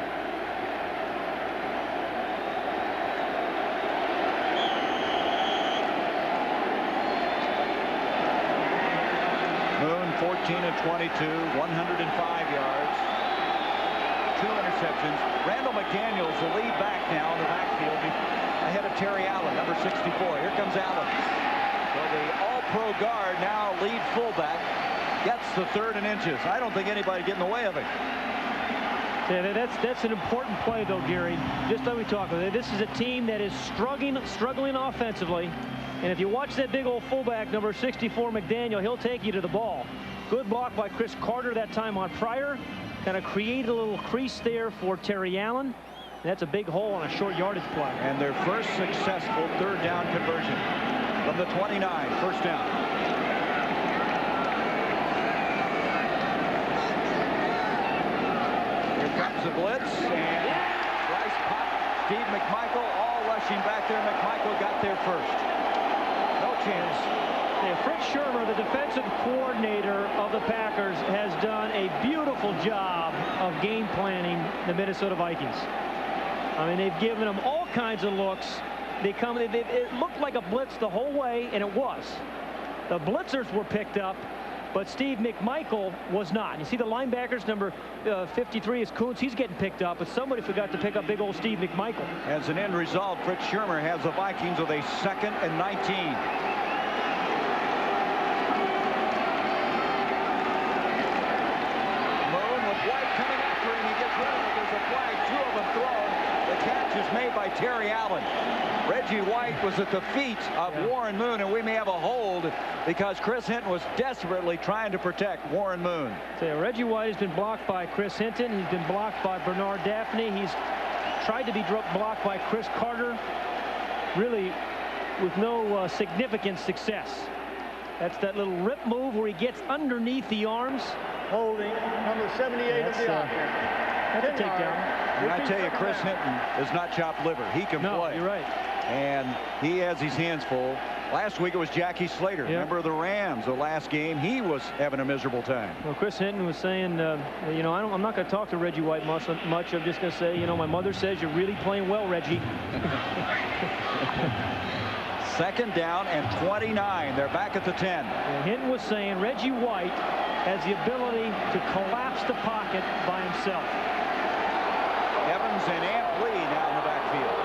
Moon 14 of 22, 105 yards, 2 interceptions. Randall McDaniels, the lead back now in the backfield ahead of Terry Allen, number 64. Here comes Allen. So the all-pro guard, now lead fullback, gets the 3rd and inches. I don't think anybody get in the way of it. Yeah, that's an important play, though, Gary. Just let me talk about it. This is a team that is struggling offensively. And if you watch that big old fullback, number 64, McDaniel, he'll take you to the ball. Good block by Chris Carter that time on Pryor. Kind of create a little crease there for Terry Allen. That's a big hole on a short yardage play. And their first successful third down conversion from the 29, first down. Here comes the blitz, and Bryce Pop, Steve McMichael, all rushing back there. McMichael got there first. No chance. Yeah, Fritz Shurmur, the defensive coordinator of the Packers, has done a beautiful job of game planning the Minnesota Vikings. I mean, they've given them all kinds of looks. It looked like a blitz the whole way, and it was. The blitzers were picked up, but Steve McMichael was not. You see the linebackers, number 53 is Kuntz. He's getting picked up, but somebody forgot to pick up big old Steve McMichael. As an end result, Fritz Shurmur has the Vikings with a 2nd and 19. Moon with White coming after him. He gets rid of it. There's a flag. 2 of them thrown. The catch is made by Terry Allen. Reggie White was at the feet of Warren Moon, and we may have a hold because Chris Hinton was desperately trying to protect Warren Moon. So Reggie White has been blocked by Chris Hinton. He's been blocked by Bernard Daphne. He's tried to be blocked by Chris Carter, really with no significant success. That's that little rip move where he gets underneath the arms. Holding number 78 of the offense. That's a takedown. And I tell you, Chris Hinton is not chopped liver. He can play. You're right. And he has his hands full. Last week it was Jackie Slater. Remember the Rams, the last game, he was having a miserable time. Well, Chris Hinton was saying, I'm not going to talk to Reggie White much. I'm just going to say, my mother says you're really playing well, Reggie. 2nd down and 29. They're back at the 10. And Hinton was saying Reggie White has the ability to collapse the pocket by himself. Evans and Amp Lee now in the backfield.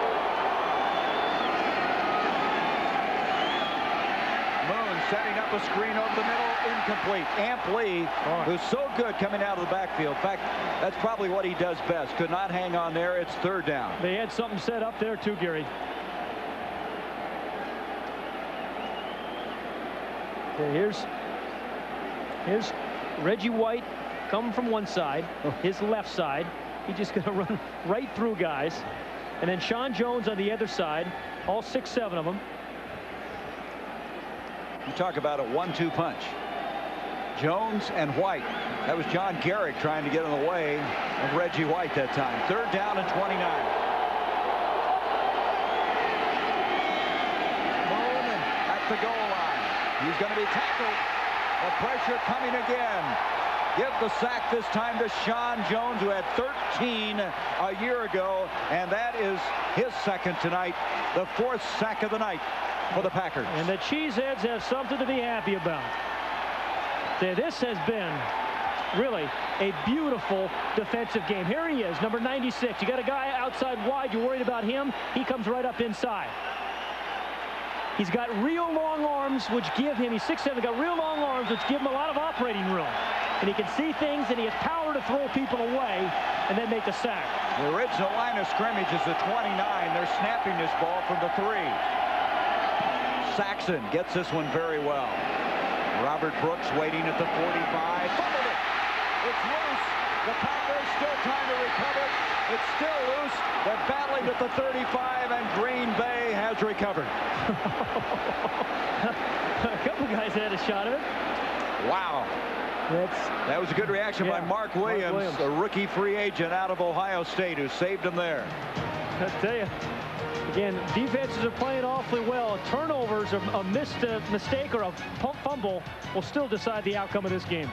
Moon setting up a screen over the middle, incomplete. Amp Lee, who's so good coming out of the backfield. In fact, that's probably what he does best. Could not hang on there. It's 3rd down. They had something set up there too, Gary. Okay, here's Reggie White coming from one side, his left side. He's just going to run right through guys. And then Sean Jones on the other side, all 6-7 of them. You talk about a 1-2 punch. Jones and White. That was John Garrick trying to get in the way of Reggie White that time. 3rd down and 29. Moon at the goal line. He's going to be tackled. The pressure coming again. Give the sack this time to Sean Jones, who had 13 a year ago, and that is his 2nd tonight, the 4th sack of the night for the Packers. And the Cheeseheads have something to be happy about. This has been really a beautiful defensive game. Here he is, number 96. You got a guy outside wide. You're worried about him. He comes right up inside. He's got real long arms, which give him, he's 6'7", got real long arms, which give him a lot of operating room. And he can see things, and he has power to throw people away and then make the sack. The original line of scrimmage is the 29. They're snapping this ball from the 3. Saxon gets this one very well. Robert Brooks waiting at the 45. Fumbled it. It's loose. The Packers still trying to recover it. It's still loose. They're battling at the 35, and Green Bay has recovered. A couple guys had a shot at it. Wow. That was a good reaction by Mark Williams, a rookie free agent out of Ohio State who saved him there. I tell you, again, defenses are playing awfully well. Turnovers, a missed mistake or a fumble will still decide the outcome of this game.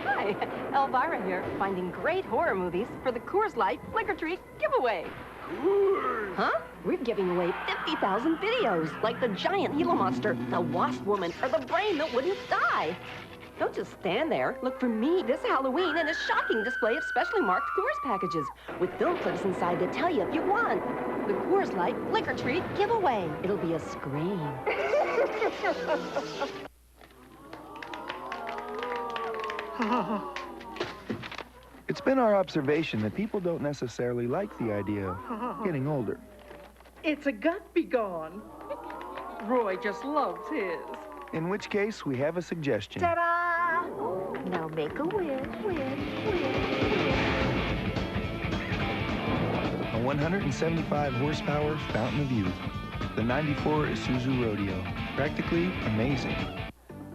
Hi, Elvira here, finding great horror movies for the Coors Light Flick or Treat giveaway. Coors! Huh? We're giving away 50,000 videos, like the giant Gila monster, the wasp woman, or the brain that wouldn't die. Don't just stand there. Look for me this Halloween in a shocking display of specially marked Coors packages with film clips inside that tell you if you won. The Coors Light Flick or Treat giveaway. It'll be a scream. It's been our observation that people don't necessarily like the idea of getting older. It's a gut be gone. Roy just loves his. In which case, we have a suggestion. Ta-da! Now make a wish, A 175 horsepower fountain of youth. The 94 Isuzu Rodeo. Practically amazing.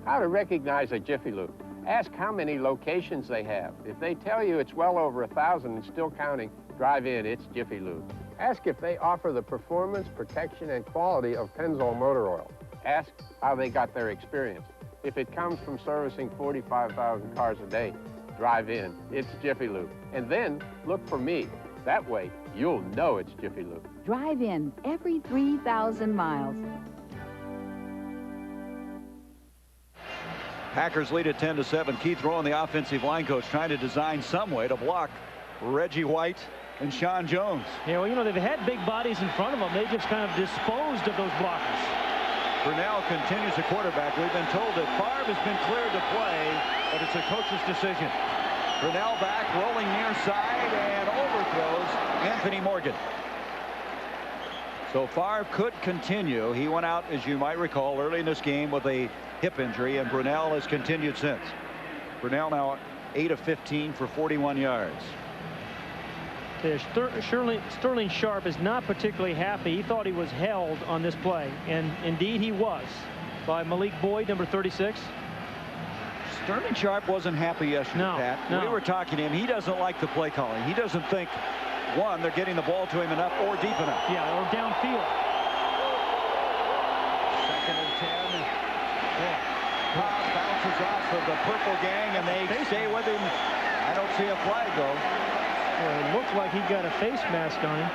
How to recognize a Jiffy Lube. Ask how many locations they have. If they tell you it's well over 1,000 and still counting, drive in, it's Jiffy Lube. Ask if they offer the performance, protection, and quality of Pennzoil motor oil. Ask how they got their experience. If it comes from servicing 45,000 cars a day, drive in, it's Jiffy Lube. And then look for me. That way, you'll know it's Jiffy Lube. Drive in every 3,000 miles. Packers lead at 10-7. Keith Rowan, the offensive line coach, trying to design some way to block Reggie White and Sean Jones. Yeah, well, you know, they've had big bodies in front of them. They just kind of disposed of those blockers. Brunell continues the quarterback. We've been told that Favre has been cleared to play, but it's a coach's decision. Brunell back, rolling near side, and overthrows Anthony Morgan. So Favre could continue. He went out, as you might recall, early in this game with a hip injury, and Brunell has continued since. Brunell now 8 of 15 for 41 yards. Sterling Sharp is not particularly happy. He thought he was held on this play, and indeed he was, by Malik Boyd, number 36. Sterling Sharp wasn't happy yesterday, Pat. No. We were talking to him. He doesn't like the play calling. He doesn't think, one, they're getting the ball to him enough or deep enough. Yeah, or downfield. 2nd and 10. Cobb bounces off of the purple gang, and they stay with him. I don't see a flag go. Well, it looks like he got a face mask on him.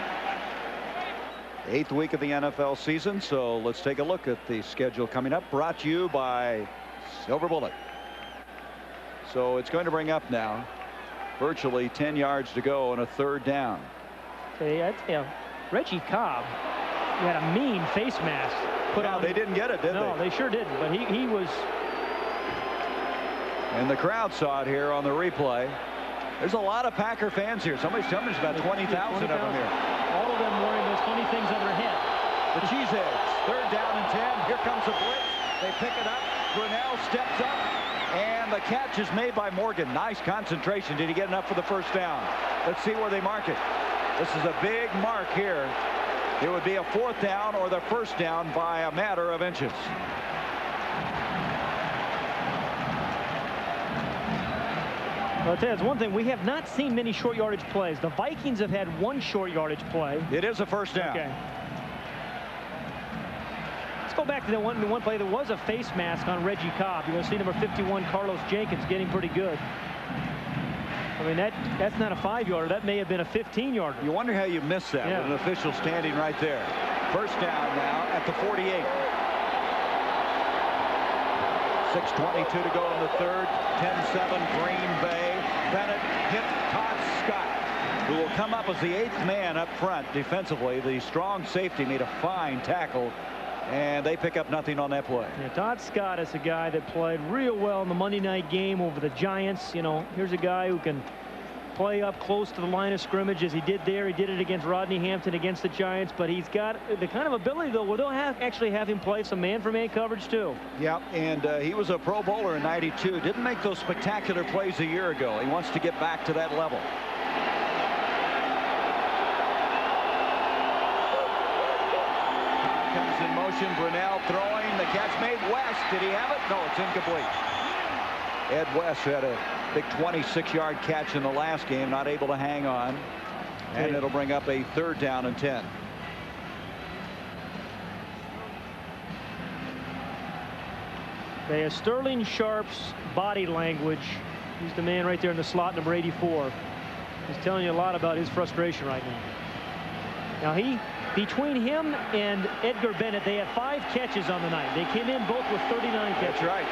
8th week of the NFL season, so let's take a look at the schedule coming up, brought to you by Silver Bullet. So it's going to bring up now virtually 10 yards to go on a 3rd down. Reggie Cobb had a mean face mask put on. They didn't get it, did they? No, they sure didn't, but he was. And the crowd saw it here on the replay. There's a lot of Packer fans here. Somebody's telling me there's about 20,000 of them here. All of them wearing those funny things on their head. The cheeseheads. 3rd down and 10. Here comes a blitz. They pick it up. Brunell steps up. And the catch is made by Morgan. Nice concentration. Did he get enough for the 1st down? Let's see where they mark it. This is a big mark here. It would be a 4th down or the 1st down by a matter of inches. I'll tell you, it's one thing. We have not seen many short yardage plays. The Vikings have had one short yardage play. It is a 1st down. Okay. Let's go back to the one play. There was a face mask on Reggie Cobb. You're going to see number 51, Carlos Jenkins, getting pretty good. I mean, that's not a 5-yarder. That may have been a 15-yarder. You wonder how you missed that with an official standing right there. 1st down now at the 48. 6:22 to go in the 3rd. 10-7 Green Bay. Bennett hit Todd Scott, who will come up as the 8th man up front defensively. The strong safety made a fine tackle, and they pick up nothing on that play. Yeah, Todd Scott is a guy that played real well in the Monday night game over the Giants. You know, here's a guy who can play up close to the line of scrimmage as he did there. He did it against Rodney Hampton against the Giants, but he's got the kind of ability, though, where they'll actually have him play some man-for-man coverage, too. Yeah, and he was a Pro Bowler in '92. Didn't make those spectacular plays a year ago. He wants to get back to that level. Comes in motion. Brunell throwing. The catch made. West. Did he have it? No, it's incomplete. Ed West had a big 26-yard catch in the last game, not able to hang on. And it'll bring up a 3rd down and 10. They have Sterling Sharp's body language. He's the man right there in the slot, number 84. He's telling you a lot about his frustration right now. Now, between him and Edgar Bennett, they had 5 catches on the night. They came in both with 39 catches. That's right.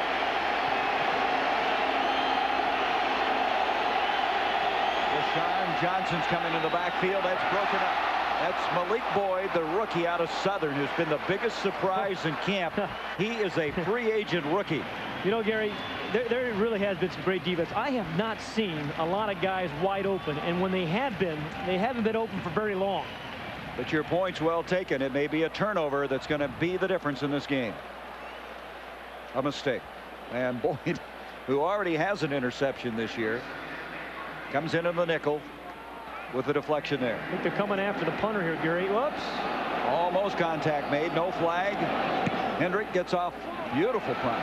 Deshaun Johnson's coming in the backfield. That's broken up. That's Malik Boyd, the rookie out of Southern, who's been the biggest surprise in camp. He is a free agent rookie. You know, Gary, there really has been some great defense. I have not seen a lot of guys wide open, and when they have been, they haven't been open for very long. But your point's well taken. It may be a turnover that's going to be the difference in this game. A mistake. And Boyd, who already has an interception this year, comes in the nickel with the deflection there. I think they're coming after the punter here, Gary. Whoops. Almost contact made. No flag. Hendrick gets off. Beautiful punt.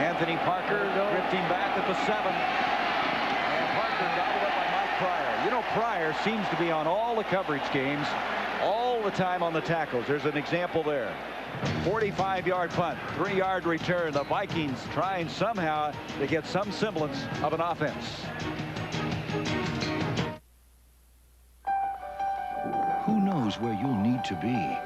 Anthony Parker drifting back at the 7. And Parker gobbled up by Mike Pryor. You know, Pryor seems to be on all the coverage games all the time on the tackles. There's an example there. 45-yard punt, 3-yard return. The Vikings trying somehow to get some semblance of an offense. Who knows where you'll need to be?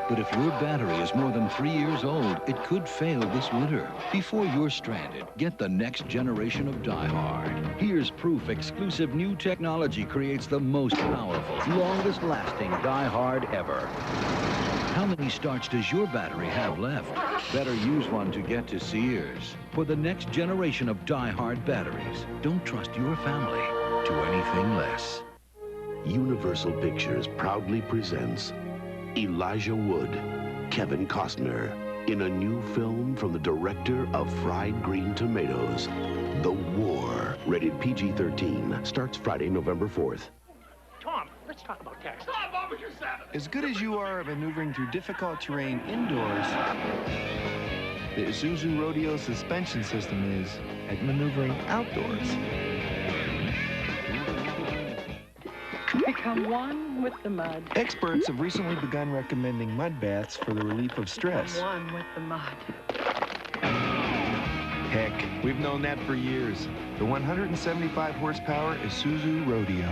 But if your battery is more than 3 years old, it could fail this winter. Before you're stranded, get the next generation of Die Hard. Here's proof exclusive new technology creates the most powerful, longest-lasting Die Hard ever. How many starts does your battery have left? Better use one to get to Sears. For the next generation of Die Hard batteries, don't trust your family to anything less. Universal Pictures proudly presents Elijah Wood, Kevin Costner, in a new film from the director of Fried Green Tomatoes, The War. Rated PG-13. Starts Friday, November 4th. Tom, let's talk about tax. As good as you are at maneuvering through difficult terrain indoors, the Isuzu Rodeo suspension system is at maneuvering outdoors. Become one with the mud. Experts have recently begun recommending mud baths for the relief of stress. One with the mud. Heck, we've known that for years. The 175 horsepower Isuzu Rodeo.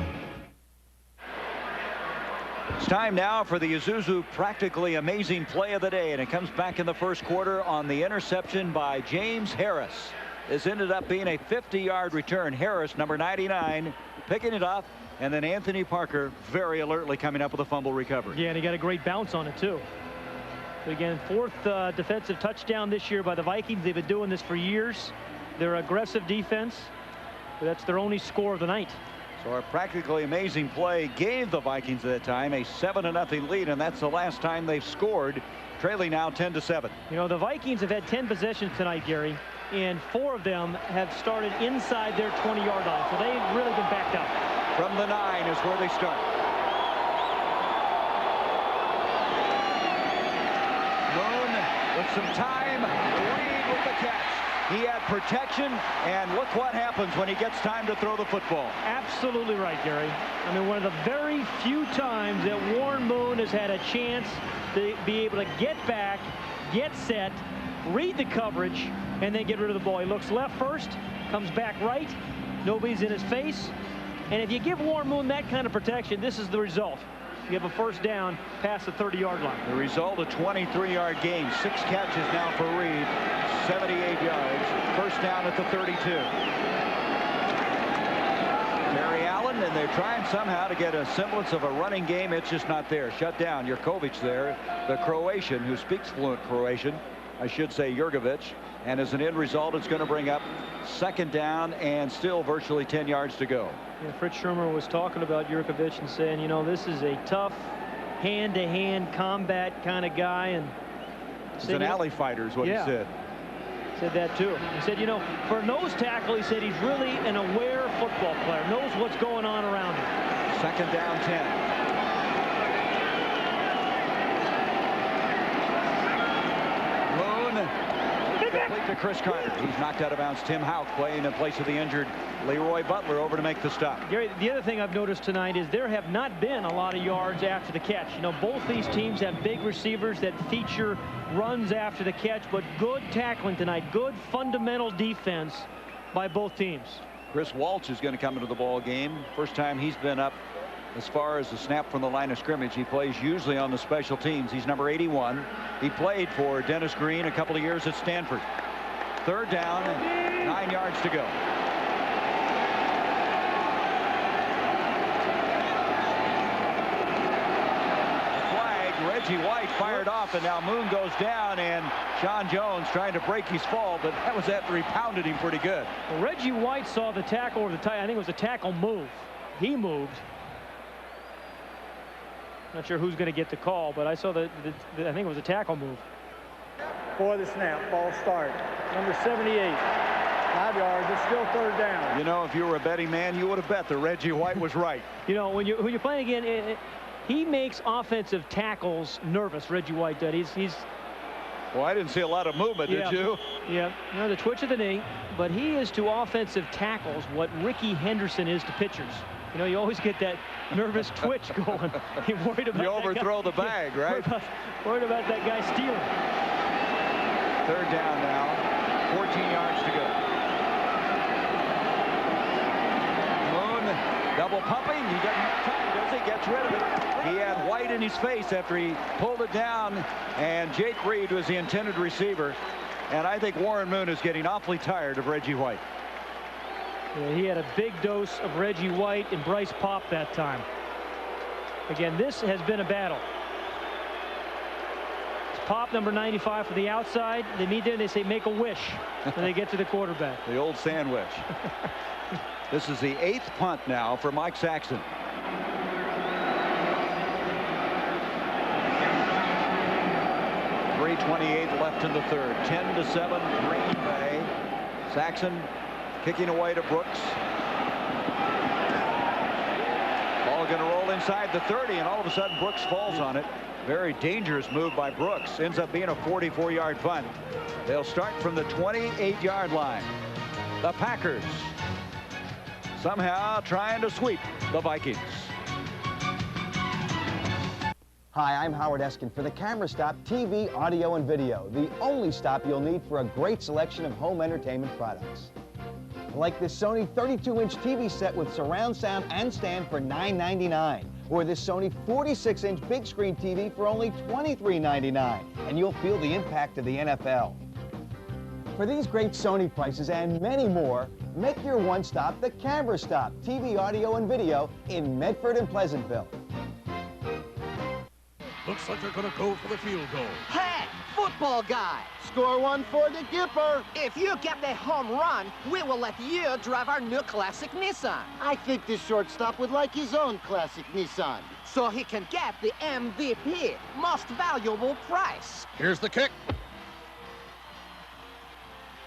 It's time now for the Isuzu practically amazing play of the day, and it comes back in the first quarter on the interception by James Harris. This ended up being a 50-yard return. Harris, number 99, picking it up, and then Anthony Parker very alertly coming up with a fumble recovery. Yeah, and he got a great bounce on it, too. But again, 4th defensive touchdown this year by the Vikings. They've been doing this for years. They're aggressive defense, but that's their only score of the night. So our practically amazing play gave the Vikings at that time a 7-0 lead, and that's the last time they've scored, trailing now 10-7. You know, the Vikings have had 10 possessions tonight, Gary, and 4 of them have started inside their 20-yard line, so they've really been backed up. From the 9 is where they start. Moon with some time. Reed with the catch. He had protection, and look what happens when he gets time to throw the football. Absolutely right, Gary. I mean, one of the very few times that Warren Moon has had a chance to be able to get back, get set, read the coverage, and then get rid of the ball. He looks left first, comes back right, nobody's in his face. And if you give Warren Moon that kind of protection, this is the result. You have a first down past the 30-yard line. The result, a 23-yard gain. 6 catches now for Reed, 78 yards. First down at the 32. Barry Allen, and they're trying somehow to get a semblance of a running game. It's just not there. Shut down. Jurkovic there, the Croatian who speaks fluent Croatian. I should say Jurkovic. And as an end result, it's going to bring up 2nd down and still virtually 10 yards to go. Yeah, Fritz Shermer was talking about Jurkovic and saying, you know, this is a tough hand-to-hand combat kind of guy. And he's an alley fighter is what he said. Said that too. He said, you know, for a nose tackle, he said he's really an aware football player, knows what's going on around him. 2nd down 10. Complete to Chris Carter. He's knocked out of bounds. Tim Houck playing in place of the injured Leroy Butler over to make the stop. Gary, the other thing I've noticed tonight is there have not been a lot of yards after the catch. You know, both these teams have big receivers that feature runs after the catch, but good tackling tonight. Good fundamental defense by both teams. Chris Walsh is going to come into the ball game. First time he's been up as far as the snap from the line of scrimmage. He plays usually on the special teams. He's number 81. He played for Dennis Green a couple of years at Stanford. 3rd down, 9 yards to go. Reggie White fired off, and now Moon goes down, and Sean Jones trying to break his fall, but that was after he pounded him pretty good. Well, Reggie White saw the tackle, or the I think it was a tackle move. He moved. Not sure who's going to get the call, but I saw I think it was a tackle move. For the snap, ball start. Number 78. 5 yards. It's still 3rd down. You know, if you were a betting man, you would have bet that Reggie White was right. You know, when you're playing again, he makes offensive tackles nervous. Reggie White does. He's. Well, I didn't see a lot of movement, did you? Yeah. You know, the twitch of the knee, but he is to offensive tackles what Ricky Henderson is to pitchers. You know, you always get that nervous twitch going. You're worried about you overthrow the bag, right? Worried about that guy stealing. 3rd down now. 14 yards to go. Moon double pumping. He doesn't have time, does he? Gets rid of it. He had White in his face after he pulled it down, and Jake Reed was the intended receiver. And I think Warren Moon is getting awfully tired of Reggie White. Yeah, he had a big dose of Reggie White and Bryce Pop that time. Again, this has been a battle. It's Pop, number 95, for the outside. They meet there and they say, make a wish when they get to the quarterback. The old sandwich. This is the 8th punt now for Mike Saxton. .328 left in the 3rd. 10-7 Green Bay. Saxton kicking away to Brooks. Ball going to roll inside the 30, and all of a sudden Brooks falls on it. Very dangerous move by Brooks. Ends up being a 44-yard punt. They'll start from the 28-yard line. The Packers somehow trying to sweep the Vikings. Hi, I'm Howard Eskin for the Camera Stop TV, audio, and video, the only stop you'll need for a great selection of home entertainment products. Like this Sony 32-inch TV set with surround sound and stand for $9.99, or this Sony 46-inch big screen TV for only $23.99, and you'll feel the impact of the NFL. For these great Sony prices and many more, make your one stop the Camera Stop TV, audio, and video in Medford and Pleasantville. Looks like they're going to go for the field goal. Hey, football guy! Score one for the Gipper. If you get the home run, we will let you drive our new classic Nissan. I think this shortstop would like his own classic Nissan. So he can get the MVP, most valuable prize. Here's the kick.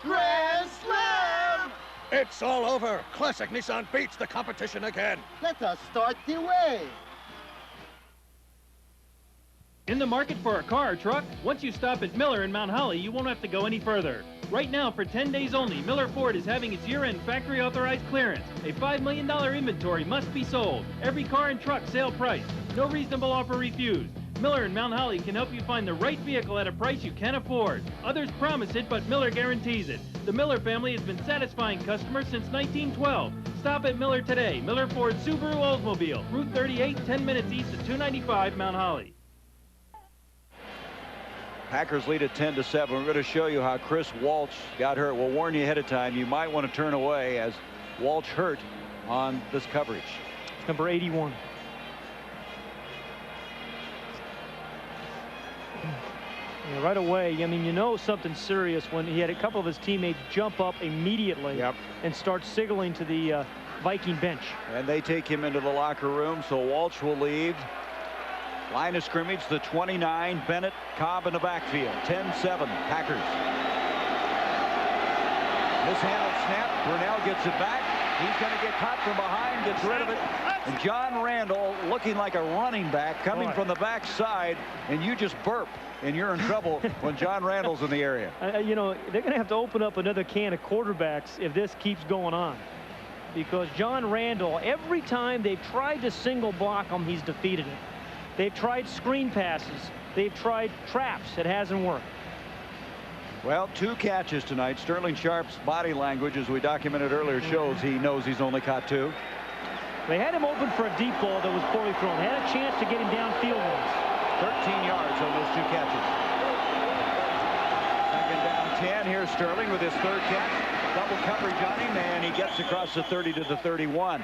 Grand Slam! It's all over. Classic Nissan beats the competition again. Let us start the way. In the market for a car or truck? Once you stop at Miller in Mount Holly, you won't have to go any further. Right now, for 10 days only, Miller Ford is having its year-end factory-authorized clearance. A $5 million inventory must be sold. Every car and truck sale price. No reasonable offer refused. Miller in Mount Holly can help you find the right vehicle at a price you can afford. Others promise it, but Miller guarantees it. The Miller family has been satisfying customers since 1912. Stop at Miller today. Miller Ford Subaru Oldsmobile, Route 38, 10 minutes east of 295 Mount Holly. Packers lead at 10-7. We're going to show you how Chris Walsh got hurt. We'll warn you ahead of time. You might want to turn away as Walsh hurt on this coverage. It's number 81. Yeah, right away, I mean, you know something's serious when he had a couple of his teammates jump up immediately and start signaling to the Viking bench. And they take him into the locker room, so Walsh will leave. Line of scrimmage, the 29, Bennett, Cobb in the backfield. 10-7, Packers. Mishandled snap, Brunell gets it back. He's going to get caught from behind, gets rid of it. And John Randall looking like a running back coming from the backside, and you just burp, and you're in trouble when John Randall's in the area. You know, they're going to have to open up another can of quarterbacks if this keeps going on. Because John Randall, every time they've tried to single block him, he's defeated it. They've tried screen passes. They've tried traps. It hasn't worked. Well, 2 catches tonight. Sterling Sharp's body language, as we documented earlier, shows he knows he's only caught 2. They had him open for a deep ball that was poorly thrown. They had a chance to get him downfield once. 13 yards on those 2 catches. Second down 10. Here's Sterling with his 3rd catch. Double coverage on him, and he gets across the 30 to the 31.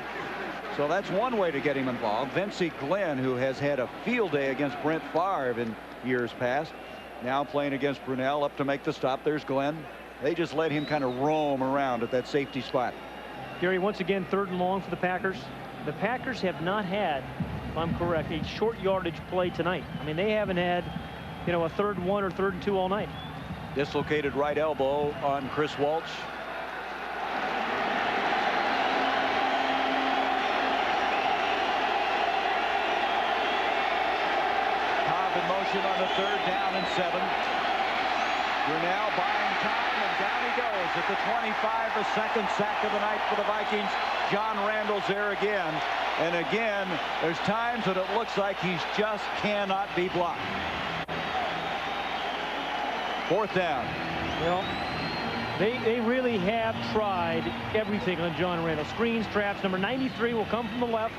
So that's one way to get him involved. Vincey Glenn, who has had a field day against Brent Favre in years past, now playing against Brunell, up to make the stop. There's Glenn. They just let him kind of roam around at that safety spot. Gary, once again, 3rd and long for the Packers. The Packers have not had, if I'm correct, a short yardage play tonight. I mean, they haven't had, you know, a 3rd and 1 or 3rd and 2 all night. Dislocated right elbow on Chris Walsh. On the 3rd down and 7. Brunell buying time, and down he goes at the 25, the 2nd sack of the night for the Vikings. John Randall's there again, and again there's times that it looks like he just cannot be blocked. 4th down. Well, they really have tried everything on John Randall. Screens, traps. Number 93 will come from the left.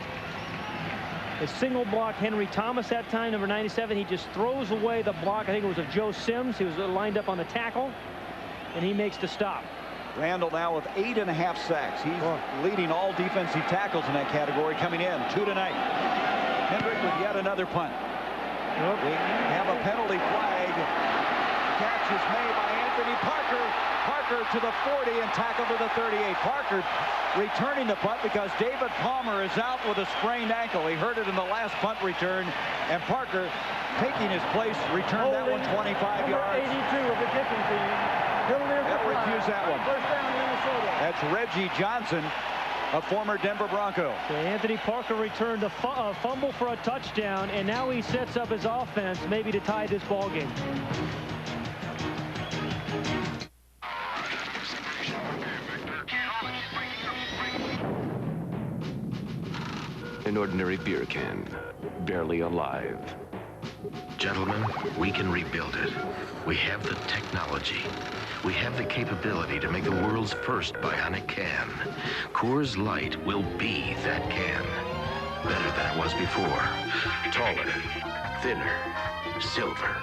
A single block Henry Thomas that time, number 97. He just throws away the block. I think it was of Joe Sims. He was lined up on the tackle, and he makes the stop. Randall now with 8.5 sacks. He's leading all defensive tackles in that category coming in. 2 tonight. Hendrick with yet another punt. We have a penalty flag. Catch is made by Anthony Parker. Parker to the 40 and tackle to the 38. Parker returning the punt because David Palmer is out with a sprained ankle. He hurt it in the last punt return, and Parker taking his place returned that one 25 yards. 82 of the kicking team. They'll refuse that one. 1st down, Minnesota. That's Reggie Johnson, a former Denver Bronco. So Anthony Parker returned a fumble for a touchdown, and now he sets up his offense maybe to tie this ball game. An ordinary beer can, barely alive. Gentlemen, we can rebuild it. We have the technology. We have the capability to make the world's first bionic can. Coors Light will be that can. Better than it was before. Taller, thinner, silver.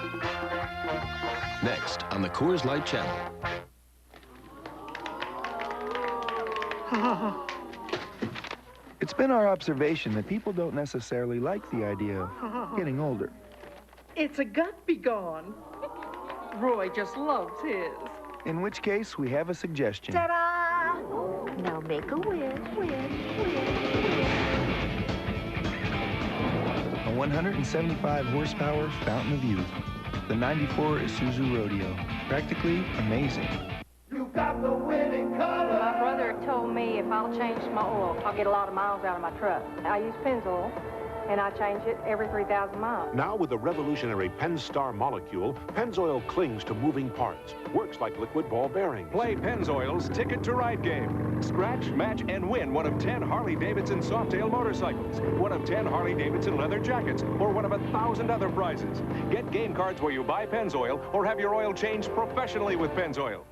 Next on the Coors Light channel. It's been our observation that people don't necessarily like the idea of getting older. It's a gut be gone. Roy just loves his. In which case, we have a suggestion. Ta-da! Now make a wish, A 175 horsepower fountain of youth. The 94 Isuzu Rodeo. Practically amazing. You got the winning color. My brother told me if I'll change my oil, I'll get a lot of miles out of my truck. I use Pennzoil, and I change it every 3,000 miles. Now with the revolutionary Pennstar molecule, Pennzoil clings to moving parts. Works like liquid ball bearings. Play Pennzoil's Ticket to Ride game. Scratch, match, and win one of 10 Harley-Davidson Softail motorcycles, one of 10 Harley-Davidson leather jackets, or one of 1,000 other prizes. Get game cards where you buy Pennzoil or have your oil changed professionally with Pennzoil.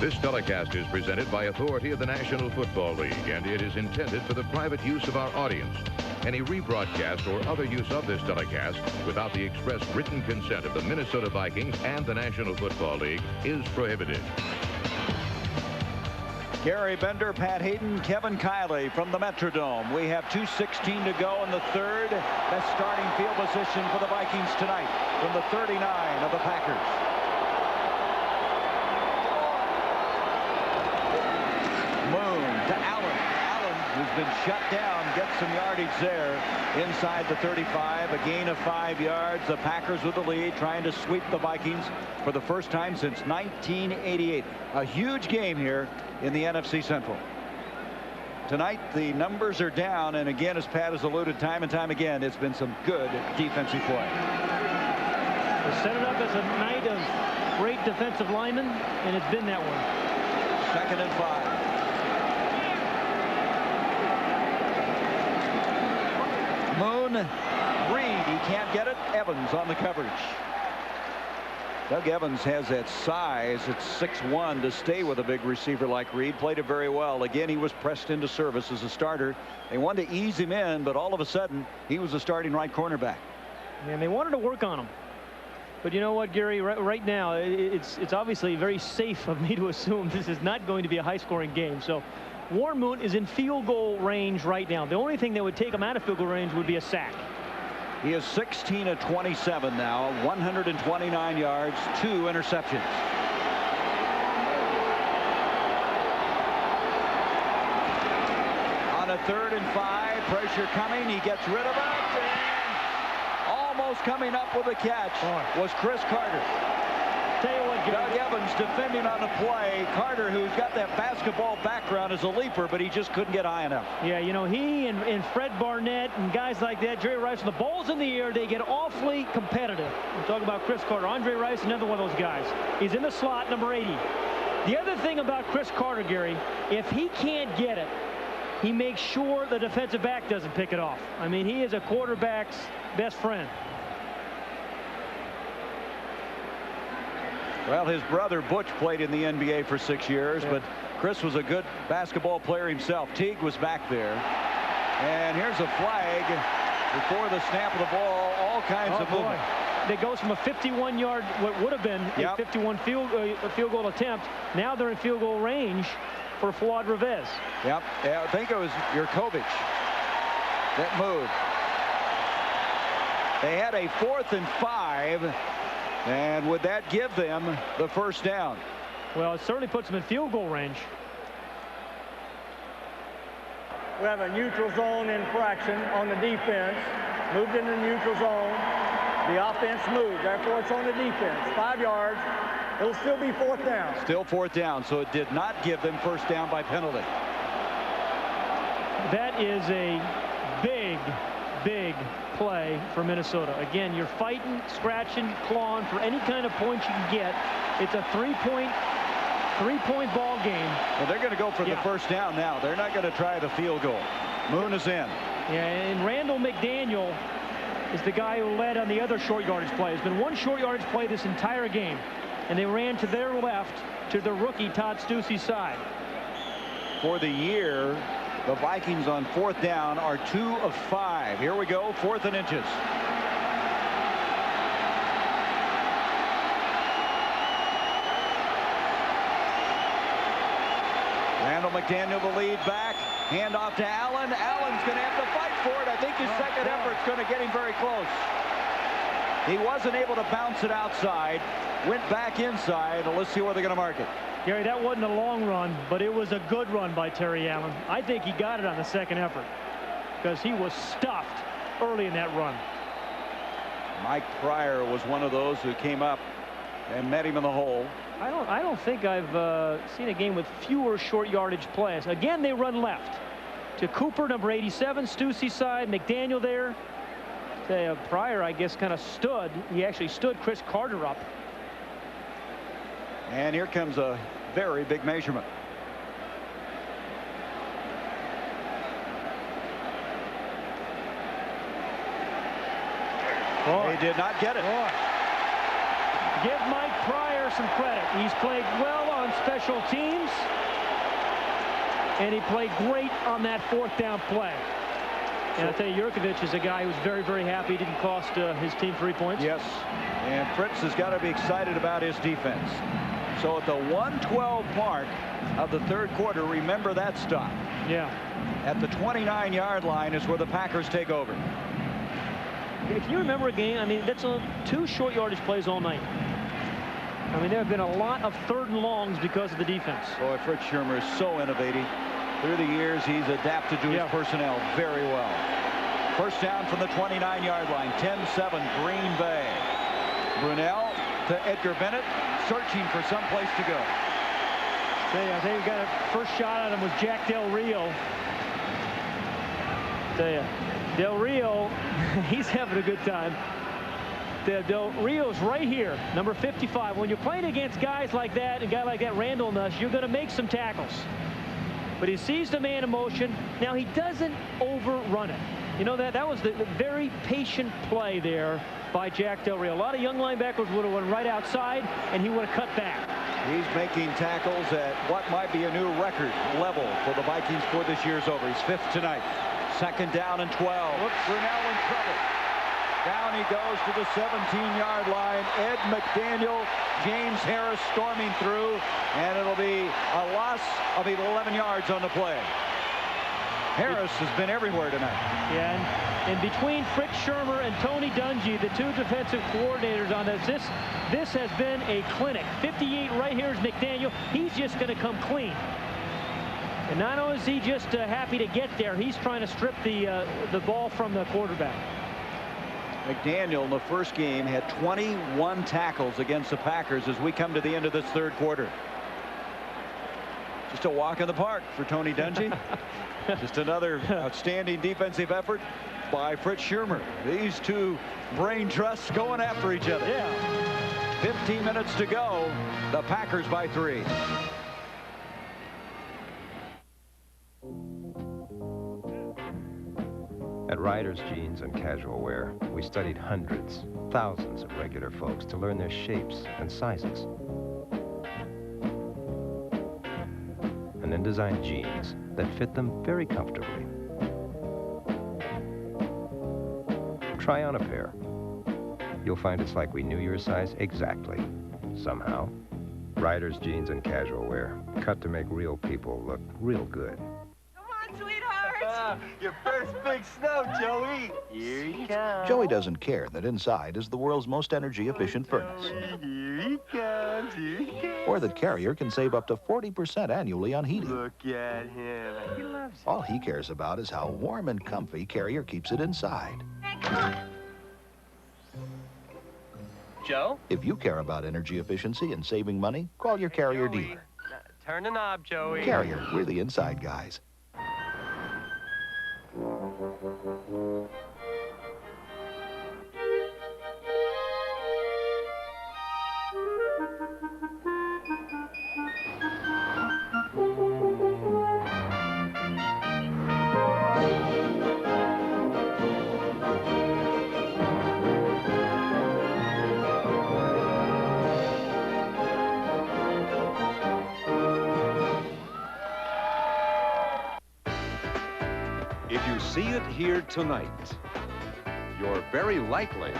This telecast is presented by authority of the National Football League, and it is intended for the private use of our audience. Any rebroadcast or other use of this telecast without the express written consent of the Minnesota Vikings and the National Football League is prohibited. Gary Bender, Pat Hayden, Kevin Kiley from the Metrodome. We have 2:16 to go in the third. Best starting field position for the Vikings tonight from the 39 of the Packers. Moon to Allen. Allen, who's been shut down, gets some yardage there inside the 35. A gain of 5 yards. The Packers with the lead, trying to sweep the Vikings for the first time since 1988. A huge game here in the NFC Central. Tonight the numbers are down, and again, as Pat has alluded time and time again, it's been some good defensive play. They set it up as a night of great defensive linemen, and it's been that one. 2nd and 5. Moon, Reed, he can't get it. Evans on the coverage. Doug Evans has that size at 6'1" to stay with a big receiver like Reed. Played it very well. Again, he was pressed into service as a starter. They wanted to ease him in, but all of a sudden he was the starting right cornerback. And they wanted to work on him. But you know what, Gary, right now it's obviously very safe of me to assume this is not going to be a high-scoring game. So Warren Moon is in field goal range right now. The only thing that would take him out of field goal range would be a sack. He is 16 of 27 now, 129 yards, 2 interceptions. On a 3rd and 5, pressure coming. He gets rid of it. And almost coming up with a catch was Chris Carter. Tell you what, Doug Evans defending on the play. Carter, who's got that basketball background, is a leaper, but he just couldn't get high enough. Yeah, you know, he and Fred Barnett and guys like that, Jerry Rice, when the ball's in the air, they get awfully competitive. I'm talking about Chris Carter. Andre Rice, another one of those guys. He's in the slot, number 80. The other thing about Chris Carter, Gary, if he can't get it, he makes sure the defensive back doesn't pick it off. I mean, he is a quarterback's best friend. Well, his brother Butch played in the NBA for 6 years, but Chris was a good basketball player himself. Teague was back there. And here's a flag before the snap of the ball. All kinds of movement. It goes from a 51-yard, what would have been a 51 field goal attempt. Now they're in field goal range for Fuad Revez. Yep. Yeah, I think it was Yurkovich that moved. They had a 4th and 5. And would that give them the first down? Well, it certainly puts them in field goal range. We have a neutral zone infraction on the defense. Moved into the neutral zone. The offense moved. Therefore, it's on the defense. 5 yards. It'll still be 4th down. Still 4th down, so it did not give them first down by penalty. That is a big play for Minnesota. Again, you're fighting, scratching, clawing for any kind of points you can get. It's a three-point ball game. Well, they're going to go for the first down now. They're not going to try the field goal. Moon is in. Yeah, and Randall McDaniel is the guy who led on the other short yardage play. There's been one short yardage play this entire game, and they ran to their left to the rookie Todd Stussey's side. For the year, the Vikings on 4th down are 2 of 5. Here we go, 4th and inches. Randall McDaniel, the lead back. Hand off to Allen. Allen's going to have to fight for it. I think his second effort's going to get him very close. He wasn't able to bounce it outside. Went back inside. Let's see where they're going to mark it. Gary, that wasn't a long run, but it was a good run by Terry Allen. I think he got it on the second effort because he was stuffed early in that run. Mike Pryor was one of those who came up and met him in the hole. I don't think I've seen a game with fewer short yardage plays. Again, they run left to Cooper, number 87, Stussey side, McDaniel there. Pryor, I guess, kind of stood. He actually stood Chris Carter up. And here comes a very big measurement. He did not get it. Give Mike Pryor some credit. He's played well on special teams, and he played great on that 4th down play. And I'll tell you, Yurkovich is a guy who's very, very happy. He didn't cost his team 3 points. Yes, and Fritz has got to be excited about his defense. So at the 1:12 mark of the third quarter, remember that stop. Yeah. At the 29-yard line is where the Packers take over. If you remember a game, I mean, that's 2 short yardage plays all night. I mean, there have been a lot of 3rd and longs because of the defense. Boy, Fritz Schirmer is so innovative. Through the years, he's adapted to his personnel very well. First down from the 29-yard line, 10-7, Green Bay. Brunell to Edgar Bennett, searching for some place to go. I think we got a first shot at him was Jack Del Rio. Tell you, Del Rio, he's having a good time. Del Rio's right here, number 55. When you're playing against guys like that, a guy like that, Randall Nuss, you're going to make some tackles. But he sees the man in motion. Now, he doesn't overrun it. You know, that was the very patient play there by Jack Del Rio. A lot of young linebackers would have went right outside, and he would have cut back. He's making tackles at what might be a new record level for the Vikings for this year's over. He's 5th tonight. 2nd down and 12. Look, Brunell in trouble. Down he goes to the 17-yard line. Ed McDaniel, James Harris storming through, and it'll be a loss of 11 yards on the play. Harris has been everywhere tonight. Yeah, and between Fritz Schirmer and Tony Dungy, the 2 defensive coordinators on this has been a clinic. 58 right here is McDaniel. He's just going to come clean. And not only is he just happy to get there, he's trying to strip the ball from the quarterback. McDaniel in the first game had 21 tackles against the Packers as we come to the end of this third quarter. Just a walk in the park for Tony Dungy. Just another outstanding defensive effort by Fritz Schirmer. These 2 brain trusts going after each other. Yeah. 15 minutes to go. The Packers by 3. At Riders Jeans and Casual Wear, we studied hundreds, thousands of regular folks to learn their shapes and sizes. And then designed jeans that fit them very comfortably. Try on a pair. You'll find it's like we knew your size exactly, somehow. Riders Jeans and Casual Wear, cut to make real people look real good. Your first big snow, Joey. Here he comes. Joey doesn't care that inside is the world's most energy-efficient furnace. Here he comes. Here he comes. Or that Carrier can save up to 40% annually on heating. Look at him. He loves it. All he cares about is how warm and comfy Carrier keeps it inside. Joe? If you care about energy efficiency and saving money, call your Carrier dealer. Turn the knob, Joey. Carrier, we're the inside guys. If you see it here tonight, you're very likely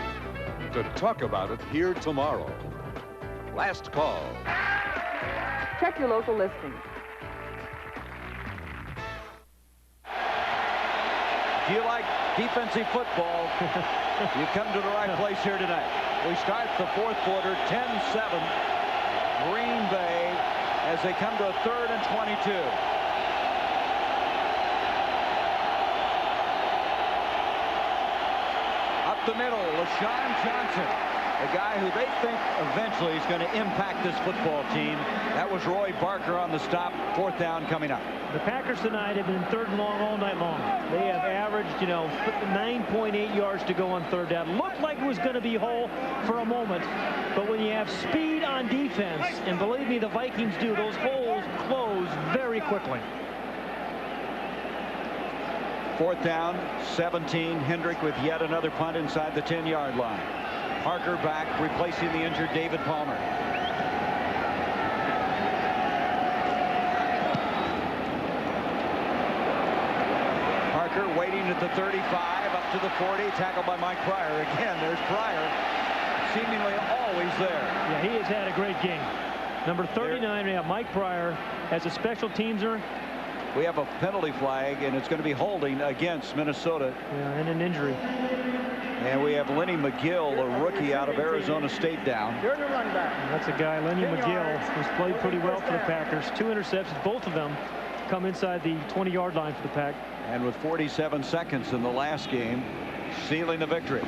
to talk about it here tomorrow. Last call. Check your local listings. If you like defensive football, you come to the right place here tonight. We start the fourth quarter, 10-7, Green Bay, as they come to a 3rd and 22. The middle, LaShawn Johnson, a guy who they think eventually is going to impact this football team. That was Roy Barker on the stop. 4th down coming up. The Packers tonight have been 3rd and long all night long. They have averaged, 9.8 yards to go on 3rd down. Looked like it was going to be whole for a moment, but when you have speed on defense, and believe me, the Vikings do, those holes close very quickly. 4th down, 17. Hendrick with yet another punt inside the 10-yard line. Parker back, replacing the injured David Palmer. Parker waiting at the 35, up to the 40, tackled by Mike Pryor. Again, there's Pryor, seemingly always there. Yeah, he has had a great game. Number 39, we have Mike Pryor as a special teamser. We have a penalty flag, and it's going to be holding against Minnesota. Yeah, and an injury. And we have Lenny McGill, a rookie out of Arizona State, down. That's a guy, Lenny McGill, who's played pretty well for the Packers. 2 interceptions, both of them come inside the 20-yard line for the Pack. And with 47 seconds in the last game, sealing the victory.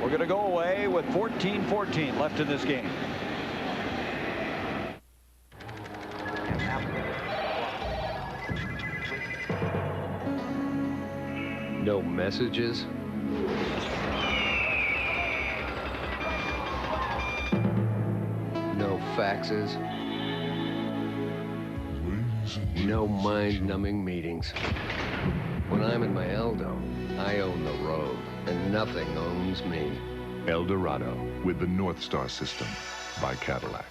We're going to go away with 14-14 left in this game. No messages. No faxes. No mind-numbing meetings. When I'm in my Eldo, I own the road, and nothing owns me. El Dorado with the North Star system by Cadillac.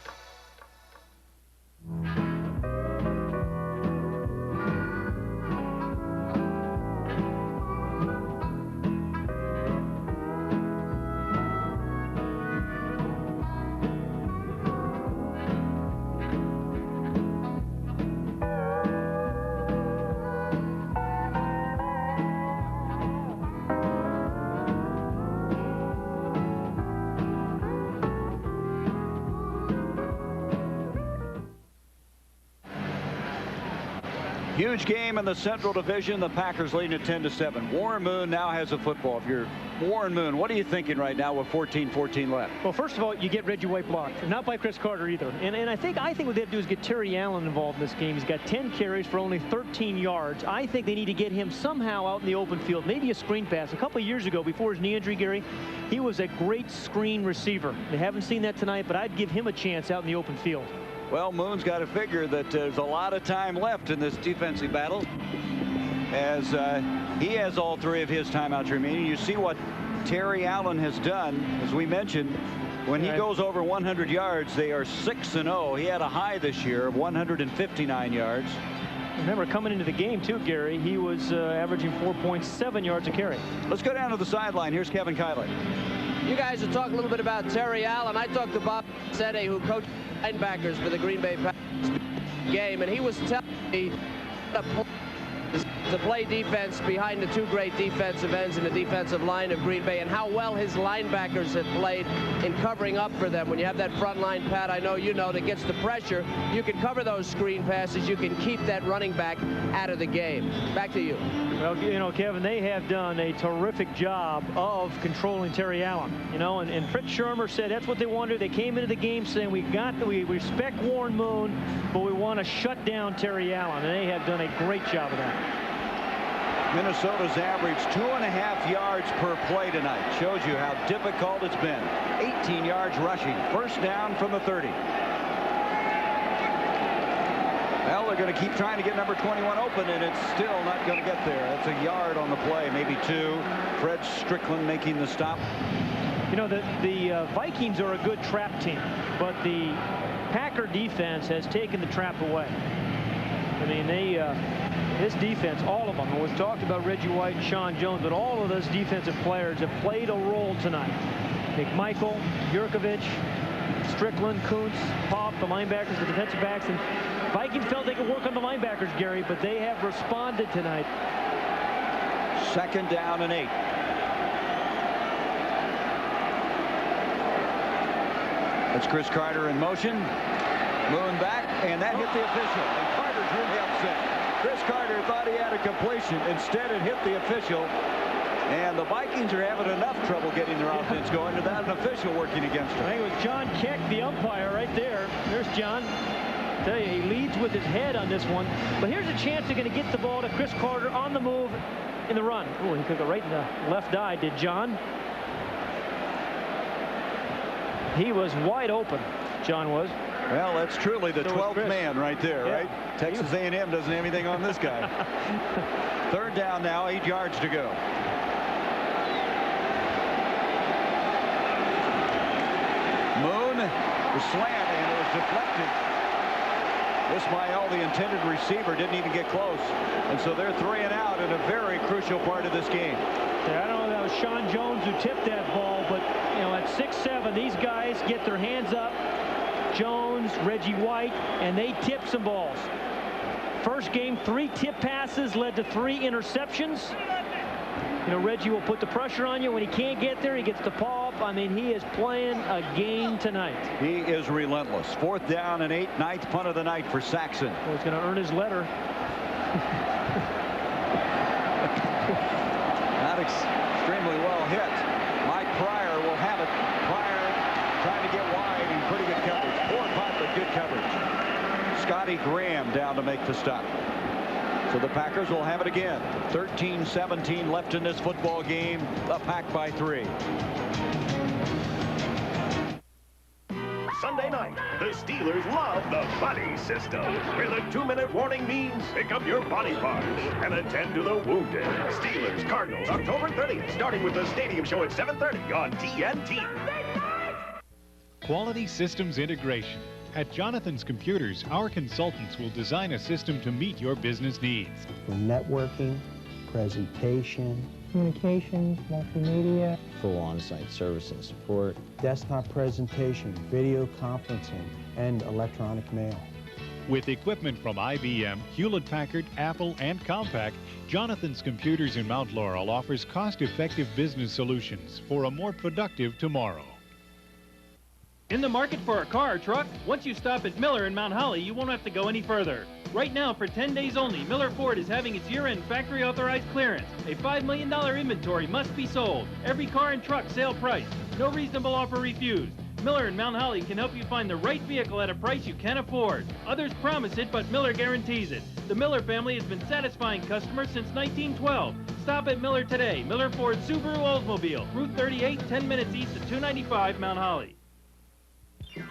Huge game in the Central Division. The Packers leading at 10-7. Warren Moon now has a football. If you're Warren Moon, what are you thinking right now with 14-14 left? Well, first of all, you get Reggie White blocked, not by Chris Carter either. And I think what they have to do is get Terry Allen involved in this game. He's got 10 carries for only 13 yards. I think they need to get him somehow out in the open field, maybe a screen pass. A couple of years ago, before his knee injury, Gary, he was a great screen receiver. They haven't seen that tonight, but I'd give him a chance out in the open field. Well, Moon's got to figure that there's a lot of time left in this defensive battle, as he has all 3 of his timeouts remaining. You see what Terry Allen has done, as we mentioned. When he goes over 100 yards, they are 6-0. He had a high this year of 159 yards. Remember, coming into the game, too, Gary, he was averaging 4.7 yards a carry. Let's go down to the sideline. Here's Kevin Kiley. You guys will talk a little bit about Terry Allen. I talked to Bob Sede, who coached linebackers for the Green Bay Packers game, and he was telling me to play defense behind the 2 great defensive ends in the defensive line of Green Bay, and how well his linebackers have played in covering up for them. When you have that front line, Pat, I know you know, that gets the pressure, you can cover those screen passes, you can keep that running back out of the game. Back to you. Well, you know, Kevin, they have done a terrific job of controlling Terry Allen. You know, and Fritz Shermer said that's what they wanted. They came into the game saying we respect Warren Moon, but we want to shut down Terry Allen, and they have done a great job of that. Minnesota's averaged 2.5 yards per play tonight. Shows you how difficult it's been. 18 yards rushing. First down from the 30. Well, they're going to keep trying to get number 21 open, and it's still not going to get there. That's a yard on the play, maybe 2. Fred Strickland making the stop. You know, the Vikings are a good trap team, but the Packer defense has taken the trap away. I mean, this defense, all of them, and we've talked about Reggie White and Sean Jones, but all of those defensive players have played a role tonight. McMichael, Jurkovich, Strickland, Kuntz, Pop, the linebackers, the defensive backs, and Vikings felt they could work on the linebackers, Gary, but they have responded tonight. 2nd down and 8. That's Chris Carter in motion. Moon back, and that hit the official. And Carter's really upset. Chris Carter thought he had a completion. Instead, it hit the official. And the Vikings are having enough trouble getting their offense going without an official working against them. I think it was John Keck, the umpire, right there. There's John. I tell you, he leads with his head on this one. But here's a chance they're going to get the ball to Chris Carter on the move in the run. Oh, he took it right in the left eye, did John. He was wide open, John was. Well, that's truly the 12th man right there, yeah. right? Texas A&M doesn't have anything on this guy. 3rd down now, 8 yards to go. Moon, the slant, and it was deflected. Ismael, the intended receiver, didn't even get close. And so they're 3 and out in a very crucial part of this game. Yeah, I don't know if that was Sean Jones who tipped that ball, but, you know, at 6'7", these guys get their hands up Jones, Reggie White, and they tipped some balls. First game, 3 tip passes led to 3 interceptions. You know, Reggie will put the pressure on you. When he can't get there, he gets the paw up. I mean, he is playing a game tonight. He is relentless. 4th down and 8, 9th punt of the night for Saxon. Well, he's going to earn his letter. Not extremely well hit. Mike Pryor will have it. Pryor trying to get wide in pretty good coverage. Poor punt, but good coverage. Scotty Graham down to make the stop. So the Packers will have it again. 13-17 left in this football game. The Pack by 3. Sunday night, the Steelers love the buddy system, where the 2-minute warning means pick up your body parts and attend to the wounded. Steelers Cardinals, October 30th, starting with the Stadium Show at 7:30 on TNT. Quality systems integration. At Jonathan's Computers, our consultants will design a system to meet your business needs. From networking, presentation, communications, multimedia, full on-site service and support, desktop presentation, video conferencing, and electronic mail. With equipment from IBM, Hewlett-Packard, Apple, and Compaq, Jonathan's Computers in Mount Laurel offers cost-effective business solutions for a more productive tomorrow. In the market for a car or truck? Once you stop at Miller in Mount Holly, you won't have to go any further. Right now, for 10 days only, Miller Ford is having its year-end factory-authorized clearance. A $5 million inventory must be sold. Every car and truck sale price. No reasonable offer refused. Miller in Mount Holly can help you find the right vehicle at a price you can afford. Others promise it, but Miller guarantees it. The Miller family has been satisfying customers since 1912. Stop at Miller today. Miller Ford Subaru Oldsmobile, Route 38, 10 minutes east of 295 Mount Holly.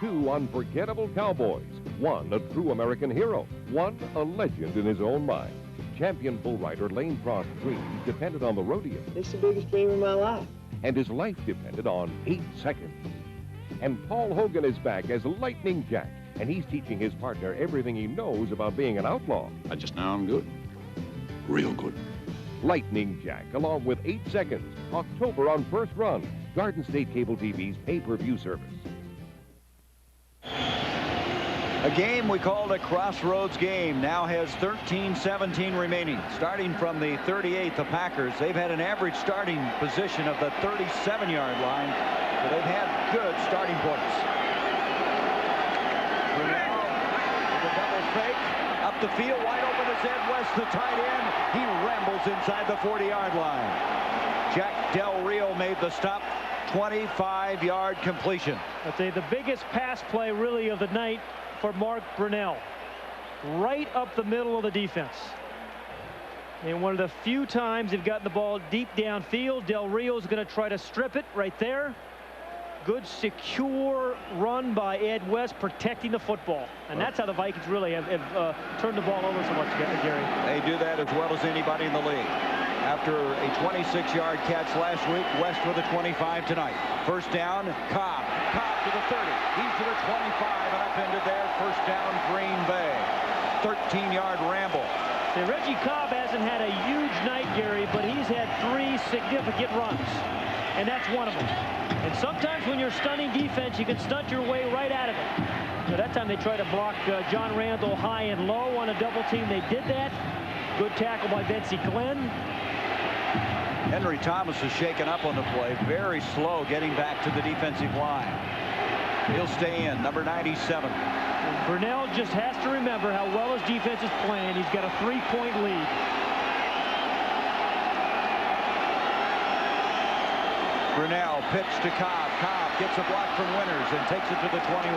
2 unforgettable cowboys. 1 a true American hero. 1 a legend in his own mind. Champion bull rider Lane Frost's dreams depended on the rodeo. It's the biggest dream of my life. And his life depended on 8 seconds. And Paul Hogan is back as Lightning Jack, and he's teaching his partner everything he knows about being an outlaw. I just know I'm good. Real good. Lightning Jack, along with 8 seconds. October on First Run. Garden State Cable TV's pay-per-view service. A game we called a crossroads game now has 13-17 remaining. Starting from the 38, the Packers, they've had an average starting position of the 37-yard line, so they've had good starting points. Brunel with a double fake. Up the field, wide open is Ed West, the tight end. He rambles inside the 40-yard line. Jack Del Rio made the stop. 25-yard completion. I'd say the biggest pass play really of the night for Mark Brunel. Right up the middle of the defense. And one of the few times they've gotten the ball deep downfield. Del Rio's going to try to strip it right there. Good, secure run by Ed West protecting the football. And that's how the Vikings really have turned the ball over so much, Gary. They do that as well as anybody in the league. After a 26-yard catch last week, West with a 25 tonight. First down, Cobb. Cobb to the 30. He's to the 25 and upended there. First down, Green Bay. 13-yard ramble. See, Reggie Cobb hasn't had a huge night, Gary, but he's had 3 significant runs. And that's one of them. And sometimes when you're stunning defense, you can stunt your way right out of it. So that time they tried to block John Randall high and low on a double team. They did that. Good tackle by Betsy Glenn. Henry Thomas is shaken up on the play. Very slow getting back to the defensive line. He'll stay in, number 97. And Brunel just has to remember how well his defense is playing. He's got a 3-point lead. Brunel pitch to Cobb. Cobb gets a block from Winters and takes it to the 21.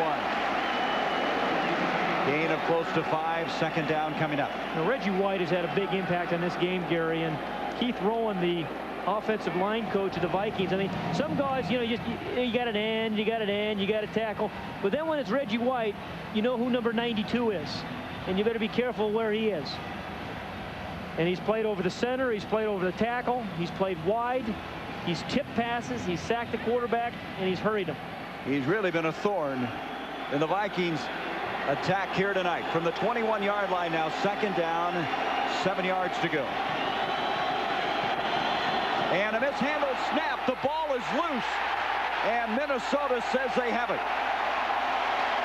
Gain of close to 5. Second down coming up. Now, Reggie White has had a big impact on this game, Gary, and Keith Rowan, the offensive line coach of the Vikings. I mean, some guys, you got an end, you got a tackle. But then when it's Reggie White, you know who number 92 is. And you better be careful where he is. And he's played over the center, he's played over the tackle, he's played wide, he's tipped passes, he's sacked the quarterback, and he's hurried him. He's really been a thorn in the Vikings' attack here tonight. From the 21-yard line now, second down, 7 yards to go. And a mishandled snap. The ball is loose. And Minnesota says they have it.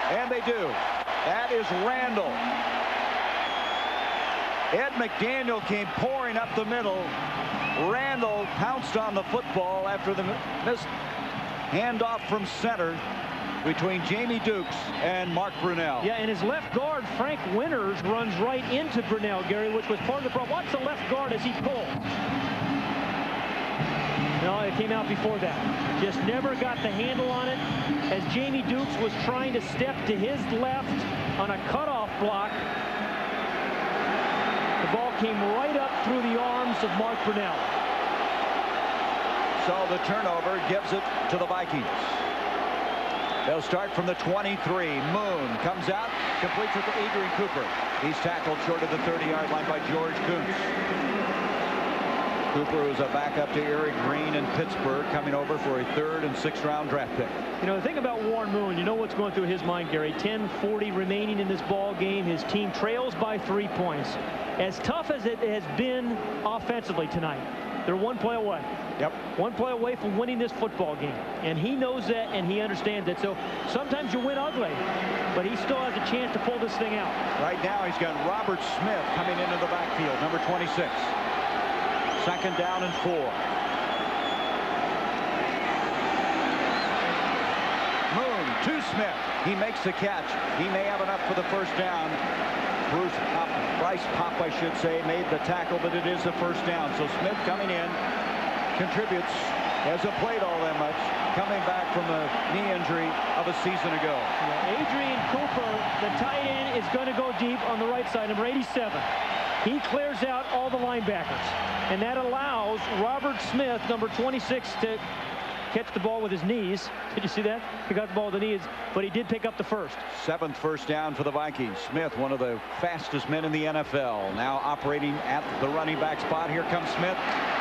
And they do. That is Randall. Ed McDaniel came pouring up the middle. Randall pounced on the football after the missed handoff from center between Jamie Dukes and Mark Brunell. Yeah, and his left guard, Frank Winters, runs right into Brunell, Gary, which was part of the problem. Watch the left guard as he pulls. No, it came out before that. Just never got the handle on it. As Jamie Dukes was trying to step to his left on a cutoff block, the ball came right up through the arms of Mark Brunell. So the turnover gives it to the Vikings. They'll start from the 23. Moon comes out, completes it to Adrian Cooper. He's tackled short of the 30-yard line by George Kuntz. Cooper, who's a backup to Eric Green in Pittsburgh, coming over for a 3rd and 6th round draft pick. You know, the thing about Warren Moon, you know what's going through his mind, Gary. 10:40 remaining in this ball game. His team trails by 3 points. As tough as it has been offensively tonight, they're 1 play away. Yep. 1 play away from winning this football game. And he knows that, and he understands it. So sometimes you win ugly, but he still has a chance to pull this thing out. Right now, he's got Robert Smith coming into the backfield, number 26. 2nd down and 4. Moon to Smith. He makes the catch. He may have enough for the 1st down. Bryce Pop, I should say, made the tackle, but it is a 1st down. So Smith coming in, contributes, hasn't played all that much, coming back from a knee injury of a season ago. Yeah, Adrian Cooper, the tight end, is going to go deep on the right side, number 87. He clears out all the linebackers, and that allows Robert Smith, number 26, to catch the ball with his knees. Did you see that? He got the ball with the knees, but he did pick up the 1st. 7th 1st down for the Vikings. Smith, one of the fastest men in the NFL, now operating at the running back spot. Here comes Smith.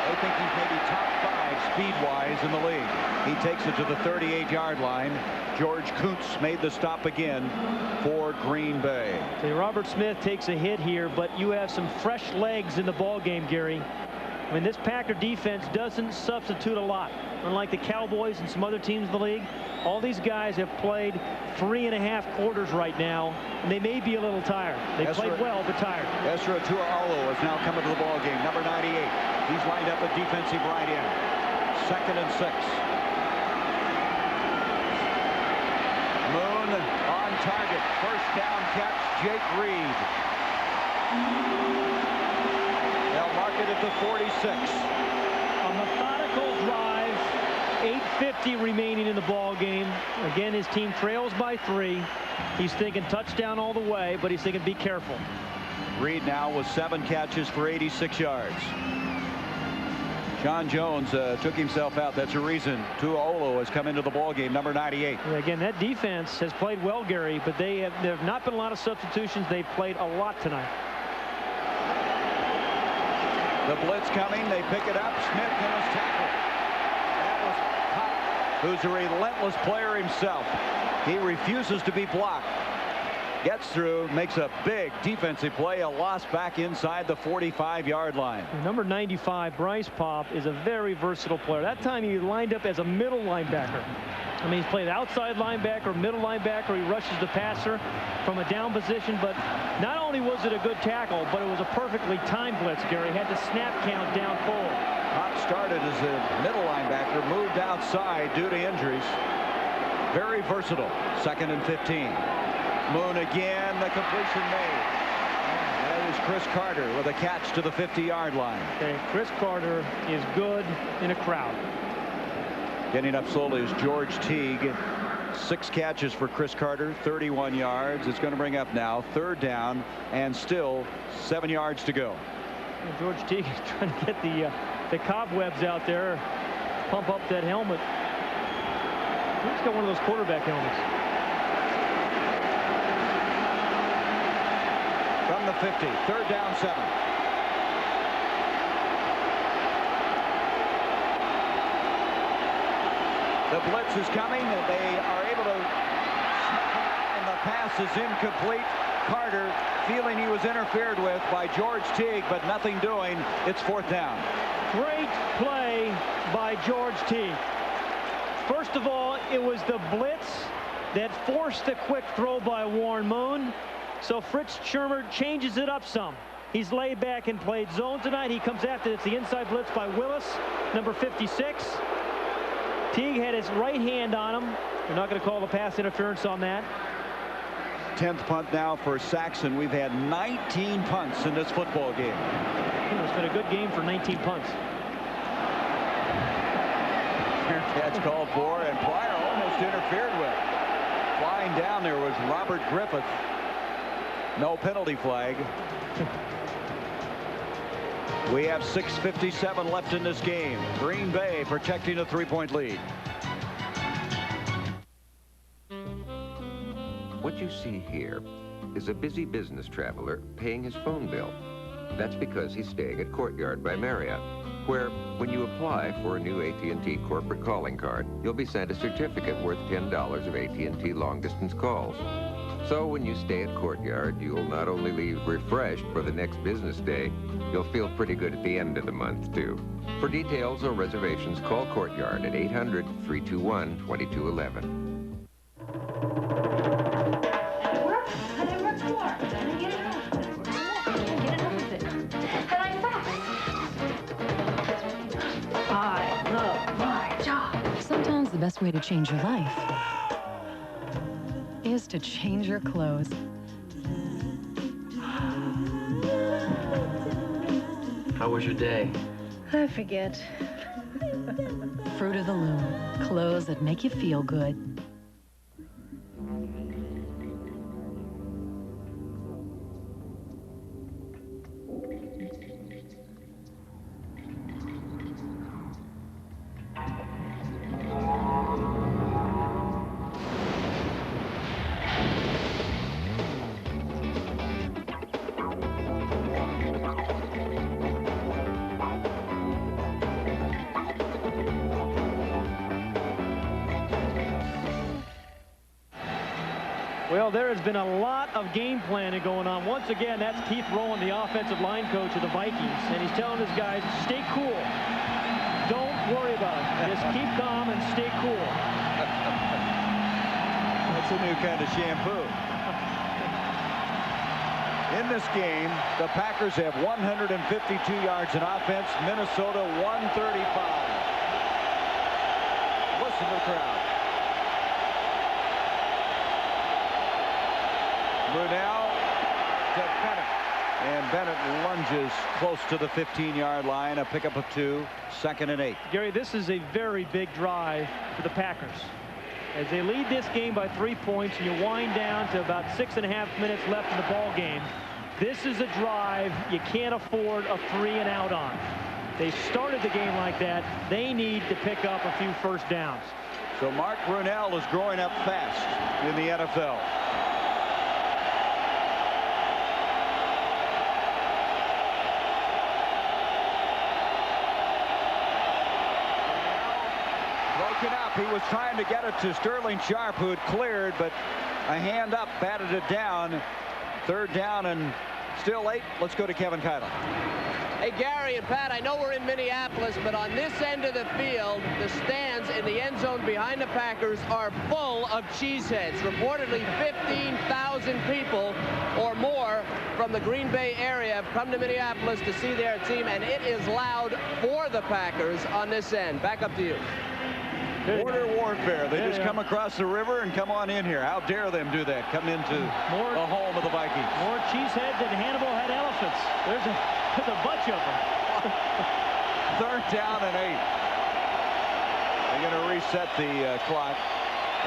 They think he's maybe top 5 speed-wise in the league. He takes it to the 38-yard line. George Kuntz made the stop again for Green Bay. See, Robert Smith takes a hit here, but you have some fresh legs in the ball game, Gary. I mean, this Packer defense doesn't substitute a lot. Unlike the Cowboys and some other teams in the league, all these guys have played 3.5 quarters right now, and they may be a little tired. They played well, but tired. Ezra Tuaolo has now come into the ball game, number 98. He's lined up a defensive right end. 2nd and 6. Moon on target. 1st down catch, Jake Reed. They'll mark it at the 46. A methodical drive. 8:50 remaining in the ball game. Again, his team trails by 3. He's thinking touchdown all the way, but he's thinking be careful. Reed now with 7 catches for 86 yards. John Jones took himself out. That's a reason Tuaolo has come into the ball game, number 98. Yeah, again, that defense has played well, Gary, but there have not been a lot of substitutions. They've played a lot tonight. The blitz coming. They pick it up. Smith in his tackle. That was Pop, who's a relentless player himself. He refuses to be blocked. Gets through, makes a big defensive play, a loss back inside the 45-yard line. Number 95, Bryce Pop, is a very versatile player. That time he lined up as a middle linebacker. I mean, he's played outside linebacker, middle linebacker. He rushes the passer from a down position, but not only was it a good tackle, but it was a perfectly timed blitz, Gary. He had the snap count down forward. Pop started as a middle linebacker, moved outside due to injuries. Very versatile. 2nd and 15. Moon again, the completion made. That is Chris Carter with a catch to the 50-yard line. Okay, Chris Carter is good in a crowd. Getting up slowly is George Teague. 6 catches for Chris Carter, 31 yards. It's going to bring up now 3rd down and still 7 yards to go. And George Teague is trying to get the cobwebs out there, pump up that helmet. He's got one of those quarterback helmets. From the 50, 3rd down, 7. The blitz is coming. They are able to snap it out, and the pass is incomplete. Carter feeling he was interfered with by George Teague, but nothing doing. It's 4th down. Great play by George Teague. First of all, it was the blitz that forced the quick throw by Warren Moon. So Fritz Schermer changes it up some. He's laid back and played zone tonight. He comes after it's the inside blitz by Willis, number 56. Teague had his right hand on him. They're not going to call the pass interference on that. 10th punt now for Saxon. We've had 19 punts in this football game. It's been a good game for 19 punts. Fair catch called for, and Pryor almost interfered with. Flying down there was Robert Griffith. No penalty flag. We have 6:57 left in this game. Green Bay protecting a 3-point lead. What you see here is a busy business traveler paying his phone bill. That's because he's staying at Courtyard by Marriott, where, when you apply for a new AT&T corporate calling card, you'll be sent a certificate worth $10 of AT&T long-distance calls. So when you stay at Courtyard, you'll not only leave refreshed for the next business day, you'll feel pretty good at the end of the month, too. For details or reservations, call Courtyard at 800-321-2211. The best way to change your life is to change your clothes. How was your day? I forget. Fruit of the Loom. Clothes that make you feel good. Well, there has been a lot of game planning going on. Once again, that's Keith Rowan, the offensive line coach of the Vikings, and he's telling his guys, stay cool. Don't worry about it. Just keep calm and stay cool. That's a new kind of shampoo. In this game, the Packers have 152 yards in offense. Minnesota 135. Listen to the crowd. Brunel to Bennett. And Bennett lunges close to the 15-yard line. A pickup of 2, 2nd and 8. Gary, this is a very big drive for the Packers. As they lead this game by 3 points, and you wind down to about 6.5 minutes left in the ball game, this is a drive you can't afford a 3-and-out on. They started the game like that. They need to pick up a few first downs. So Mark Brunel is growing up fast in the NFL. He was trying to get it to Sterling Sharp, who had cleared, but a hand up batted it down. 3rd down and still 8. Let's go to Kevin Keitel. Hey, Gary and Pat, I know we're in Minneapolis, but on this end of the field, the stands in the end zone behind the Packers are full of cheeseheads. Reportedly 15,000 people or more from the Green Bay area have come to Minneapolis to see their team, and it is loud for the Packers on this end. Back up to you. Border warfare. They just come across the river and come on in here. How dare them do that? Come into the home of the Vikings. More cheeseheads than Hannibal had elephants. There's a bunch of them. 3rd down and 8. They're going to reset the clock,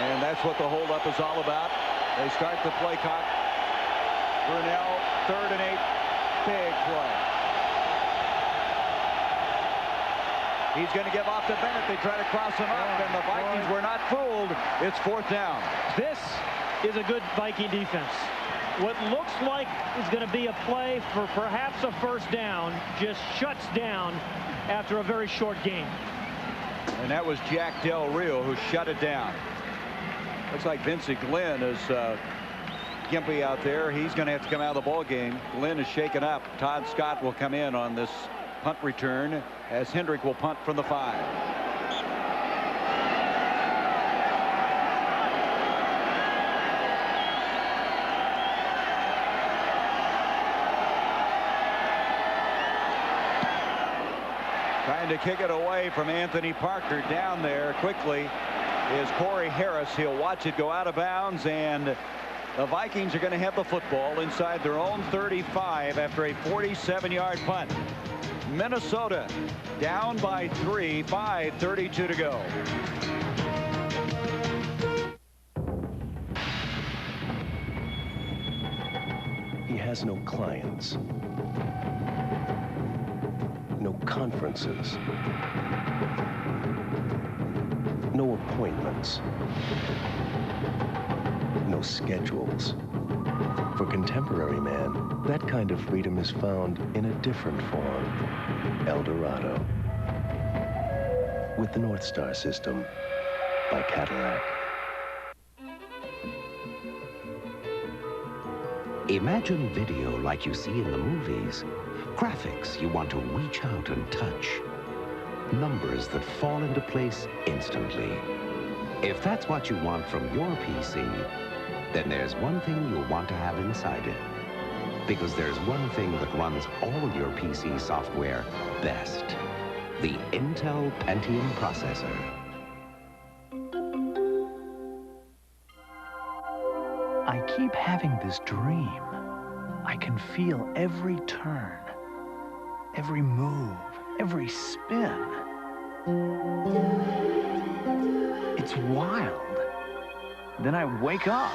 and that's what the holdup is all about. They start the play clock. Brunel, 3rd and 8. Big play. He's going to give off to Bennett. They try to cross him up, and the Vikings were not fooled. It's 4th down. This is a good Viking defense. What looks like is going to be a play for perhaps a first down just shuts down after a very short game. And that was Jack Del Rio who shut it down. Looks like Vincent Glenn is gimpy out there. He's going to have to come out of the ball game. Glenn is shaken up. Todd Scott will come in on this punt return as Hendrick will punt from the 5. Trying to kick it away from Anthony Parker. Down there quickly is Corey Harris. He'll watch it go out of bounds, and the Vikings are going to have the football inside their own 35 after a 47-yard punt. Minnesota down by 3, 5:32 to go. He has no clients, no conferences, no appointments, no schedules. For contemporary man, that kind of freedom is found in a different form. El Dorado. With the North Star System by Cadillac. Imagine video like you see in the movies. Graphics you want to reach out and touch. Numbers that fall into place instantly. If that's what you want from your PC, then there's one thing you'll want to have inside it. Because there's one thing that runs all your PC software best. The Intel Pentium processor. I keep having this dream. I can feel every turn, every move, every spin. It's wild. Then I wake up.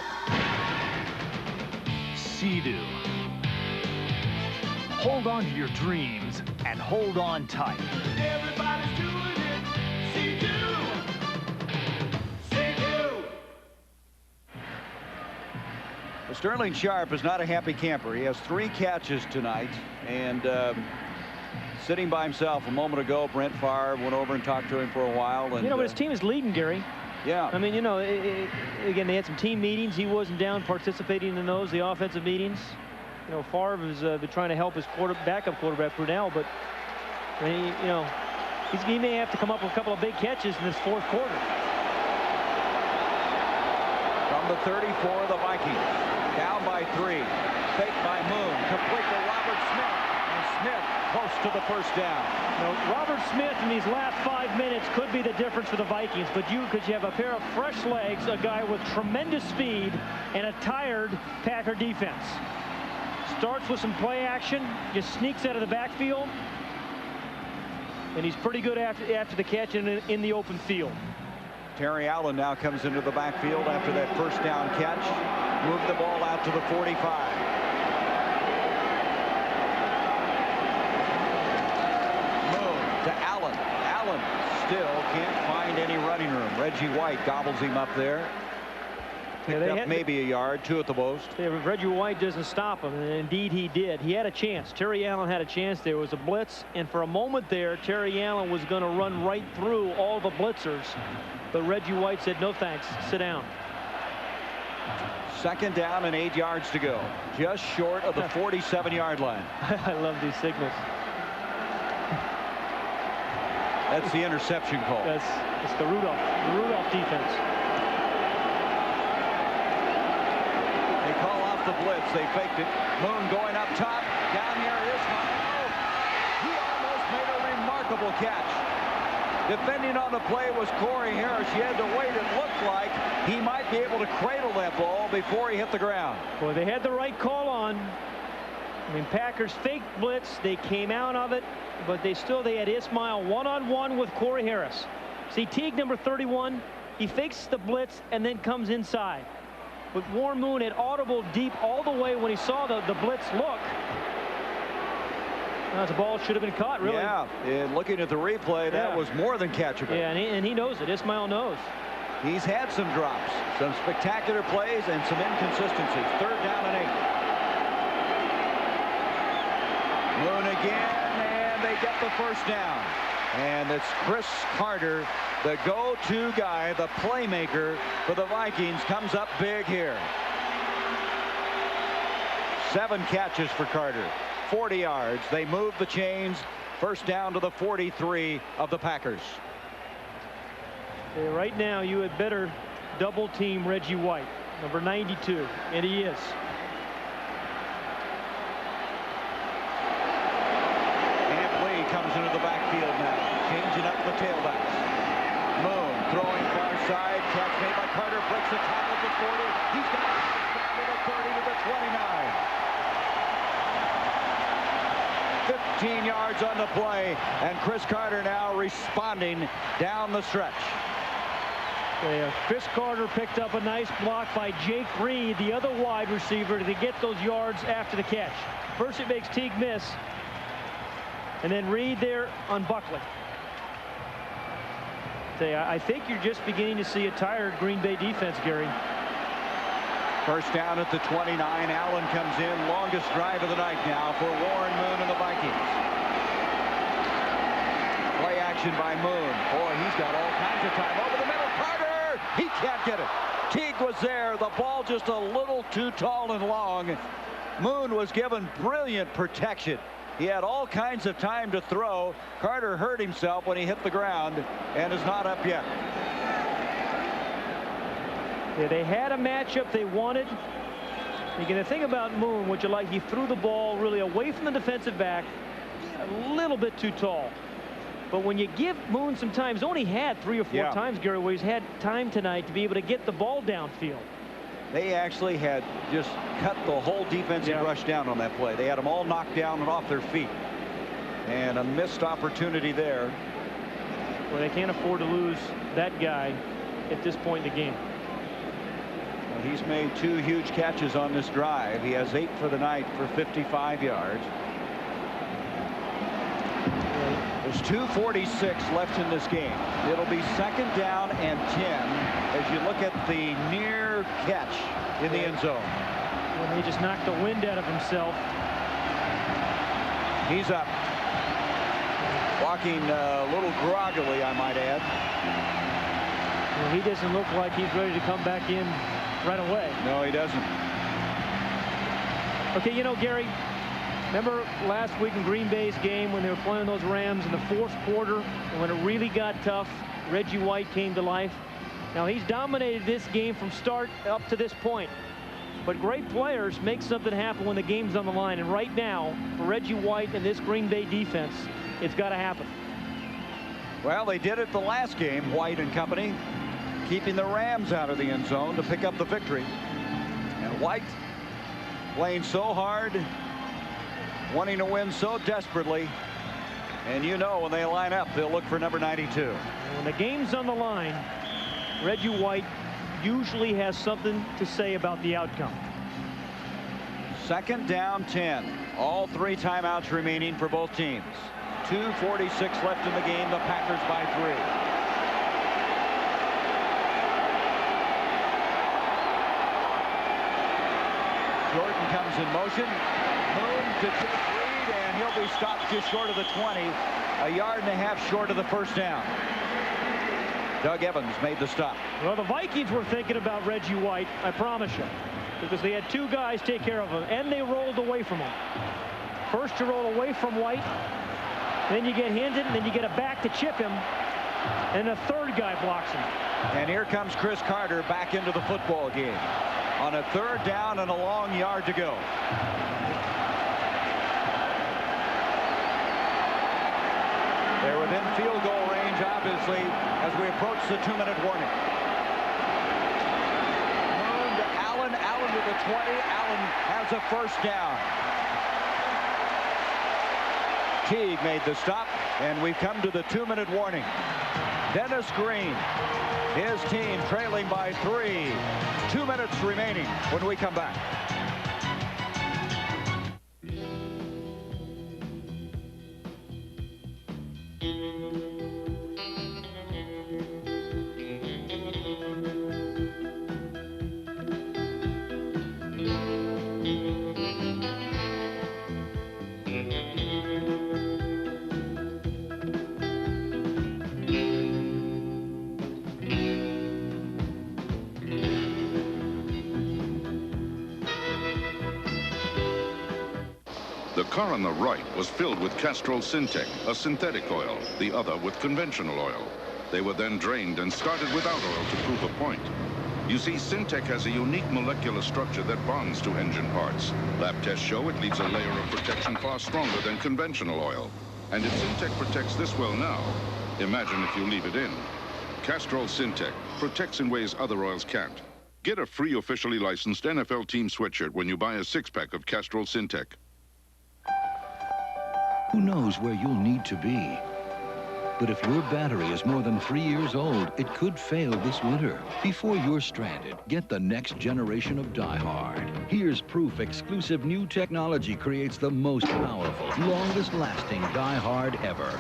Sea-Doo. Hold on to your dreams and hold on tight. Everybody's doing it. Sea-Doo. Sea-Doo. Well, Sterling Sharp is not a happy camper. He has 3 catches tonight, and sitting by himself a moment ago, Brent Favre went over and talked to him for a while. And, you know, but his team is leading, Gary. Yeah. I mean, you know, again, they had some team meetings. He wasn't down participating in those, the offensive meetings. You know, Favre has been trying to help his backup quarterback, Brunell, but, I mean, you know, he may have to come up with a couple of big catches in this 4th quarter. From the 34, the Vikings down by 3. Fake by Moon. Complete to Robert Smith. And Smith close to the first down. Now, Robert Smith in these last 5 minutes could be the difference for the Vikings, but because you have a pair of fresh legs, a guy with tremendous speed, and a tired Packer defense. Starts with some play action, just sneaks out of the backfield, and he's pretty good after the catch in the open field. Terry Allen now comes into the backfield after that first down catch. Moved the ball out to the 45. To Allen. Allen still can't find any running room. Reggie White gobbles him up there. Picked up maybe a yard, 2 at the most. Yeah, Reggie White doesn't stop him, and indeed he did. He had a chance. Terry Allen had a chance. There was a blitz, and for a moment there, Terry Allen was going to run right through all the blitzers, but Reggie White said, no thanks, sit down. 2nd down and 8 yards to go. Just short of the 47-yard line. I love these signals. That's the interception call. It's the Rudolph defense. They call off the blitz. They faked it. Moon going up top. Down here is Ismail. He almost made a remarkable catch. Defending on the play was Corey Harris. You had to wait. It looked like he might be able to cradle that ball before he hit the ground. Well, they had the right call on. I mean, Packers faked blitz. They came out of it, but they had Ismail one-on-one with Corey Harris. See, Teague, number 31, he fakes the blitz and then comes inside. But Warren Moon had audible deep all the way when he saw the blitz look. The ball should have been caught, really. Yeah, and looking at the replay, that was more than catchable. Yeah, and he knows it. Ismail knows. He's had some drops, some spectacular plays, and some inconsistencies. 3rd down and 8. Moon again, and they get the first down. And it's Chris Carter, the go-to guy, the playmaker for the Vikings, comes up big here. 7 catches for Carter, 40 yards. They move the chains. First down to the 43 of the Packers. Yeah, right now, you had better double team Reggie White, number 92, and he is. Comes into the backfield now. the tailbacks. Moon throwing far side. Catch made by Carter. Breaks the tackle to 40. He's got it to the 30 to the 29. 15 yards on the play, and Chris Carter now responding down the stretch. Chris Carter picked up a nice block by Jake Reed, the other wide receiver, to get those yards after the catch. First it makes Teague miss, and then Reed there on Buckley. I think you're just beginning to see a tired Green Bay defense, Gary. First down at the 29. Allen comes in. Longest drive of the night now for Warren Moon and the Vikings. Play action by Moon. Boy, he's got all kinds of time. Over the middle. Carter! He can't get it. Teague was there. The ball just a little too tall and long. Moon was given brilliant protection. He had all kinds of time to throw. Carter hurt himself when he hit the ground and is not up yet. Yeah, they had a matchup they wanted. Again, the thing about Moon, what you like, he threw the ball really away from the defensive back, a little bit too tall. But when you give Moon some time, he's only had 3 or 4 times, Gary, where he's had time tonight to be able to get the ball downfield. They actually had just cut the whole defensive rush down on that play. They had them all knocked down and off their feet. And a missed opportunity there. Well, they can't afford to lose that guy at this point in the game. Well, he's made 2 huge catches on this drive. He has 8 for the night for 55 yards. There's 2:46 left in this game. It'll be 2nd down and 10 as you look at the near catch in the end zone. Well, he just knocked the wind out of himself. He's up. Walking a little groggily, I might add. Well, he doesn't look like he's ready to come back in right away. No, he doesn't. Okay, you know, Gary, remember last week in Green Bay's game when they were playing those Rams in the 4th quarter, and when it really got tough, Reggie White came to life. Now, he's dominated this game from start up to this point. But great players make something happen when the game's on the line. And right now, for Reggie White and this Green Bay defense, it's got to happen. Well, they did it the last game, White and company, keeping the Rams out of the end zone to pick up the victory. And White playing so hard, wanting to win so desperately. And you know, when they line up, they'll look for number 92. When the game's on the line, Reggie White usually has something to say about the outcome. 2nd down 10. All 3 timeouts remaining for both teams. 2:46 left in the game. The Packers by 3. Jordan comes in motion. Moon to Jake Reed, and he'll be stopped just short of the 20. A yard and a half short of the first down. Doug Evans made the stop. Well, the Vikings were thinking about Reggie White, I promise you, because they had 2 guys take care of him, and they rolled away from him. First you roll away from White, then you get Hinton, then you get a back to chip him, and a 3rd guy blocks him. And here comes Chris Carter back into the football game on a 3rd down and a long yard to go. They're within field goal range, obviously, as we approach the 2-minute warning. Moon to Allen. Allen to the 20. Allen has a first down. Teague made the stop, and we've come to the 2-minute warning. Dennis Green, his team trailing by 3. 2 minutes remaining when we come back. The car on the right was filled with Castrol Syntec, a synthetic oil, the other with conventional oil. They were then drained and started without oil to prove a point. You see, Syntec has a unique molecular structure that bonds to engine parts. Lab tests show it leaves a layer of protection far stronger than conventional oil. And if Syntec protects this well now, Imagine if you leave it in. Castrol Syntec protects in ways other oils can't. Get a free officially licensed NFL team sweatshirt when you buy a 6-pack of Castrol Syntec. Who knows where you'll need to be? But if your battery is more than 3 years old, it could fail this winter. Before you're stranded, get the next generation of Die Hard. Here's proof exclusive new technology creates the most powerful, longest-lasting Die Hard ever.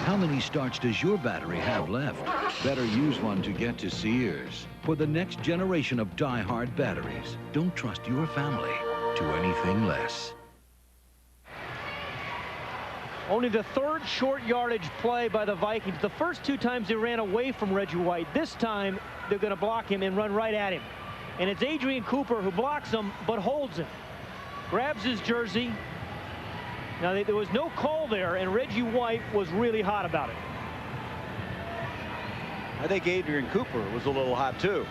How many starts does your battery have left? Better use one to get to Sears. For the next generation of Die Hard batteries, don't trust your family to anything less. Only the third short yardage play by the Vikings. The first 2 times they ran away from Reggie White. This time, they're going to block him and run right at him. And it's Adrian Cooper who blocks him, but holds him. Grabs his jersey. Now, there was no call there, and Reggie White was really hot about it. I think Adrian Cooper was a little hot, too.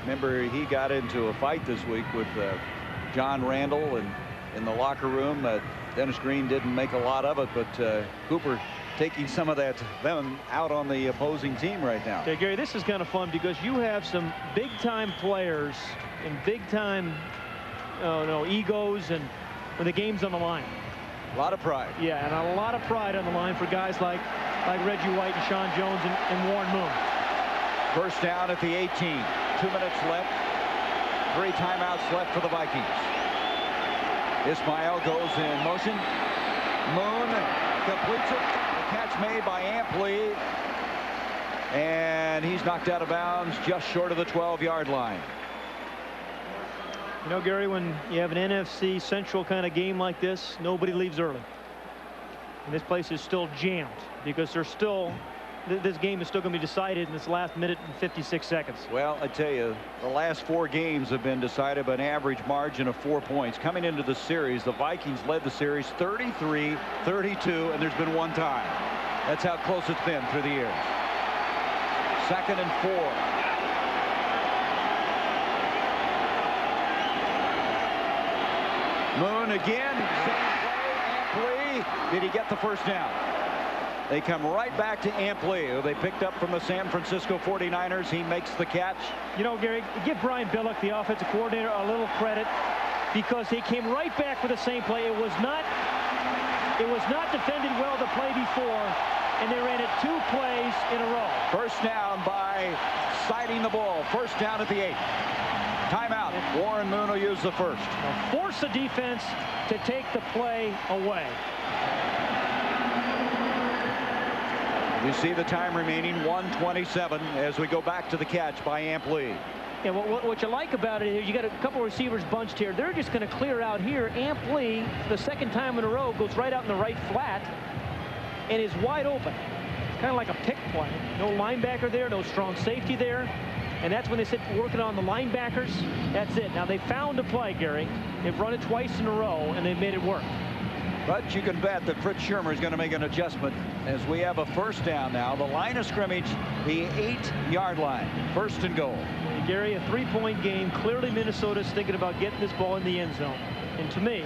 Remember, he got into a fight this week with John Randall, and in the locker room, Dennis Green didn't make a lot of it, but Cooper taking some of that venom out on the opposing team right now. Okay, Gary, this is kind of fun because you have some big-time players and big-time egos, and when the game's on the line. A lot of pride. Yeah, and a lot of pride on the line for guys like Reggie White and Sean Jones and Warren Moon. First down at the 18. 2 minutes left. 3 timeouts left for the Vikings. Ismail goes in motion. Moon completes it. The catch made by Ampley. And he's knocked out of bounds just short of the 12-yard line. You know, Gary, when you have an NFC Central kind of game like this, nobody leaves early. And this place is still jammed because there's still, this game is still going to be decided in this last minute and 56 seconds. Well, I tell you, the last 4 games have been decided by an average margin of 4 points. Coming into the series, the Vikings led the series 33-32, and there's been 1 tie. That's how close it's been through the years. 2nd and 4. Moon again, same play, Ampley. Did he get the first down? They come right back to Ampley, who they picked up from the San Francisco 49ers. He makes the catch. You know, Gary, give Brian Billick, the offensive coordinator, a little credit because he came right back for the same play. It was not defended well the play before, and they ran it 2 plays in a row. First down by siding the ball. First down at the 8. Timeout. Warren Moon will use the first. Now force the defense to take the play away. You see the time remaining, 1:27 as we go back to the catch by Ampley. Yeah, what you like about it is you got a couple receivers bunched here. They're just going to clear out here. Ampley, the 2nd time in a row, goes right out in the right flat and is wide open. It's kind of like a pick play. No linebacker there, no strong safety there. And that's when they sit working on the linebackers. That's it. Now, they found a play, Gary. They've run it twice in a row, and they've made it work. But you can bet that Fritz Schirmer is going to make an adjustment as we have a first down now. The line of scrimmage, the 8-yard line. 1st and goal. Gary, a 3-point game. Clearly, Minnesota's thinking about getting this ball in the end zone. And to me,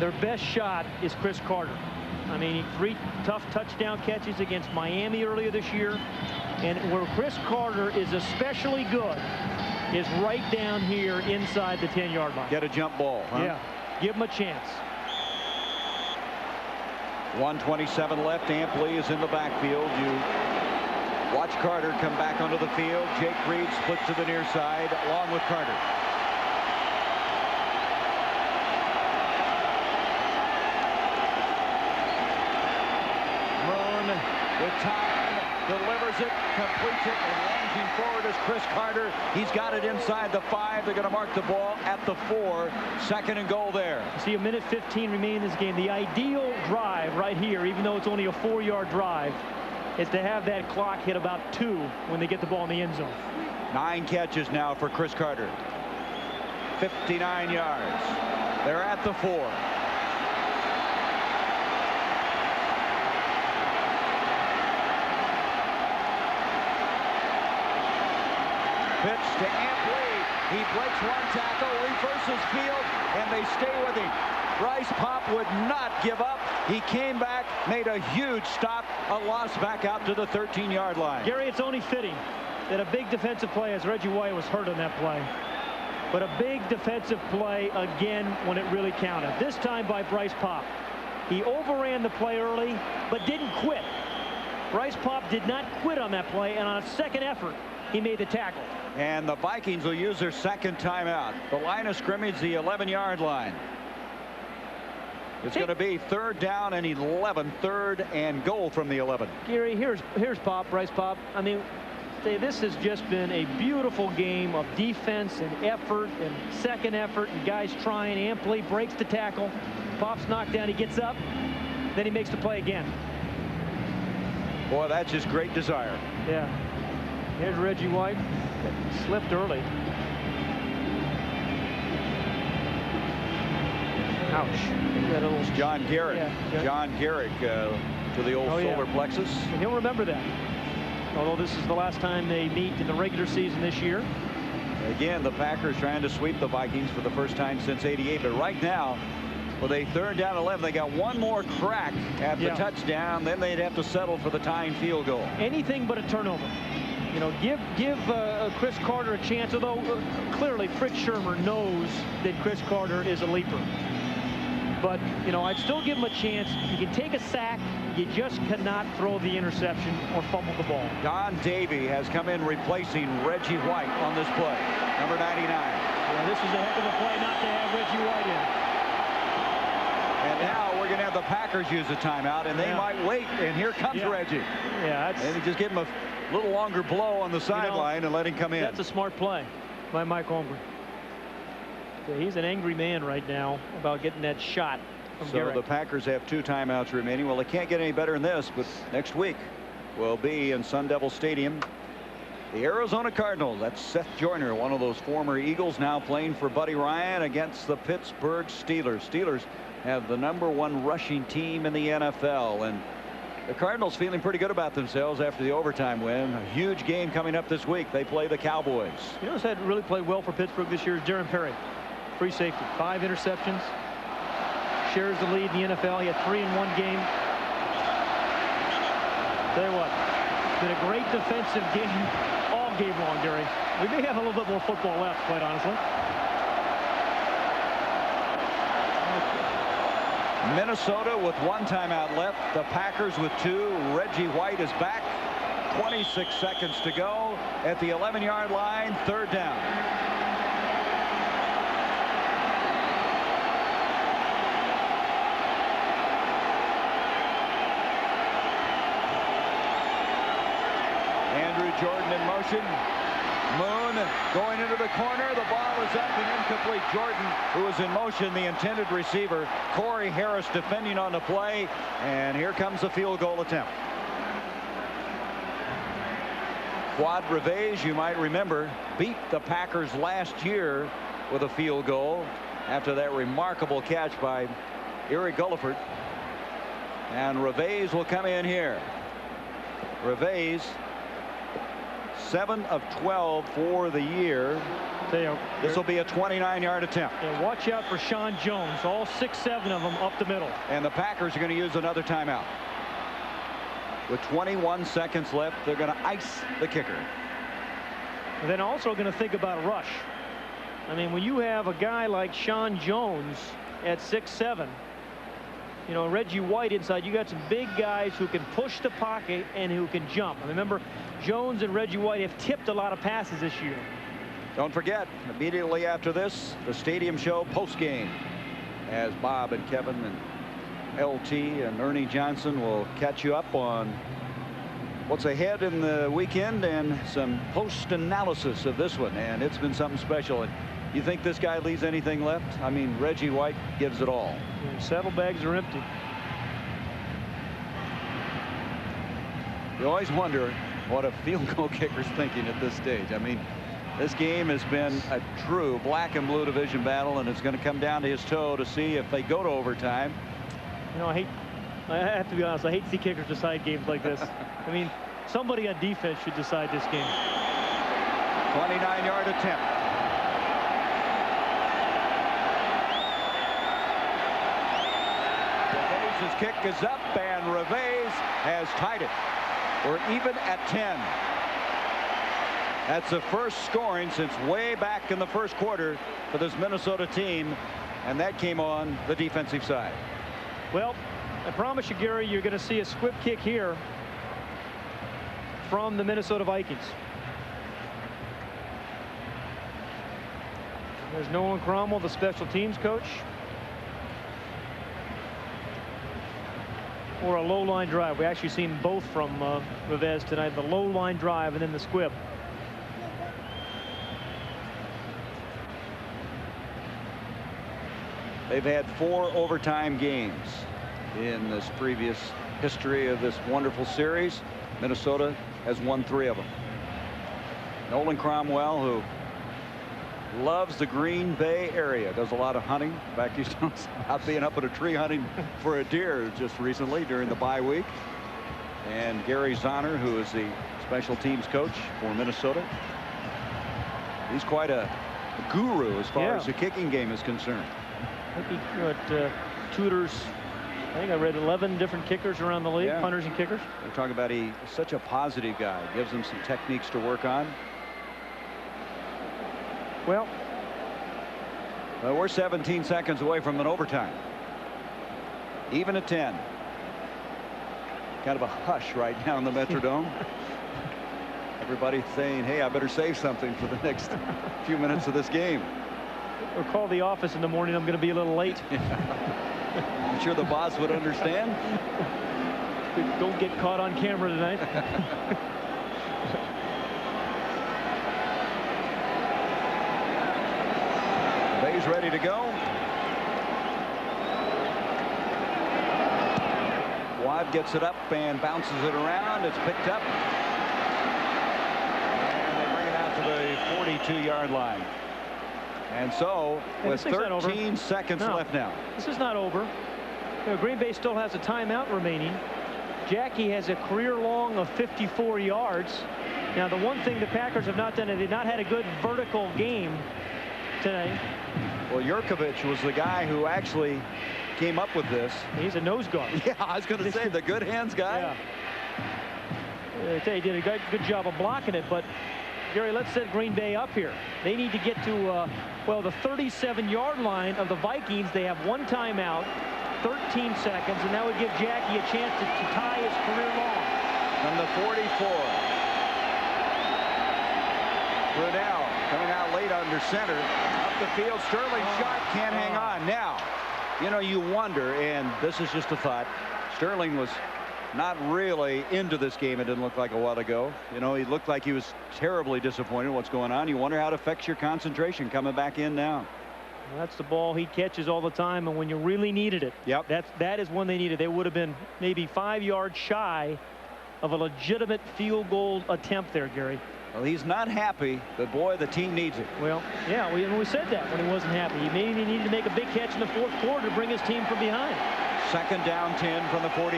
their best shot is Chris Carter. I mean, 3 tough touchdown catches against Miami earlier this year. And where Chris Carter is especially good is right down here inside the 10-yard line. Get a jump ball, huh? Yeah, give him a chance. 1:27 left. Ampley is in the backfield. You watch Carter come back onto the field. Jake Reed split to the near side along with Carter. Moon with time, delivers it, completes it, and lunging forward is Chris Carter. He's got it inside the 5. They're going to mark the ball at the 4. 2nd and goal there. See, 1:15 remaining in this game. The ideal drive right here, even though it's only a 4-yard drive, is to have that clock hit about 2 when they get the ball in the end zone. 9 catches now for Chris Carter. 59 yards. They're at the 4. Pitch to Ampley. He breaks 1 tackle, reverses field, and they stay with him. Bryce Pop would not give up. He came back, made a huge stop, a loss back out to the 13-yard line. Gary, it's only fitting that a big defensive play, as Reggie White was hurt on that play, but a big defensive play again when it really counted. This time by Bryce Popp. He overran the play early, but didn't quit. Bryce Popp did not quit on that play, and on a second effort, he made the tackle. And the Vikings will use their second timeout. The line of scrimmage, the 11-yard line. It's going to be 3rd down and 11, 3rd and goal from the 11. Gary, here's Popp, Bryce Popp. I mean, this has just been a beautiful game of defense and effort and second effort, and guys trying amply, breaks the tackle. Popp's knocked down, he gets up, then he makes the play again. Boy, that's just great desire. Yeah. Here's Reggie White. Slipped early. Ouch. That little John Garrick. Yeah. John Garrick to the old solar plexus. And he'll remember that. Although this is the last time they meet in the regular season this year. Again, the Packers trying to sweep the Vikings for the first time since '88. But right now, with a 3rd down 11, they got one more crack at the touchdown. Then they'd have to settle for the tying field goal. Anything but a turnover. You know, give Chris Carter a chance, although clearly Fritz Shermer knows that Chris Carter is a leaper. But, you know, I'd still give him a chance. You can take a sack. You just cannot throw the interception or fumble the ball. Don Davey has come in replacing Reggie White on this play. Number 99. Yeah, this is a heck of a play not to have Reggie White in. And now we're going to have the Packers use a timeout, and they might wait. And here comes Reggie. Yeah, and just give him a little longer blow on the sideline and let him come in. That's a smart play by Mike Holmgren. Yeah, he's an angry man right now about getting that shot from Garrett. So the Packers have 2 timeouts remaining. Well, they can't get any better than this, but next week will be in Sun Devil Stadium. The Arizona Cardinals, that's Seth Joyner, one of those former Eagles, now playing for Buddy Ryan against the Pittsburgh Steelers. Steelers have the #1 rushing team in the NFL, and the Cardinals feeling pretty good about themselves after the overtime win. A huge game coming up this week. They play the Cowboys. You know who's had really played well for Pittsburgh this year is Darren Perry. Free safety, 5 interceptions. Shares the lead in the NFL. He had 3 in one game. Tell you what, it's been a great defensive game all game long, Gary. We may have a little bit more football left, quite honestly. Minnesota with 1 timeout left. The Packers with 2. Reggie White is back. 26 seconds to go at the 11-yard line. 3rd down. Andrew Jordan in motion. Moon going into the corner. The ball is up and incomplete. Jordan, who is in motion, the intended receiver. Corey Harris defending on the play. And here comes the field goal attempt. Quad Revege, you might remember, beat the Packers last year with a field goal after that remarkable catch by Eric Gulliford. And Revege will come in here. Revege, 7 of 12 for the year. This will be a 29-yard attempt. And watch out for Sean Jones. All 6-7 of them up the middle. And the Packers are going to use another timeout. With 21 seconds left, they're going to ice the kicker. And then also going to think about a rush. I mean, when you have a guy like Sean Jones at 6'7", you know, Reggie White inside, you got some big guys who can push the pocket and who can jump. And remember, Jones and Reggie White have tipped a lot of passes this year. Don't forget, immediately after this, the Stadium Show post-game, as Bob and Kevin and LT and Ernie Johnson will catch you up on what's ahead in the weekend and some post-analysis of this one. And it's been something special. And you think this guy leaves anything left? I mean, Reggie White gives it all. Yeah, saddlebags are empty. You always wonder what a field goal kicker's thinking at this stage. I mean, this game has been a true black and blue division battle, and it's going to come down to his toe to see if they go to overtime. You know, I have to be honest, I hate to see kickers decide games like this. I mean, somebody on defense should decide this game. 29-yard attempt. His kick is up, and Revés has tied it. We're even at 10. That's the first scoring since way back in the first quarter for this Minnesota team, and that came on the defensive side. Well, I promise you, Gary, you're going to see a squib kick here from the Minnesota Vikings. There's Nolan Cromwell, the special teams coach. Or a low line drive. We actually seen both from Revés tonight, the low line drive and then the squib. They've had 4 overtime games in this previous history of this wonderful series. Minnesota has won 3 of them. Nolan Cromwell, who loves the Green Bay area, does a lot of hunting. In fact, he's out being up in a tree hunting for a deer just recently during the bye week. And Gary Zahner, who is the special teams coach for Minnesota, he's quite a guru as far as the kicking game is concerned. I think he tutors, I think I read 11 different kickers around the league, punters and kickers. They're talking about he's such a positive guy, gives them some techniques to work on. Well, we're 17 seconds away from an overtime. Even at 10. Kind of a hush right now in the Metrodome. Everybody saying, hey, I better save something for the next few minutes of this game. Or call the office in the morning. I'm going to be a little late. I'm sure the boss would understand. Don't get caught on camera tonight. Bay's ready to go. Wad gets it up and bounces it around. It's picked up. And they bring it out to the 42-yard line. And so, with 13 seconds left now. This is not over. You know, Green Bay still has a timeout remaining. Jackie has a career long of 54 yards. Now, the one thing the Packers have not done is they've not had a good vertical game today. Well, Jurkovich was the guy who actually came up with this. He's a nose guard. Yeah, I was going to say, the good hands guy. Yeah. I tell you, he did a good job of blocking it, but Gary, let's set Green Bay up here. They need to get to, well, the 37-yard line of the Vikings. They have 1 timeout, 13 seconds, and that would give Jackie a chance to tie his career long. From the 44. Brunel coming out late under center. Up the field, Sterling shot, can't hang on. Now, you know, you wonder, and this is just a thought, Sterling was not really into this game. It didn't look like a while ago. You know, he looked like he was terribly disappointed in what's going on. You wonder how it affects your concentration coming back in now. Well, that's the ball he catches all the time, and when you really needed it. Yep. That is when they needed. They would have been maybe 5 yards shy of a legitimate field goal attempt there, Gary. Well, he's not happy, but boy, the team needs it. Well, yeah, we said that when he wasn't happy. He maybe needed to make a big catch in the 4th quarter to bring his team from behind. 2nd down 10 from the 44. 8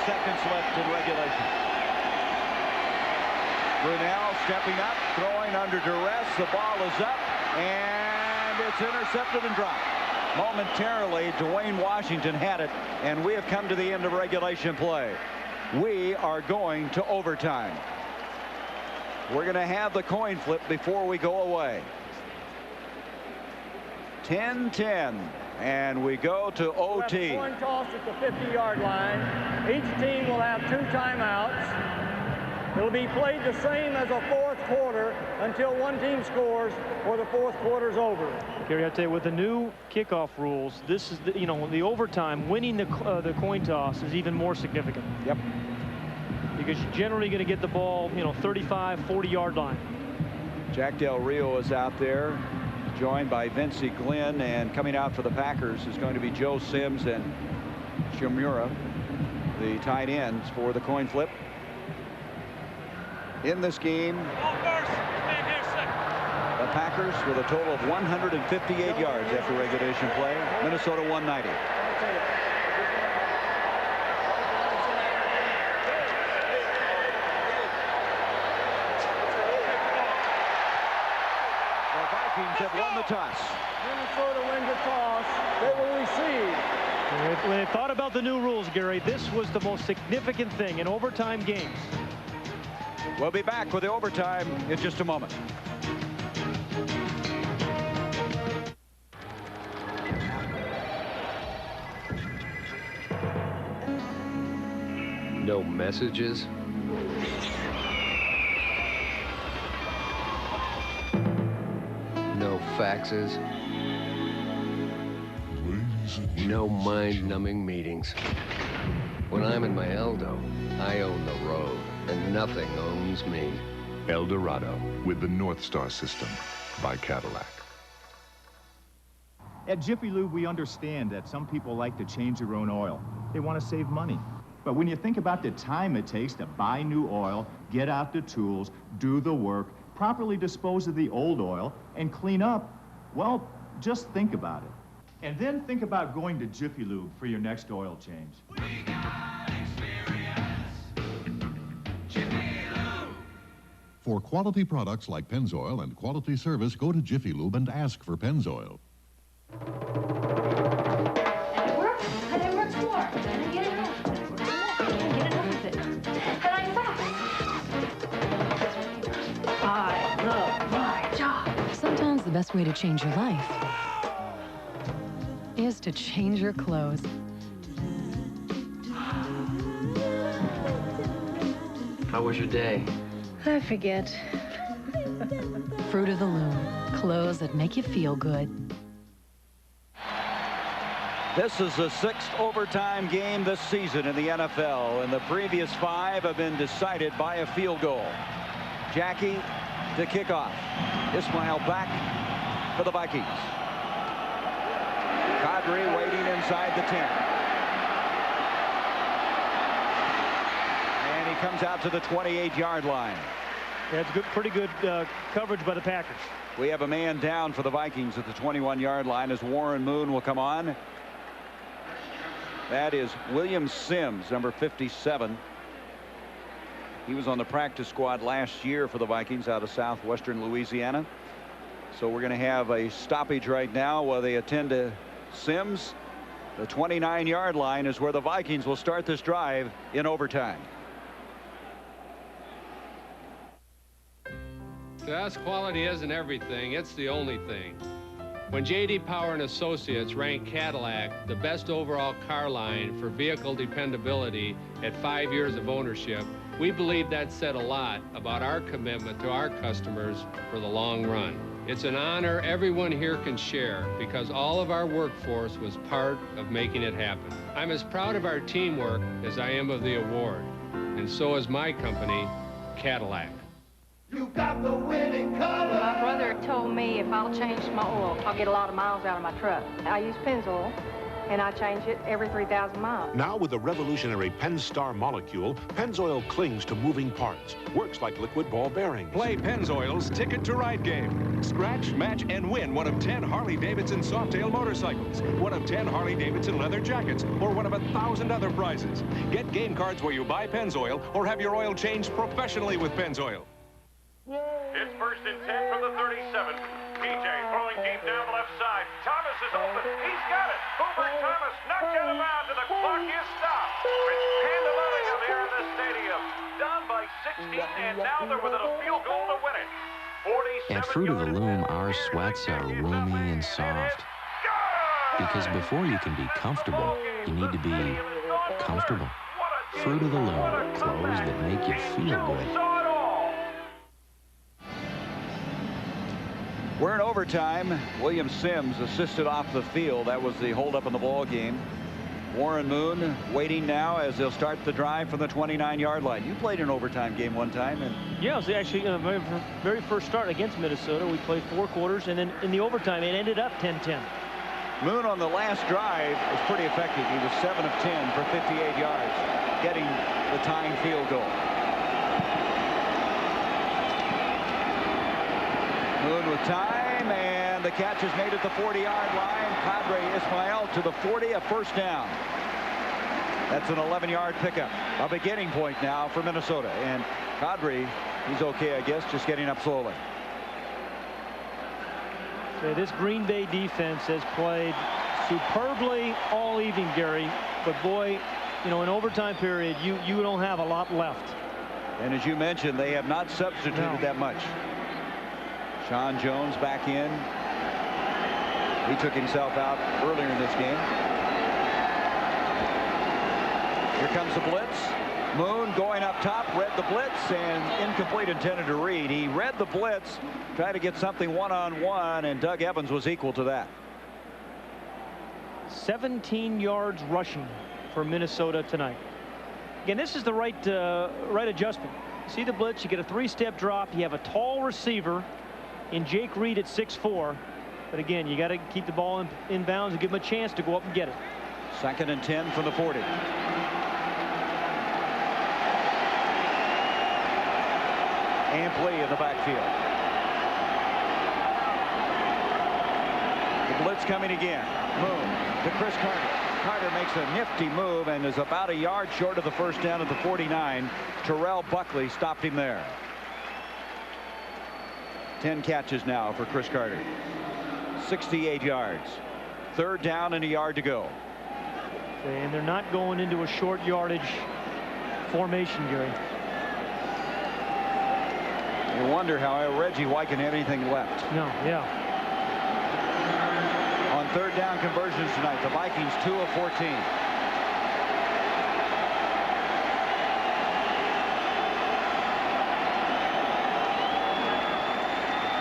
seconds left in regulation. Brunel stepping up, throwing under duress. The ball is up, and it's intercepted and dropped. Momentarily, Dwayne Washington had it, and we have come to the end of regulation play. We are going to overtime. We're going to have the coin flip before we go away. 10-10. And we go to OT. We'll have a coin toss at the 50-yard line. Each team will have 2 timeouts. It will be played the same as a 4th quarter until one team scores or the 4th quarter is over. Gary, I tell you, with the new kickoff rules, this is the, you know, the overtime, winning the coin toss is even more significant. Yep. Because you're generally going to get the ball, you know, 35, 40-yard line. Jack Del Rio is out there, joined by Vincey Glenn, and coming out for the Packers is going to be Joe Sims and Shimura, the tight ends for the coin flip. In this game, the Packers with a total of 158 yards after regulation play. Minnesota 190. The Vikings have won the toss. Minnesota wins the toss. They will receive. When they thought about the new rules, Gary, this was the most significant thing in overtime games. We'll be back with the overtime in just a moment. No messages. No faxes. No mind-numbing meetings. When I'm in my Eldo, I own the road, and nothing owns me. El Dorado with the North Star system by Cadillac. At Jiffy Lube, we understand that some people like to change their own oil. They want to save money. But when you think about the time it takes to buy new oil, get out the tools, do the work, properly dispose of the old oil, and clean up, well, just think about it. And then think about going to Jiffy Lube for your next oil change. For quality products like Pennzoil and quality service, go to Jiffy Lube and ask for Pennzoil. Sometimes the best way to change your life is to change your clothes. How was your day? I forget. Fruit of the Loom. Clothes that make you feel good. This is the 6th overtime game this season in the NFL, and the previous 5 have been decided by a field goal. Jackie to kick off. Ismail back for the Vikings. Kadri waiting inside the 10. And he comes out to the 28-yard line. That's good, pretty good coverage by the Packers. We have a man down for the Vikings at the 21-yard line as Warren Moon will come on. That is William Sims, number 57. He was on the practice squad last year for the Vikings out of southwestern Louisiana. So we're going to have a stoppage right now while they attend to Sims. The 29-yard line is where the Vikings will start this drive in overtime. To us, quality isn't everything, it's the only thing. When J.D. Power and Associates ranked Cadillac the best overall car line for vehicle dependability at 5 years of ownership, we believe that said a lot about our commitment to our customers for the long run. It's an honor everyone here can share because all of our workforce was part of making it happen. I'm as proud of our teamwork as I am of the award, and so is my company, Cadillac. You got the winning color. My brother told me if I'll change my oil, I'll get a lot of miles out of my truck. I use Pennzoil, and I change it every 3,000 miles. Now with the revolutionary Pennstar molecule, Pennzoil clings to moving parts. Works like liquid ball bearings. Play Pennzoil's Ticket to Ride game. Scratch, match, and win one of 10 Harley-Davidson Softail motorcycles, one of 10 Harley-Davidson leather jackets, or one of 1,000 other prizes. Get game cards where you buy Pennzoil or have your oil changed professionally with Pennzoil. It's 1st and 10 from the 37. PJ throwing deep down the left side. Thomas is open. He's got it. Hoover Thomas knocks it out, and the clock is stopped. It's pandemonium here in the stadium. Down by 16, and now they're within a field goal to win it. At Fruit of the Loom, our sweats are roomy and soft. Because before you can be comfortable, you need to be comfortable. Fruit of the Loom, clothes that make you feel good. We're in overtime. William Sims assisted off the field. That was the holdup in the ball game. Warren Moon waiting now as they'll start the drive from the 29-yard line. You played an overtime game one time. And yeah, it was actually my very first start against Minnesota. We played 4 quarters, and then in the overtime, it ended up 10-10. Moon on the last drive was pretty effective. He was 7 of 10 for 58 yards, getting the tying field goal. Moon with time, and the catch is made at the 40-yard line. Padre Ismail to the 40, a first down. That's an 11-yard pickup, a beginning point now for Minnesota. And Kadri, he's okay, I guess, just getting up slowly. So this Green Bay defense has played superbly all evening, Gary. But boy, you know, in overtime period, you don't have a lot left. And as you mentioned, they have not substituted that much. Sean Jones back in. He took himself out earlier in this game. Here comes the blitz. Moon going up top, read the blitz, and incomplete, intended to read. He read the blitz, tried to get something one-on-one, and Doug Evans was equal to that. 17 yards rushing for Minnesota tonight. Again, this is the right adjustment. See the blitz, you get a three-step drop, you have a tall receiver in Jake Reed at 6'4". But again, you got to keep the ball in bounds and give him a chance to go up and get it. 2nd and 10 from the 40. Ampli in the backfield. The blitz coming again. Moon to Chris Carter. Carter makes a nifty move and is about a yard short of the first down at the 49. Terrell Buckley stopped him there. 10 catches now for Chris Carter. 68 yards. 3rd down and a yard to go. And they're not going into a short yardage formation, Gary. You wonder how Reggie White can have anything left. No, yeah. On 3rd down conversions tonight, the Vikings 2 of 14.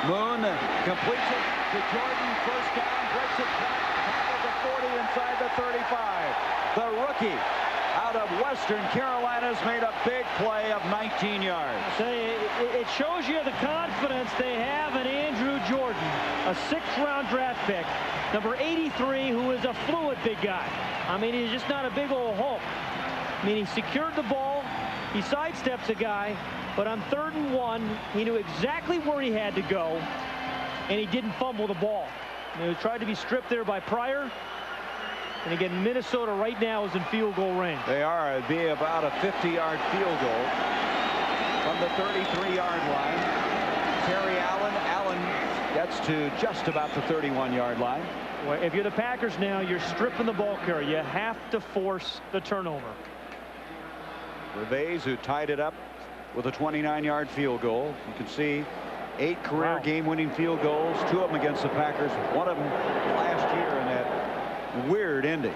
Moon completes it to Jordan. 1st down, breaks it top of the 40 inside the 35. The rookie out of Western Carolina's made a big play of 19 yards. It shows you the confidence they have in Andrew Jordan, a 6th-round draft pick, number 83, who is a fluid big guy. I mean, he's just not a big old Hulk. I mean, he secured the ball, he sidesteps a guy, but on 3rd and 1, he knew exactly where he had to go, and he didn't fumble the ball. He tried to be stripped there by Pryor. And again, Minnesota right now is in field goal range. They are. It'd be about a 50-yard field goal from the 33-yard line. Terry Allen gets to just about the 31-yard line. Well, if you're the Packers now, you're stripping the ball carrier. You have to force the turnover. Reves, who tied it up with a 29-yard field goal. You can see 8 career game-winning field goals, 2 of them against the Packers, 1 of them last year in that weird ending.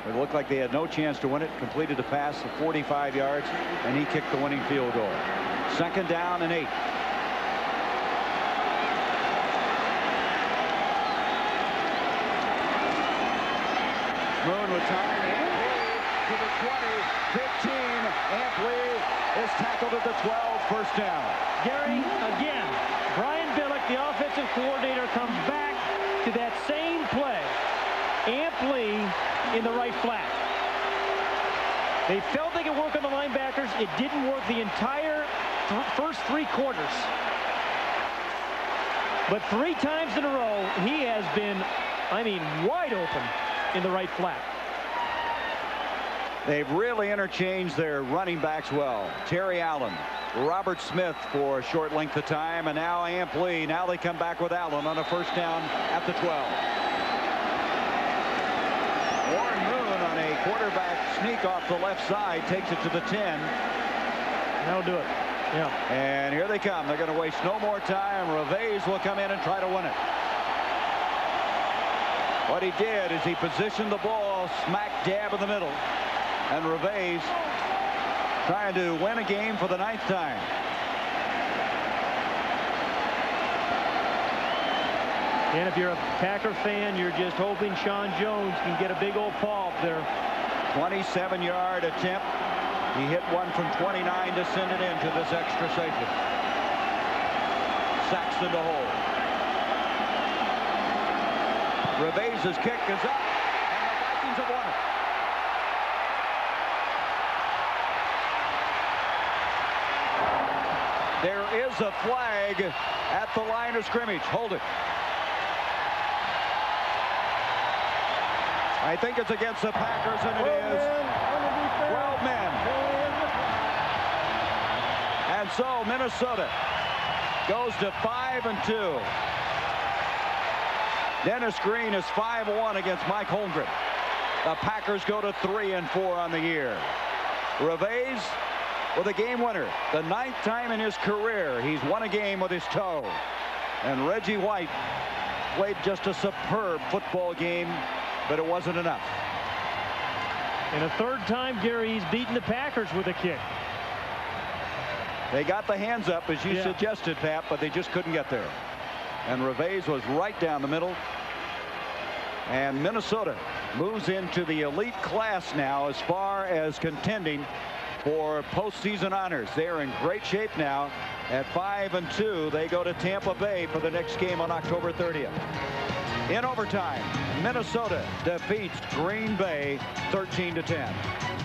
It looked like they had no chance to win it. Completed the pass of 45 yards, and he kicked the winning field goal. 2nd down and 8. Moon with time. To the 20, 15. Ampli is tackled at the 12. 1st down. Gary, again, Brian Billick, the offensive coordinator, comes back to that same play. Ampli in the right flat. They felt they could work on the linebackers. It didn't work the entire first 3 quarters. But 3 times in a row, he has been, I mean, wide open in the right flat. They've really interchanged their running backs well. Terry Allen, Robert Smith for a short length of time, and now Ampli. Now they come back with Allen on a 1st down at the 12. Warren Moon on a quarterback sneak off the left side takes it to the 10. That'll do it. Yeah. And here they come. They're going to waste no more time. Reves will come in and try to win it. What he did is he positioned the ball smack dab in the middle. And Reves trying to win a game for the 9th time. And if you're a Packer fan, you're just hoping Sean Jones can get a big old paw up there. 27-yard attempt. He hit one from 29 to send it into this extra safety. Saxton to hold. Reves' kick is up, and the Vikings have won it. There is a flag at the line of scrimmage. Hold it. I think it's against the Packers, and it is 12 men. And so Minnesota goes to 5-2. Dennis Green is 5-1 against Mike Holmgren. The Packers go to 3-4 on the year. Reveiz with a game winner. The 9th time in his career he's won a game with his toe. And Reggie White played just a superb football game, but it wasn't enough. And a 3rd time, Gary, he's beaten the Packers with a kick. They got the hands up, as you suggested, Pat, but they just couldn't get there. And Reveiz was right down the middle. And Minnesota moves into the elite class now as far as contending for postseason honors. They're in great shape now. At 5-2, they go to Tampa Bay for the next game on October 30th. In overtime, Minnesota defeats Green Bay 13-10.